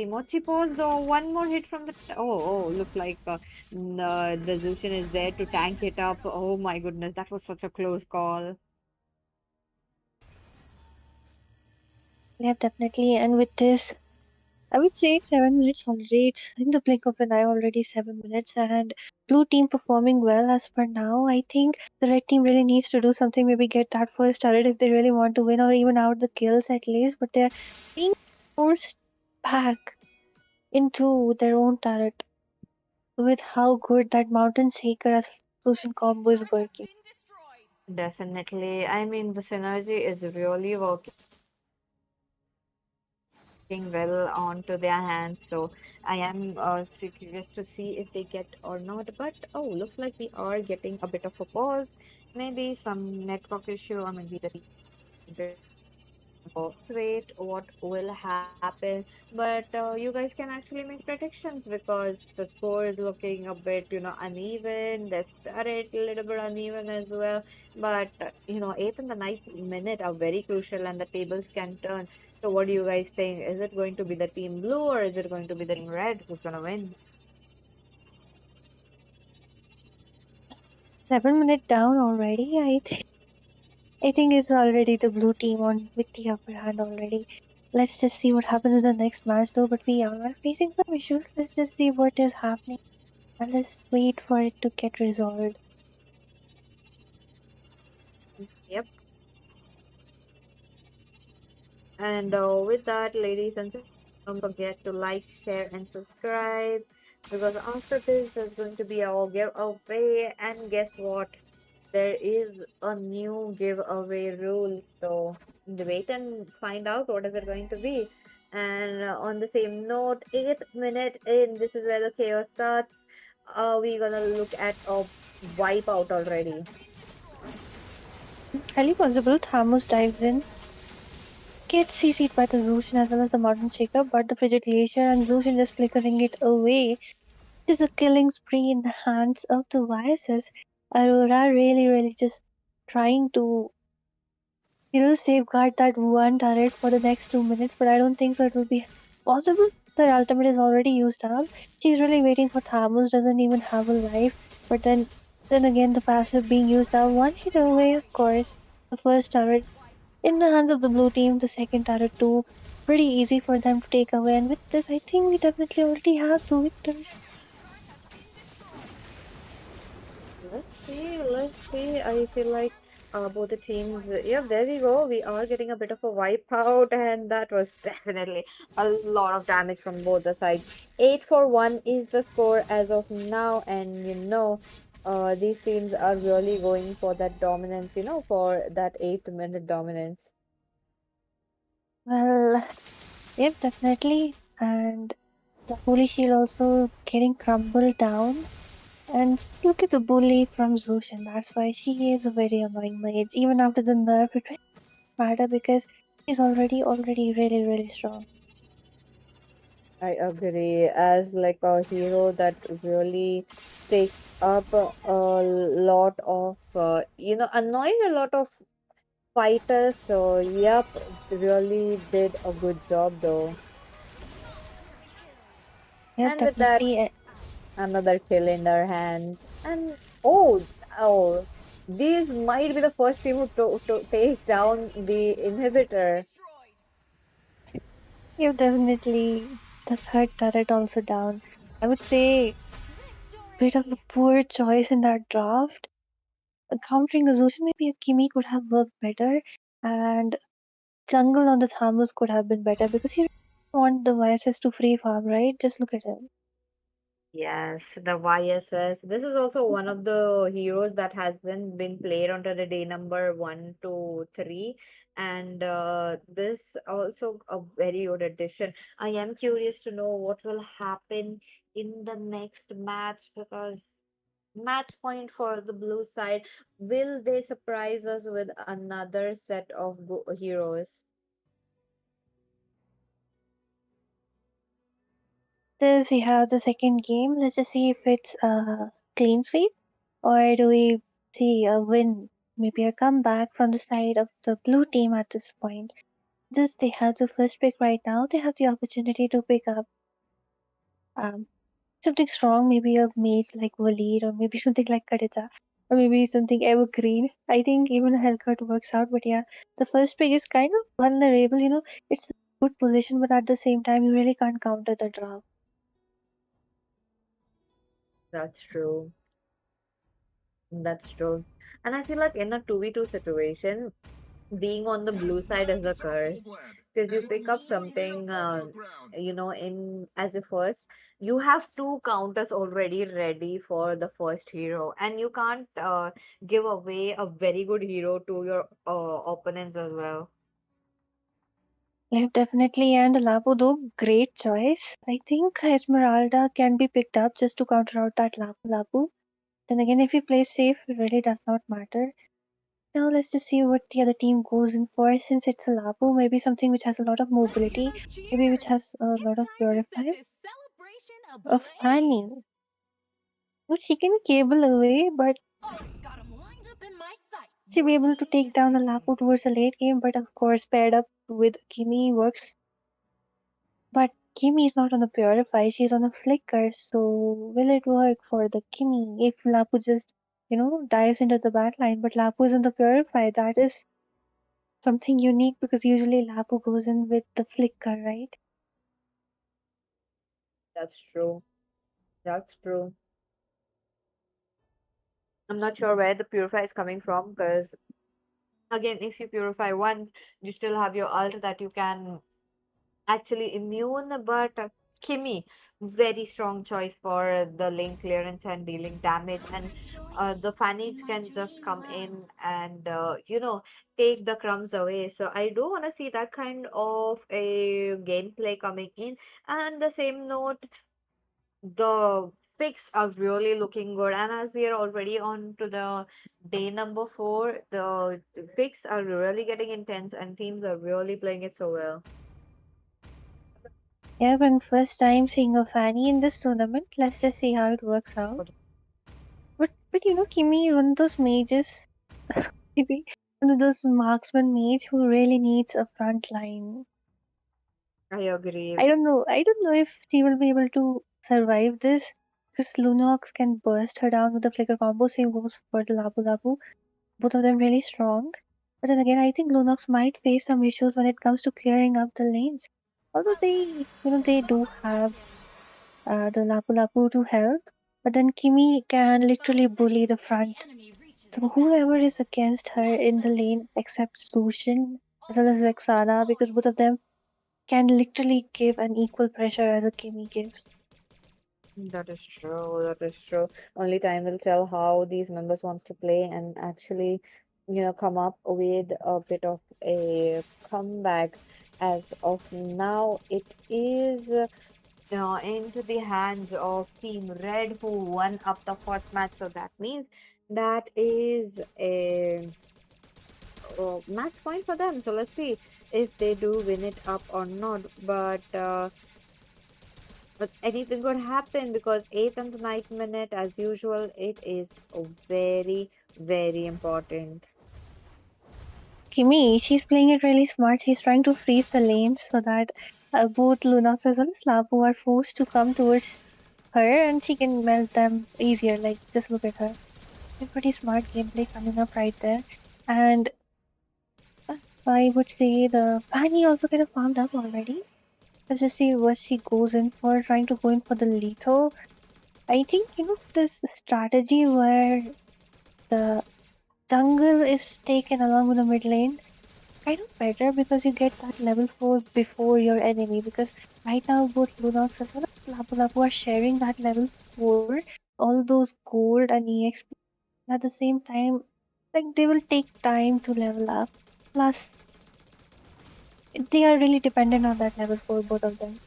Mochi pause though. One more hit from the. Looks like the Zushin is there to tank it up. Oh my goodness, that was such a close call. Yeah, definitely. And with this, I would say 7 minutes already. It's in the blink of an eye already 7 minutes, and blue team performing well as per now. I think the red team really needs to do something, maybe get that first turret if they really want to win, or even out the kills at least. But they're being forced back into their own turret with how good that Mountain Shaker as solution combo is working. Definitely. I mean, the synergy is really working well onto their hands. So I am curious to see if they get or not. But oh, looks like we are getting a bit of a pause. Maybe some network issue, or maybe the team wait what will happen. But you guys can actually make predictions because the score is looking a bit, uneven. The start a little bit uneven as well. But eighth and the ninth minute are very crucial, and the tables can turn. So, what do you guys think? Is it going to be the team blue or is it going to be the team red who's gonna win? 7 minutes down already. I think it's already the blue team on with the upper hand already. Let's just see what happens in the next match though. But we are facing some issues. Let's just see what is happening and let's wait for it to get resolved. Yep. And with that, ladies and gentlemen, don't forget to like, share, and subscribe because after this, there's going to be our giveaway. And guess what? There is a new giveaway rule. So wait and find out what is it going to be. And on the same note, 8th minute in, this is where the chaos starts. We're gonna look at a wipeout already. Highly possible Thamus dives in, gets CC'd by the Zushin as well as the Mountain Shaker, but the Frigid Glacier and Zushin just flickering it away. It is a killing spree in the hands of the YSS. Aurora really just trying to safeguard that one turret for the next 2 minutes, but I don't think so it will be possible. Her ultimate is already used up. She's really waiting for Thamus, doesn't even have a life. But then again the passive being used up. One hit away, of course. The first turret in the hands of the blue team, the second turret too. Pretty easy for them to take away, and with this I think we definitely already have two victors. Let's see, let's see. I feel like both the teams, yeah, there we go. We are getting a bit of a wipeout, and that was definitely a lot of damage from both the sides. 8 for 1 is the score as of now, and these teams are really going for that dominance, for that 8 minute dominance. Well, yep, definitely. And the holy shield also getting crumbled down. And look at the bully from Zushin. That's why she is a very annoying mage. Even after the nerf, it doesn't matter because she's already really strong. I agree. As like a hero that really takes up a lot of, annoys a lot of fighters. So, yep, really did a good job though. Yep, And with that, definitely. another kill in their hands. And oh, these might be the first team who to takes down the inhibitor. Yep, definitely. The third turret also down. I would say bit of a poor choice in that draft. Countering a Zushin, maybe a Kimi could have worked better, and Jungle on the Thamus could have been better because he want the VSS to free farm, right? Just look at him. Yes, the YSS. This is also one of the heroes that hasn't been played onto the day number 1 to 3, and this also a very good addition. I am curious to know what will happen in the next match because match point for the blue side. Will they surprise us with another set of heroes? This we have the second game. Let's just see if it's a clean sweep or do we see a win, maybe a comeback from the side of the blue team at this point. Just they have the first pick right now. They have the opportunity to pick up um, something strong, maybe a mage like Waleed or maybe something like Kadita or maybe something evergreen. I think even a Hellcut works out, but yeah, the first pick is kind of vulnerable. It's a good position, but at the same time, you really can't counter the draw. That's true. That's true. And I feel like in a 2v2 situation, being on the blue side is a curse because you pick up something in as a first you have two counters already ready for the first hero and you can't give away a very good hero to your opponents as well. Yeah, definitely. And Lapu, though, great choice. I think Esmeralda can be picked up just to counter out that Lapu Lapu. Then again, if we play safe, it really does not matter. Now let's just see what the other team goes in for. Since it's a Lapu, maybe something which has a lot of Let's hear mobility, those maybe which cheers! has a It's lot of time to set purify. this celebration A ablaze! Fanny. Well, she can cable away, but Already got 'em lined up in my sights! she Your be able to team take is down the picking. Lapu towards the late game. But of course, paired up with Kimi works. But Kimi is not on the purify; she's on a flicker. So will it work for the Kimi if Lapu just dives into the back line? But Lapu is on the purify. That is something unique because usually Lapu goes in with the flicker, right? That's true. That's true. I'm not sure where the purify is coming from because again, if you purify once, you still have your ult that you can actually immune, but Kimi, very strong choice for the lane clearance and dealing damage. And the Fannies My can just dream come in world. and, take the crumbs away. So I do want to see that kind of a gameplay coming in. And the same note, the picks are really looking good. And as we are already on to the day number 4, the picks are really getting intense and teams are really playing it so well. Yeah, when first time seeing a Fanny in this tournament, let's just see how it works out. But Kimi is one of those mages, maybe one of those marksman mage who really needs a front line. I agree. I don't know if she will be able to survive this because Lunox can burst her down with the flicker combo. Same goes for the Lapu Lapu. Both of them really strong. But then again, I think Lunox might face some issues when it comes to clearing up the lanes. Although they do have the Lapu Lapu to help, but then Kimi can Five literally bully the seconds till the front. enemy reaches So the whoever battlefield. is against her Smash in the them! lane except Sushin as All well as troops Vexana, because deployed! both of them can literally give an equal pressure as a Kimi gives. That is true. That is true. Only time will tell how these members wants to play and actually, come up with a bit of a comeback. As of now, it is, into the hands of Team Red who won up the first match. So that means that is a match point for them. So let's see if they do win it up or not. But anything could happen because 8th and the ninth minute, as usual, it is very, very important. Kimi, she's playing it really smart. She's trying to freeze the lanes so that both Lunox as well as Lapu are forced to come towards her and she can melt them easier. Like, just look at her. Pretty smart gameplay coming up right there. And I would say the Fanny also kind of farmed up already. Let's just see what she goes in for, trying to go in for the lethal. I think, this strategy where the jungle is taken along with the mid lane kind of better because you get that level 4 before your enemy. Because right now, both Lunox as well as Lapu Lapu are sharing that level 4, all those gold and EXP. At the same time, like they will take time to level up. Plus, they are really dependent on that level 4, both of them.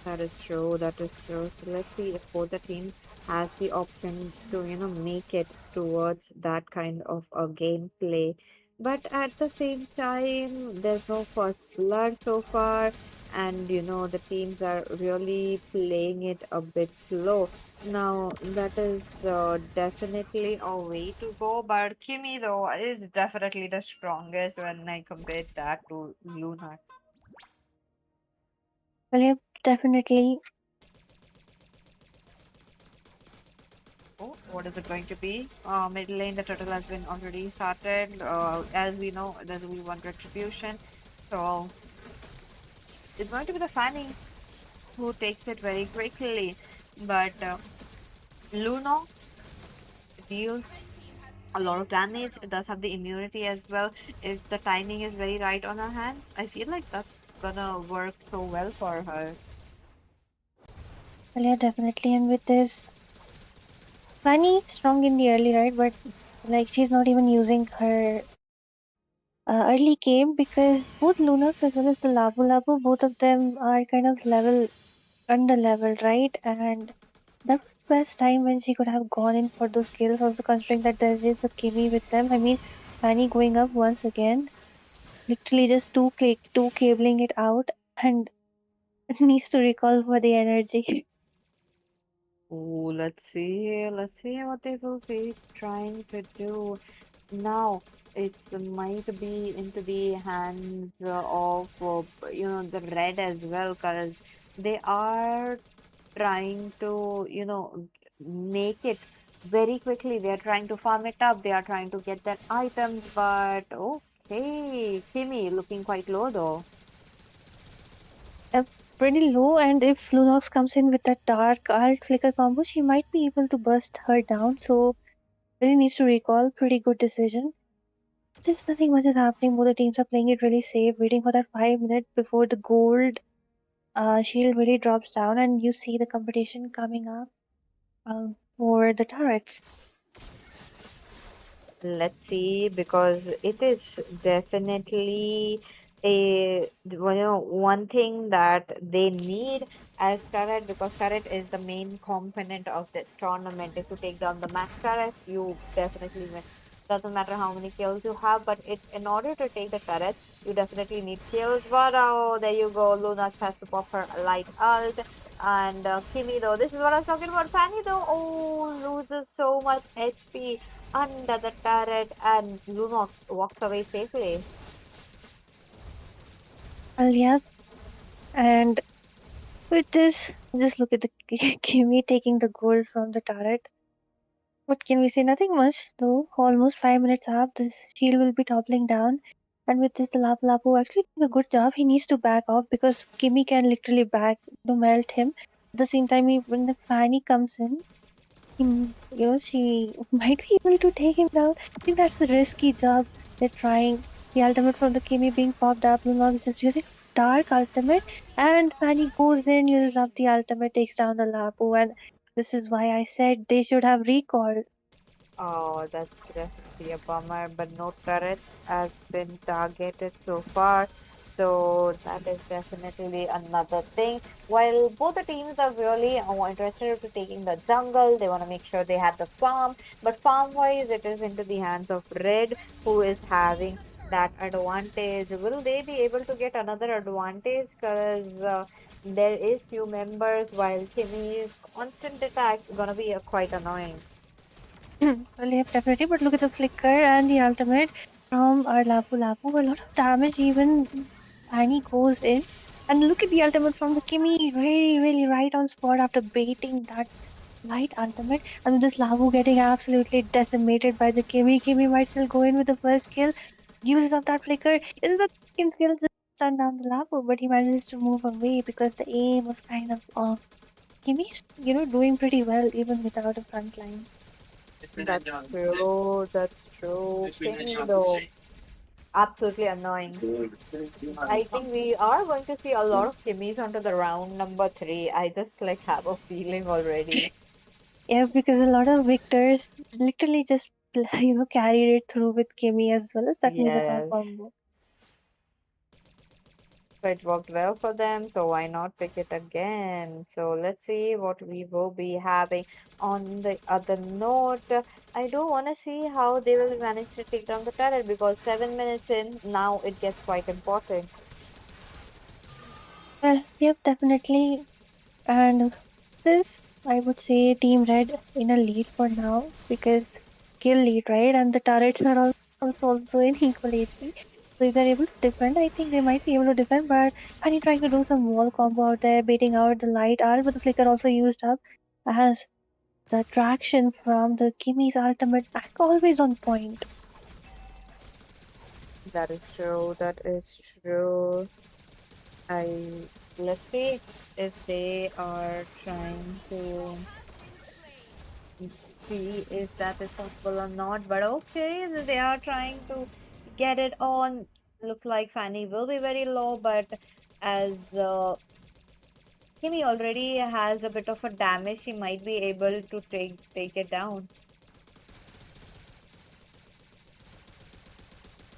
That is true. That is true. So let's see if both the teams has the option to, make it towards that kind of a gameplay. But at the same time, there's no first blood so far, and the teams are really playing it a bit slow. Now that is definitely a way to go, but Kimi though is definitely the strongest when I compare that to Lunax. Well, yeah, definitely. Oh, what is it going to be? Middle lane, the turtle has been already started. As we know, there will be one retribution. So it's going to be the Fanny who takes it very quickly. But Lunox deals a lot of damage. It does have the immunity as well. If the timing is very right on her hands, I feel like that's gonna work so well for her. Well, yeah, definitely. And with this, Fanny strong in the early, right? But like she's not even using her early game because both Lunox as well as the Labu Labu, both of them are kind of level under leveled, right? And That was the best time when she could have gone in for those kills, also considering that there is a Kimmy with them. I mean, Fanny going up once again, literally just two cabling it out, and needs to recall for the energy. Oh, let's see what they will be trying to do. Now it might be into the hands of the red as well, because they are trying to make it very quickly. They are trying to farm it up. They are trying to get their items, but okay, Kimmy looking quite low though. uh, Pretty low, and if Lunox comes in with that dark alt flicker combo, she might be able to burst her down. So really needs to recall. Pretty good decision. There's nothing much is happening. Both the teams are playing it really safe, waiting for that 5 minutes before the gold shield really drops down, and you see the competition coming up for the turrets. Let's see, because it is definitely one thing that they need as turret, because turret is the main component of this tournament. If you take down the max turret, you definitely win. Doesn't matter how many kills you have, but in order to take the turret, you definitely need kills. But oh, there you go. Lunax has to pop her light ult. And Kimi though, this is what I was talking about. Fanny though, loses so much HP under the turret, and Lunox walks away safely. Well, yeah, and with this, just look at the Kimi taking the gold from the turret. What can we say? Nothing much, though. Almost 5 minutes up, the shield will be toppling down. And with this, the Lapu Lapu actually doing a good job. He needs to back off because Kimi can literally back to melt him. At the same time, when the Fanny comes in, she might be able to take him down. I think that's the risky job they're trying. The ultimate from the Kimi being popped up. Lunok is just using dark ultimate, and Fanny goes in, uses up the ultimate, takes down the Lapu, and this is why I said they should have recalled. Oh, that's definitely a bummer, but no turret has been targeted so far. So that is definitely another thing. While both the teams are really interested in taking the jungle, they want to make sure they have the farm. But farm-wise, it is into the hands of Red, who is having that advantage. Will they be able to get another advantage? Because there is few members, while Kimmy's constant attack is gonna be quite annoying. Well, yeah, definitely. But look at the flicker and the ultimate from our Lapu Lapu. A lot of damage, even Fanny goes in. And look at the ultimate from the Kimi, really, really right on spot after baiting that light ultimate. And this Lapu getting absolutely decimated by the Kimi. Kimi might still go in with the first kill, uses up that flicker. Is the second skill just stun down the Lapu, but he manages to move away because the aim was kind of off. Kimi's, doing pretty well even without a front line. That's true. That's true. Timmy, though, absolutely annoying. I think we are going to see a lot of Kimmys onto the round number three. I just like have a feeling already. Yeah, because a lot of victors literally just carried it through with Kimmy as well as that Militao Yes. combo. So it worked well for them, so why not pick it again? So let's see what we will be having on the other note. I do want to see how they will manage to take down the turret, because 7 minutes in, now it gets quite important. Well, yep, definitely. And this, I would say, Team Red in a lead for now because kill lead, right? And the turrets are also in equal HP. So if they're able to defend, I think they might be able to defend. But Honey trying to do some wall combo out there, baiting out the light art, but the flicker also used up as the traction from the Kimmy's ultimate back always on point. That is true. That is true. I Let's see if they are trying to see if that is possible or not. But okay, they are trying to get it on. Looks like Fanny will be very low, but as Kimi already has a bit of a damage, she might be able to take it down.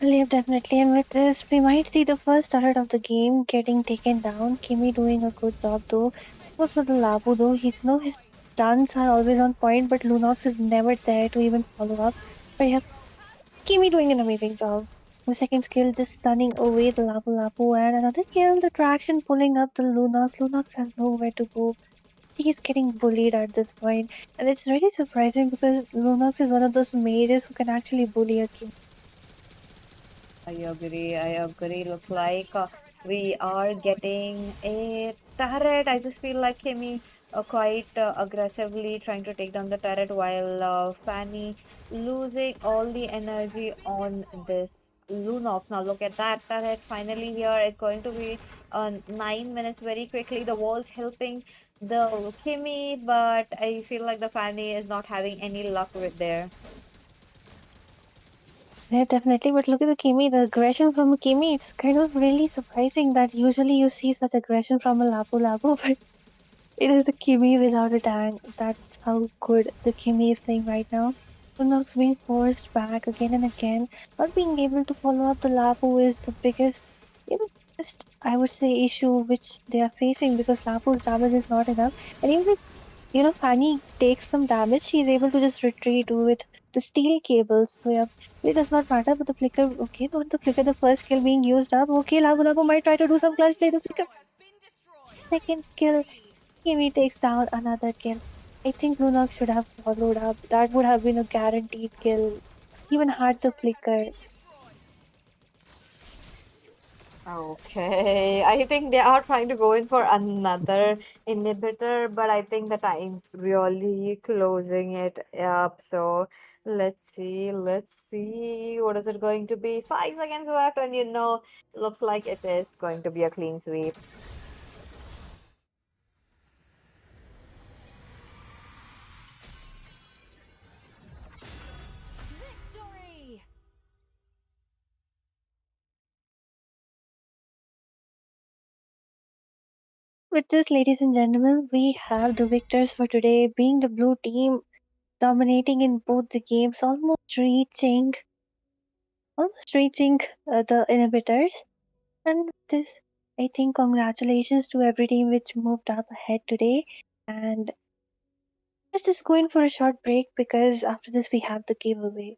Live definitely, and with this, we might see the first turret of the game getting taken down. Kimi doing a good job though. Also the Labu though, he's stuns are always on point, but Lunox is never there to even follow up. But yeah, Kimi doing an amazing job. The second skill just stunning away the Lapu Lapu, and another kill, the traction pulling up the Lunox. Lunox has nowhere to go. He's getting bullied at this point, and it's really surprising because Lunox is one of those mages who can actually bully a Kimi. I agree. I agree. Looks like we are getting a turret. I just feel like Kimmy quite aggressively trying to take down the turret while Fanny losing all the energy on this Lunox. Now look at that turret. Finally here it's going to be 9 minutes very quickly. The wall's helping the Kimmy, but I feel like the Fanny is not having any luck with there. Yeah, definitely. But look at the Kimi, the aggression from a Kimi. It's kind of really surprising that usually you see such aggression from a Lapu Lapu, but it is the Kimi without a tank. That's how good the Kimi is playing right now. Unox being forced back again and again, not being able to follow up the Lapu is the biggest, you know, just I would say issue which they are facing because Lapu's damage is not enough. And even if Fanny takes some damage, she's able to just retreat with the steel cables. So yeah, it does not matter. But the flicker, okay, not the flicker, the first skill being used up. Okay, Lapu Lapu might try to do some clutch play. The flicker, second skill. Kimi takes down another kill. I think Lunox should have followed up. That would have been a guaranteed kill. Even had the flicker. Okay, I think they are trying to go in for another inhibitor, but I think the time's really closing it up. So let's see. What is it going to be? 5 seconds left, and looks like it is going to be a clean sweep. Victory! With this, ladies and gentlemen, we have the victors for today, being the blue team, dominating in both the games, almost reaching the inhibitors. And with this, I think congratulations to every team which moved up ahead today. And let's just go in for a short break because after this we have the giveaway.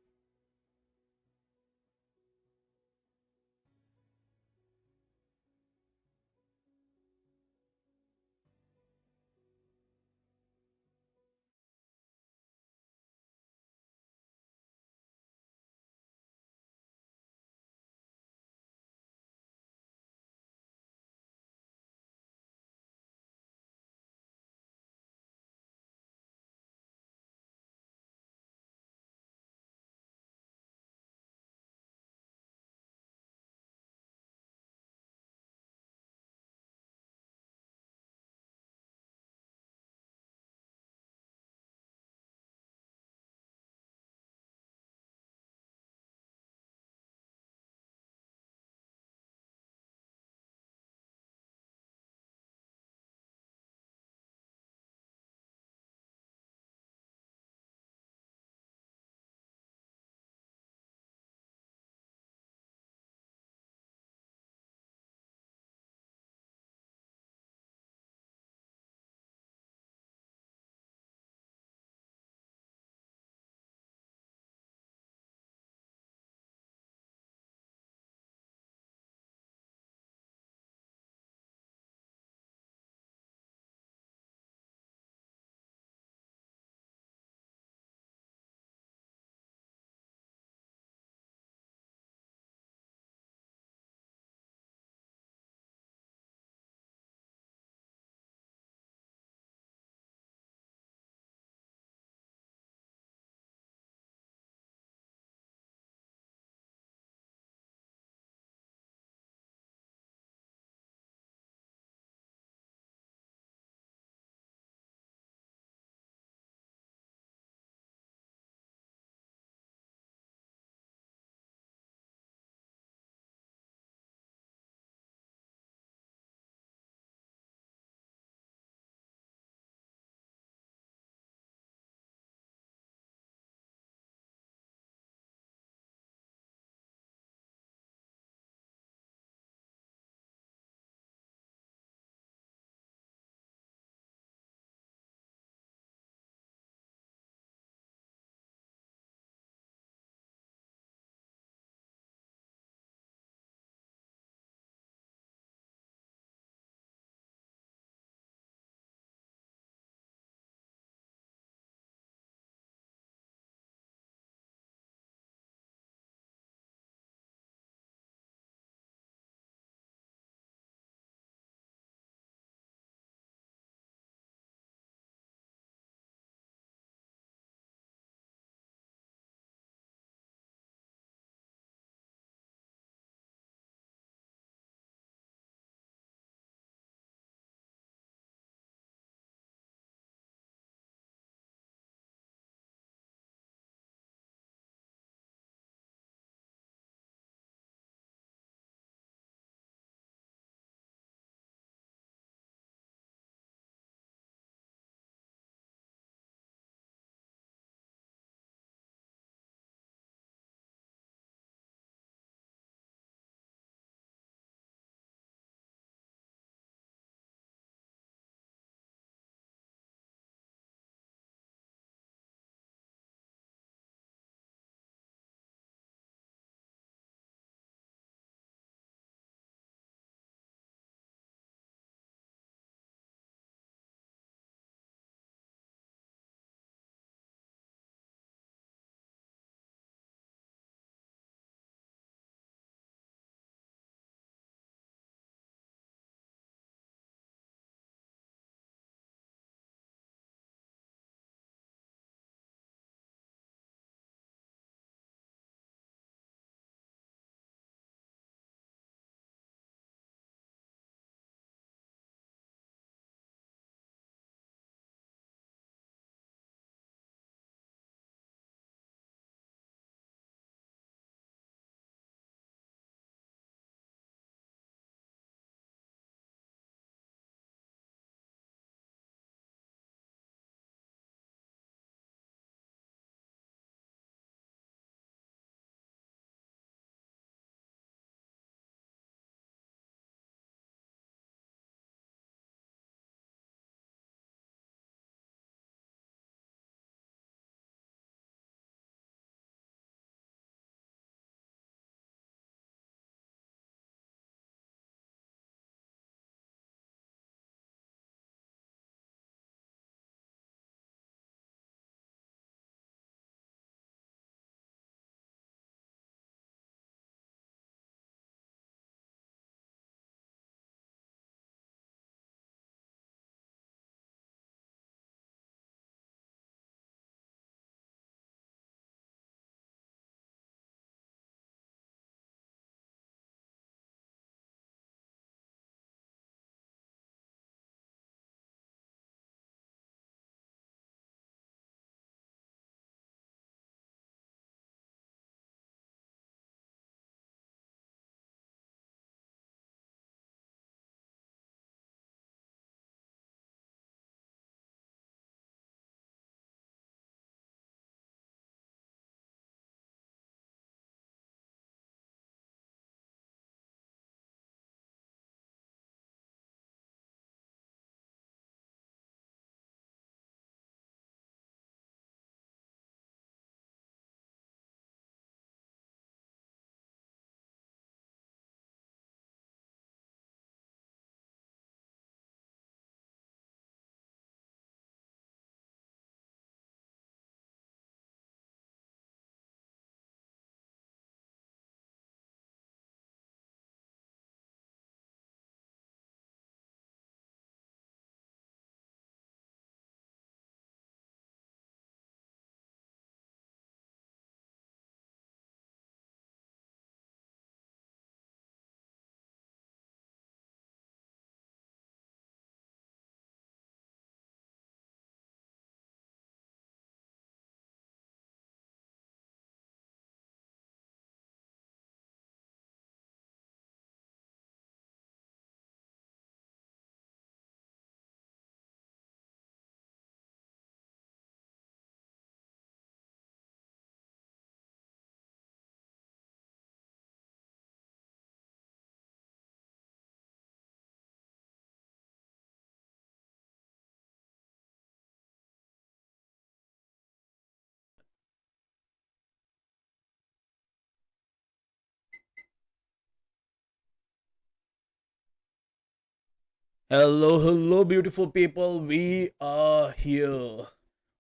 Hello, beautiful people. We are here.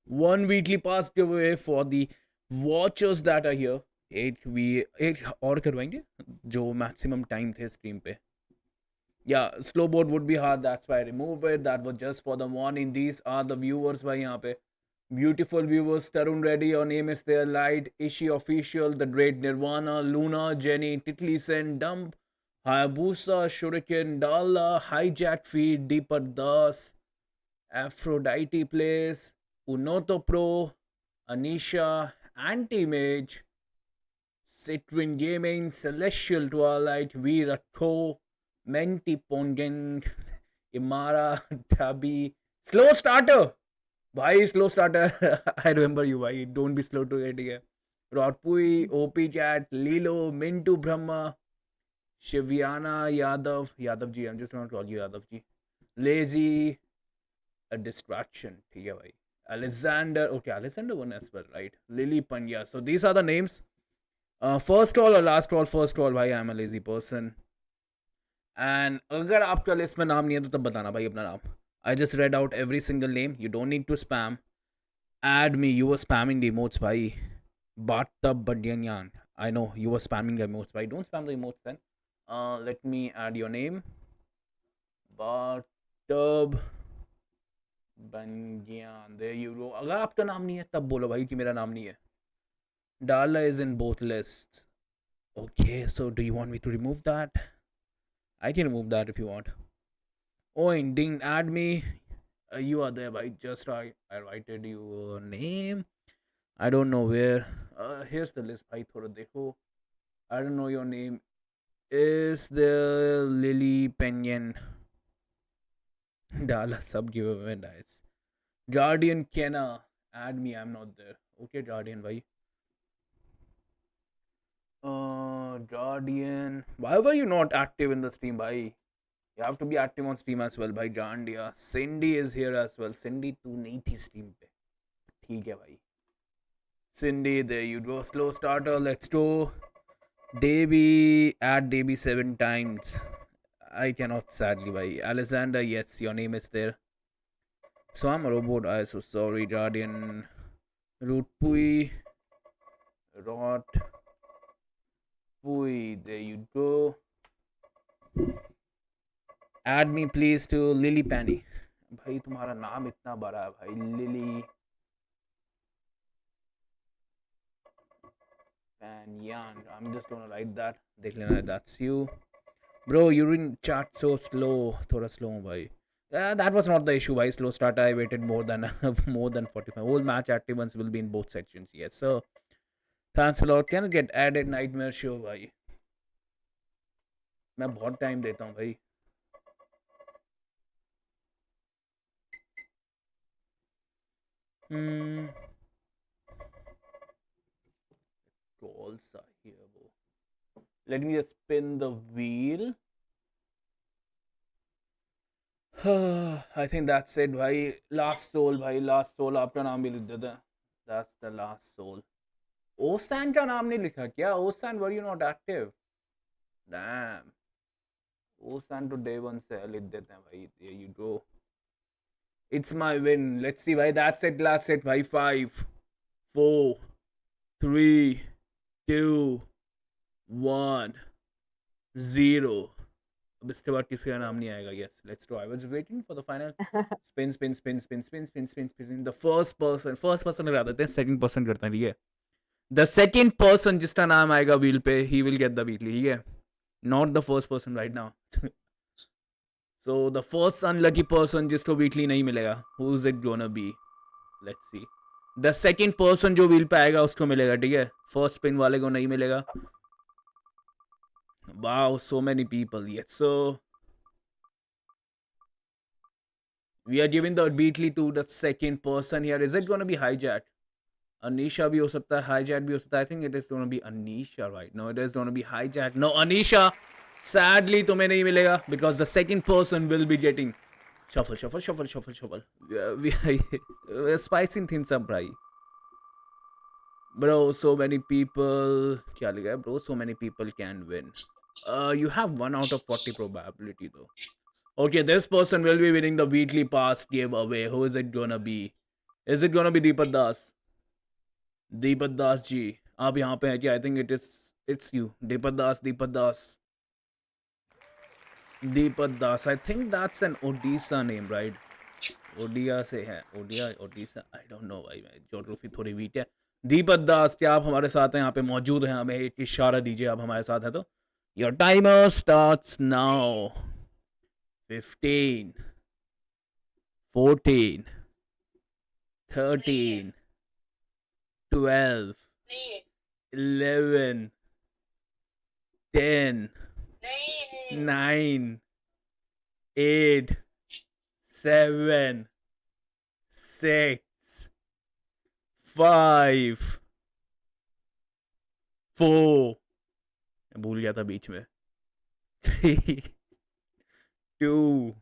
One weekly pass giveaway for the watchers that are here. एट और करवाएंगे जो maximum time थे stream पे. Yeah, slow board would be hard. That's why I remove it. That was just for the warning. These are the viewers भाई यहाँ पे. Beautiful viewers. Tarun Reddy, your name is there. Light, Ishi Official, The Great Nirvana, Luna, Jenny, Titli Sen, Dump, Hayabusa, Shuriken, Dala, Hijack Feed, Deeper Das, Aphrodite Plays, Unoto Pro, Anisha, Anti-Mage, Citwin Gaming, Celestial Twilight, Viratko, Menti Pongen, Imara, Tabi, Slow Starter. भाई slow starter I remember you भाई don't be slow to get here Rotpui OP chat लीलो मिंटू ब्रह्मा शिवियाना Yadav ji I am just not call you Yadav ji lazy a distraction ठीक है भाई Alexander okay Alexander won as well right Lily Pandya so these are the names first call or last call first call भाई I am a lazy person and अगर आपका list में नाम नहीं है तो तब बताना भाई अपना नाम I just read out every single name. You don't need to spam. Add me. You were spamming the emotes, bhai. Battab Badyanyan. I know you were spamming the emotes, bhai. Don't spam the emotes then. Let me add your name. Battab Badyan. There you go. अगर आपका नाम नहीं है तब बोलो भाई कि मेरा नाम नहीं है. Dala is in both lists. Okay, so do you want me to remove that? I can remove that if you want. Oh, ding, add me. You are there, bhai. Just I writed your name. I don't know where. Here's the list, bhai. Thoda dekho. I don't know your name. Is the Lily Penyan? Dala sub giveaway dice. Guardian Kenna. Add me. I'm not there. Okay, Guardian, bhai. Guardian. Why were you not active in the stream, bhai? You have to be active on stream as well, भाई जान दिया. Cindy is here as well. Cindy तू नहीं थी stream पे. ठीक है भाई. Cindy, there you go. Slow starter. Let's go. Davey, add Davey 7 times. I cannot sadly, भाई. Alexander, yes, your name is there. So I'm a robot. I so sorry, Guardian. Rootpui. Rot. Pui, there you go. Add me please to Lily Penny. भाई तुम्हारा नाम इतना बड़ा है भाई Lily Panyan. I'm just gonna write that. देख लेना that's you. Bro, you're in chat so slow. थोड़ा slow हूँ भाई. That was not the issue भाई. Slow start. I waited more than 45. Whole match active ones will be in both sections. Yes sir. Thanks a lot. Can I get added nightmare show भाई? मैं बहुत time देता हूँ भाई. Calls are here, bro. Let me just spin the wheel. I think that's it, bhai. Last soul, bhai. Last soul. आपका नाम भी लिख देते. That's the last soul. Osan का नाम नहीं लिखा क्या? Osan, were you not active? Damn. Osan to day one से लिख देते हैं भाई. There you go. It's my win. Let's see, bhai. That's it. Last set, bhai. 5, 4, 3, 2, 1, 0. अब इसके बाद किसी का नाम नहीं आएगा. Yes, let's do. I was waiting for the final spin. The first person लगा देते हैं. Second person करते हैं. ठीक है. The second person जिसका नाम आएगा wheel पे, he will get the weekly. ठीक है. Not the first person right now. So the first unlucky person जिसको weekly नहीं मिलेगा, who's it gonna be? Let's see. The second person जो wheel पे आएगा उसको मिलेगा. ठीक है. First spin वाले को नहीं मिलेगा. Wow, so many people. Yes, so we are giving the weekly to the second person here. Is it gonna be hijack? Anisha भी हो सकता है, hijack भी हो सकता है. I think it is gonna be Anisha, right? No, it is gonna be hijack. No, Anisha. Sadly, तुम्हें नहीं मिलेगा because the second person will be getting shuffle. We are spicing things up, right? Bro, so many people. क्या लिखा है bro? So many people can win. You have 1 out of 40 probability though. Okay, this person will be winning the weekly pass giveaway. Who is it gonna be? Is it gonna be Deepak Das? Deepak Das जी, आप यहाँ पे हैं क्या? I think it's you, Deepak Das. Deepak Das. Deepak Das. I think that's an Odisha name, right? Odia से है, Odisha, I don't know भाई, मैं geography थोड़ी वीक है। दीपक दास, क्या आप हमारे साथ हैं, यहाँ पे मौजूद हैं? हमें एक इशारा दीजिए, आप हमारे साथ हैं तो। Your timer starts now. 15, 14, 13, 12, 11, 10, 9, 8, 7, 6, 5, 4, मैं भूल गया था बीच में, 3, 2,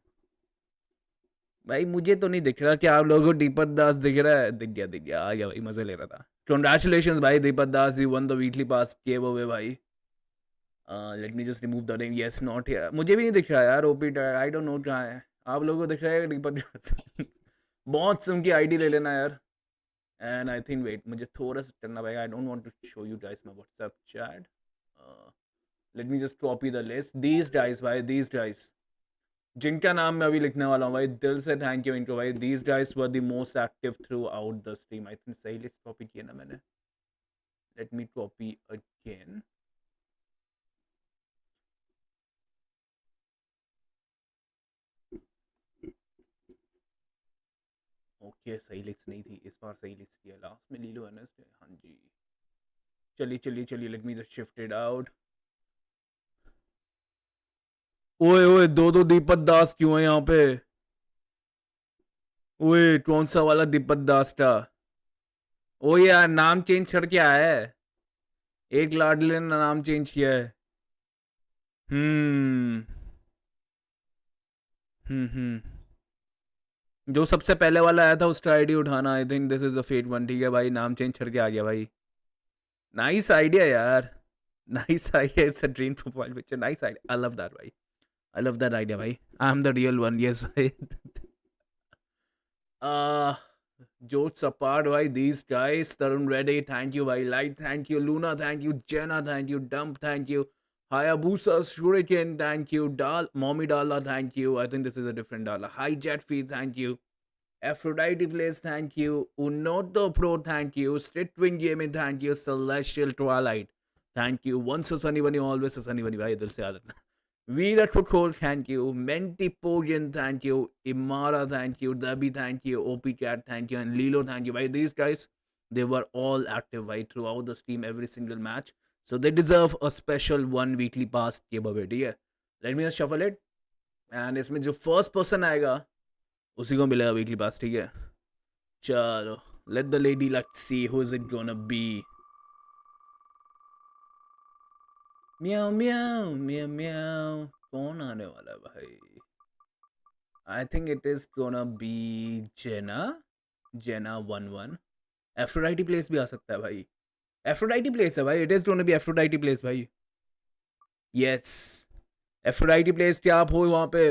भाई मुझे तो नहीं दिख रहा, क्या आप लोगों को दीपक दास दिख रहा है? दिख गया, आ गया भाई, मजे ले रहा था। Congratulations भाई दीपक दास, you won the weekly pass giveaway भाई। Late me just remove the name, yes not here. मुझे भी नहीं दिख रहा यार, ओपी आई डोंट नो कहाँ है। आप लोगों को दिख रहा है दीपक दास? बहुत से उनकी आईडी ले लेना यार। एंड आई थिंक वेट, मुझे थोड़ा सा करना पड़ेगा, I don't want to show you guys my WhatsApp chat. Let me just copy the list. These guys भाई, दीज गाइस जिनका नाम मैं अभी लिखने वाला हूँ भाई, दिल से थैंक यू इनको भाई। These guys were the most active through out the stream. I think सही लिस्ट कॉपी किया ना मैंने। Let me copy again. Okay, सही लिस्ट नहीं थी इस बार, सही लिस्ट किया लास्ट में। लीलो एनएस, हाँ जी। चलिए, late me just shift it out. ओए दो दीपक दास क्यों है यहाँ पे? ओए कौन सा वाला दीपक दास था? ओ यार, नाम चेंज करके आया है, एक लाडले ने नाम चेंज किया है। हम्म जो सबसे पहले वाला आया था उसका आईडी उठाना। I think this is a fate one. ठीक है भाई, नाम चेंज करके आ गया भाई। नाइस आइडिया यार, nice idea. It's a dream profile picture, nice idea. I love that भाई, आई लव दैट आइडिया भाई। I am the real one, yes भाई। Jokes apart भाई, these guys, Tarun Reddy, thank you भाई। Light, thank you। Luna, thank you। Jenna, thank you। Dump, thank you। Hayabusa, Shuriken, thank you। Mommy Dala, thank you। I think this is a different Dala। Hi Jetfeed, thank you। Aphrodite Place, thank you। Unoto Pro, thank you। Streetwing Gaming, thank you। Celestial Twilight, thank you। Once a sunny bunny, always a sunny bunny भाई, दिल से याद रखना। Virat Cool, thank you। Menti Pogian, thank you। Imara, thank you। Debbie, thank you। OP Cat, thank you। And Lilo, thank you. By these guys, they were all active right throughout the stream, every single match. So they deserve a special one weekly pass giveaway. ठीक है? Let me just shuffle it. And इसमें जो first person आएगा उसी को मिलेगा weekly pass. ठीक है? चलो, let the lady luck see who is it gonna be. म्याऊ म्याऊ म्याऊ म्याऊ, कौन आने वाला है भाई? I think it is gonna be Jenna 11। Aphrodite Place भी आ सकता है भाई। Aphrodite Place है भाई, it is gonna be Aphrodite Place भाई। Yes, Aphrodite Place, क्या आप हो वहाँ पे?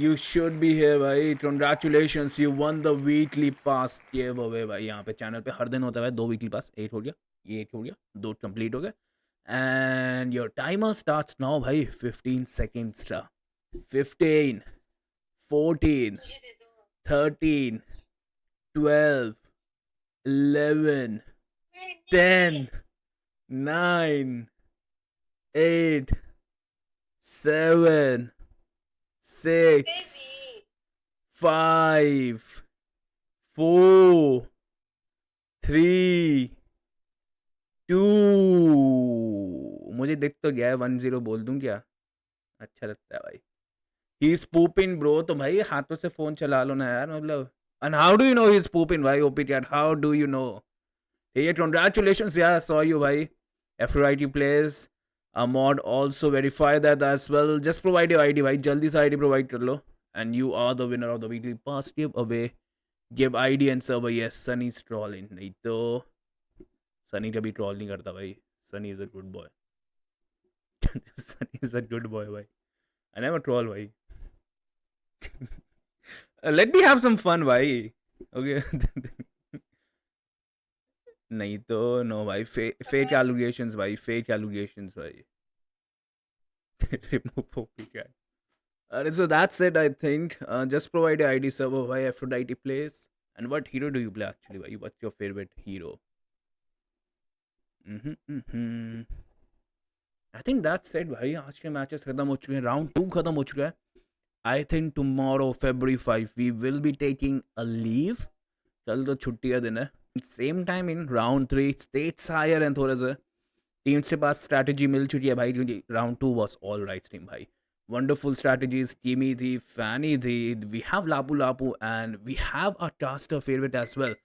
You should be here भाई। Congratulations, you won the weekly pass giveaway भाई। यहाँ पे चैनल पे हर दिन होता है भाई 2 weekly pass। 8 हो गया, ये 8 हो गया, 2 कंप्लीट हो गए। And your timer starts now भाई। 15 seconds था। 15, 14, 13, 12, 11, 10, 9, 8, 7, 6, 5, 4, 3, 2। मुझे दिख तो गया है, 10 बोल दूं क्या? अच्छा लगता है भाई। ही इज pooping ब्रो, तो भाई हाथों से फोन चला लो ना यार, मतलब। And how do you know he is pooping भाई? OP chat, how do you know? ठीक है, congratulations यार, saw you भाई। Aphrodite Place, a mod also verify that as well। just provide your ID भाई, जल्दी से ID प्रोवाइड कर लो। and you are the winner of the weekly pass giveaway। give ID and server। yes, Sunny is trolling, नहीं तो सनी कभी troll नहीं करता भाई। Sunny is a good boy. Sunny is a good boy भाई। I never troll, bhai. Let me have some fun, bhai. Okay. नहीं तो no भाई fake allegations भाई fake allegations भाई remove copycat. So that's it, I think. Just provide your ID server why Aphrodite plays. And what hero do you play actually? Bhai? What's your favorite hero? Mm-hmm. I think that's it, भाई. आज के matches खत्म हो चुके हैं. Round 2 खत्म हो चुका है. I think tomorrow, February 5, we will be taking a leave. कल तो छुट्टी का दिन है. Same time in round 3, states higher and थोड़ा सा टीम्स के पास स्ट्रैटेजी मिल चुकी है भाई क्योंकि round 2 was all right team भाई. Wonderful strategies. Kimi thi, Fanny thi. We have Lapu Lapu and we have a caster favorite as well.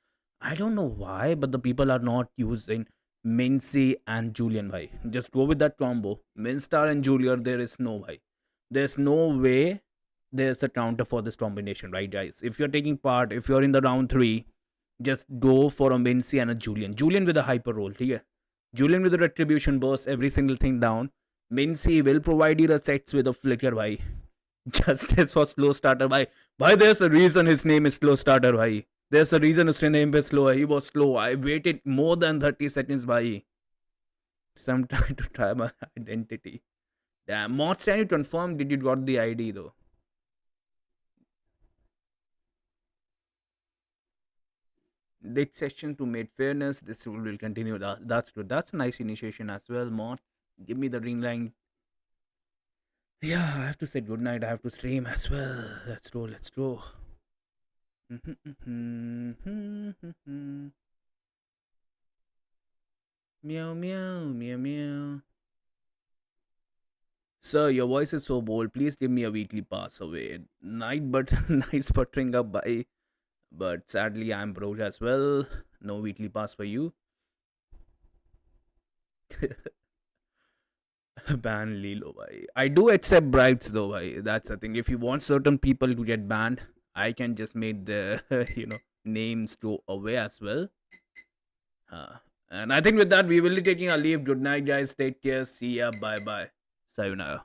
I don't know why, but the people are not using Mincy and Julian bhai. Just go with that combo. Minstar and Julian, there is no bhai. There's no way there's a counter for this combination, right guys? If you're taking part, if you're in the round 3, just go for a Mincy and a Julian. Julian with a hyper roll, okay? Julian with a retribution burst every single thing down. Mincy will provide you the sets with a flicker, bhai. Justice for slow starter, bhai. Bhai, there's a reason his name is slow starter, bhai. There's a reason his name is slow. He was slow. I waited more than 30 seconds, bhai. Some time to try my identity. Damn, Mods, can you confirm did you got the ID though? This session to make fairness. This rule will continue. That's good. That's a nice initiation as well, Mods. Give me the ring line. Yeah, I have to say good night. I have to stream as well. Let's go. Let's go. Meow meow meow meow. Sir, your voice is so bold. Please give me a weekly pass away. Night, but nice buttering up by. But sadly, I'm broke as well. No weekly pass for you. Ban Lilo, bhai. I do accept bribes though, bhai. That's the thing. If you want certain people to get banned, I can just make the names go away as well. And I think with that we will be taking a leave. Good night, guys. Take care. See ya. Bye bye. Sayonara.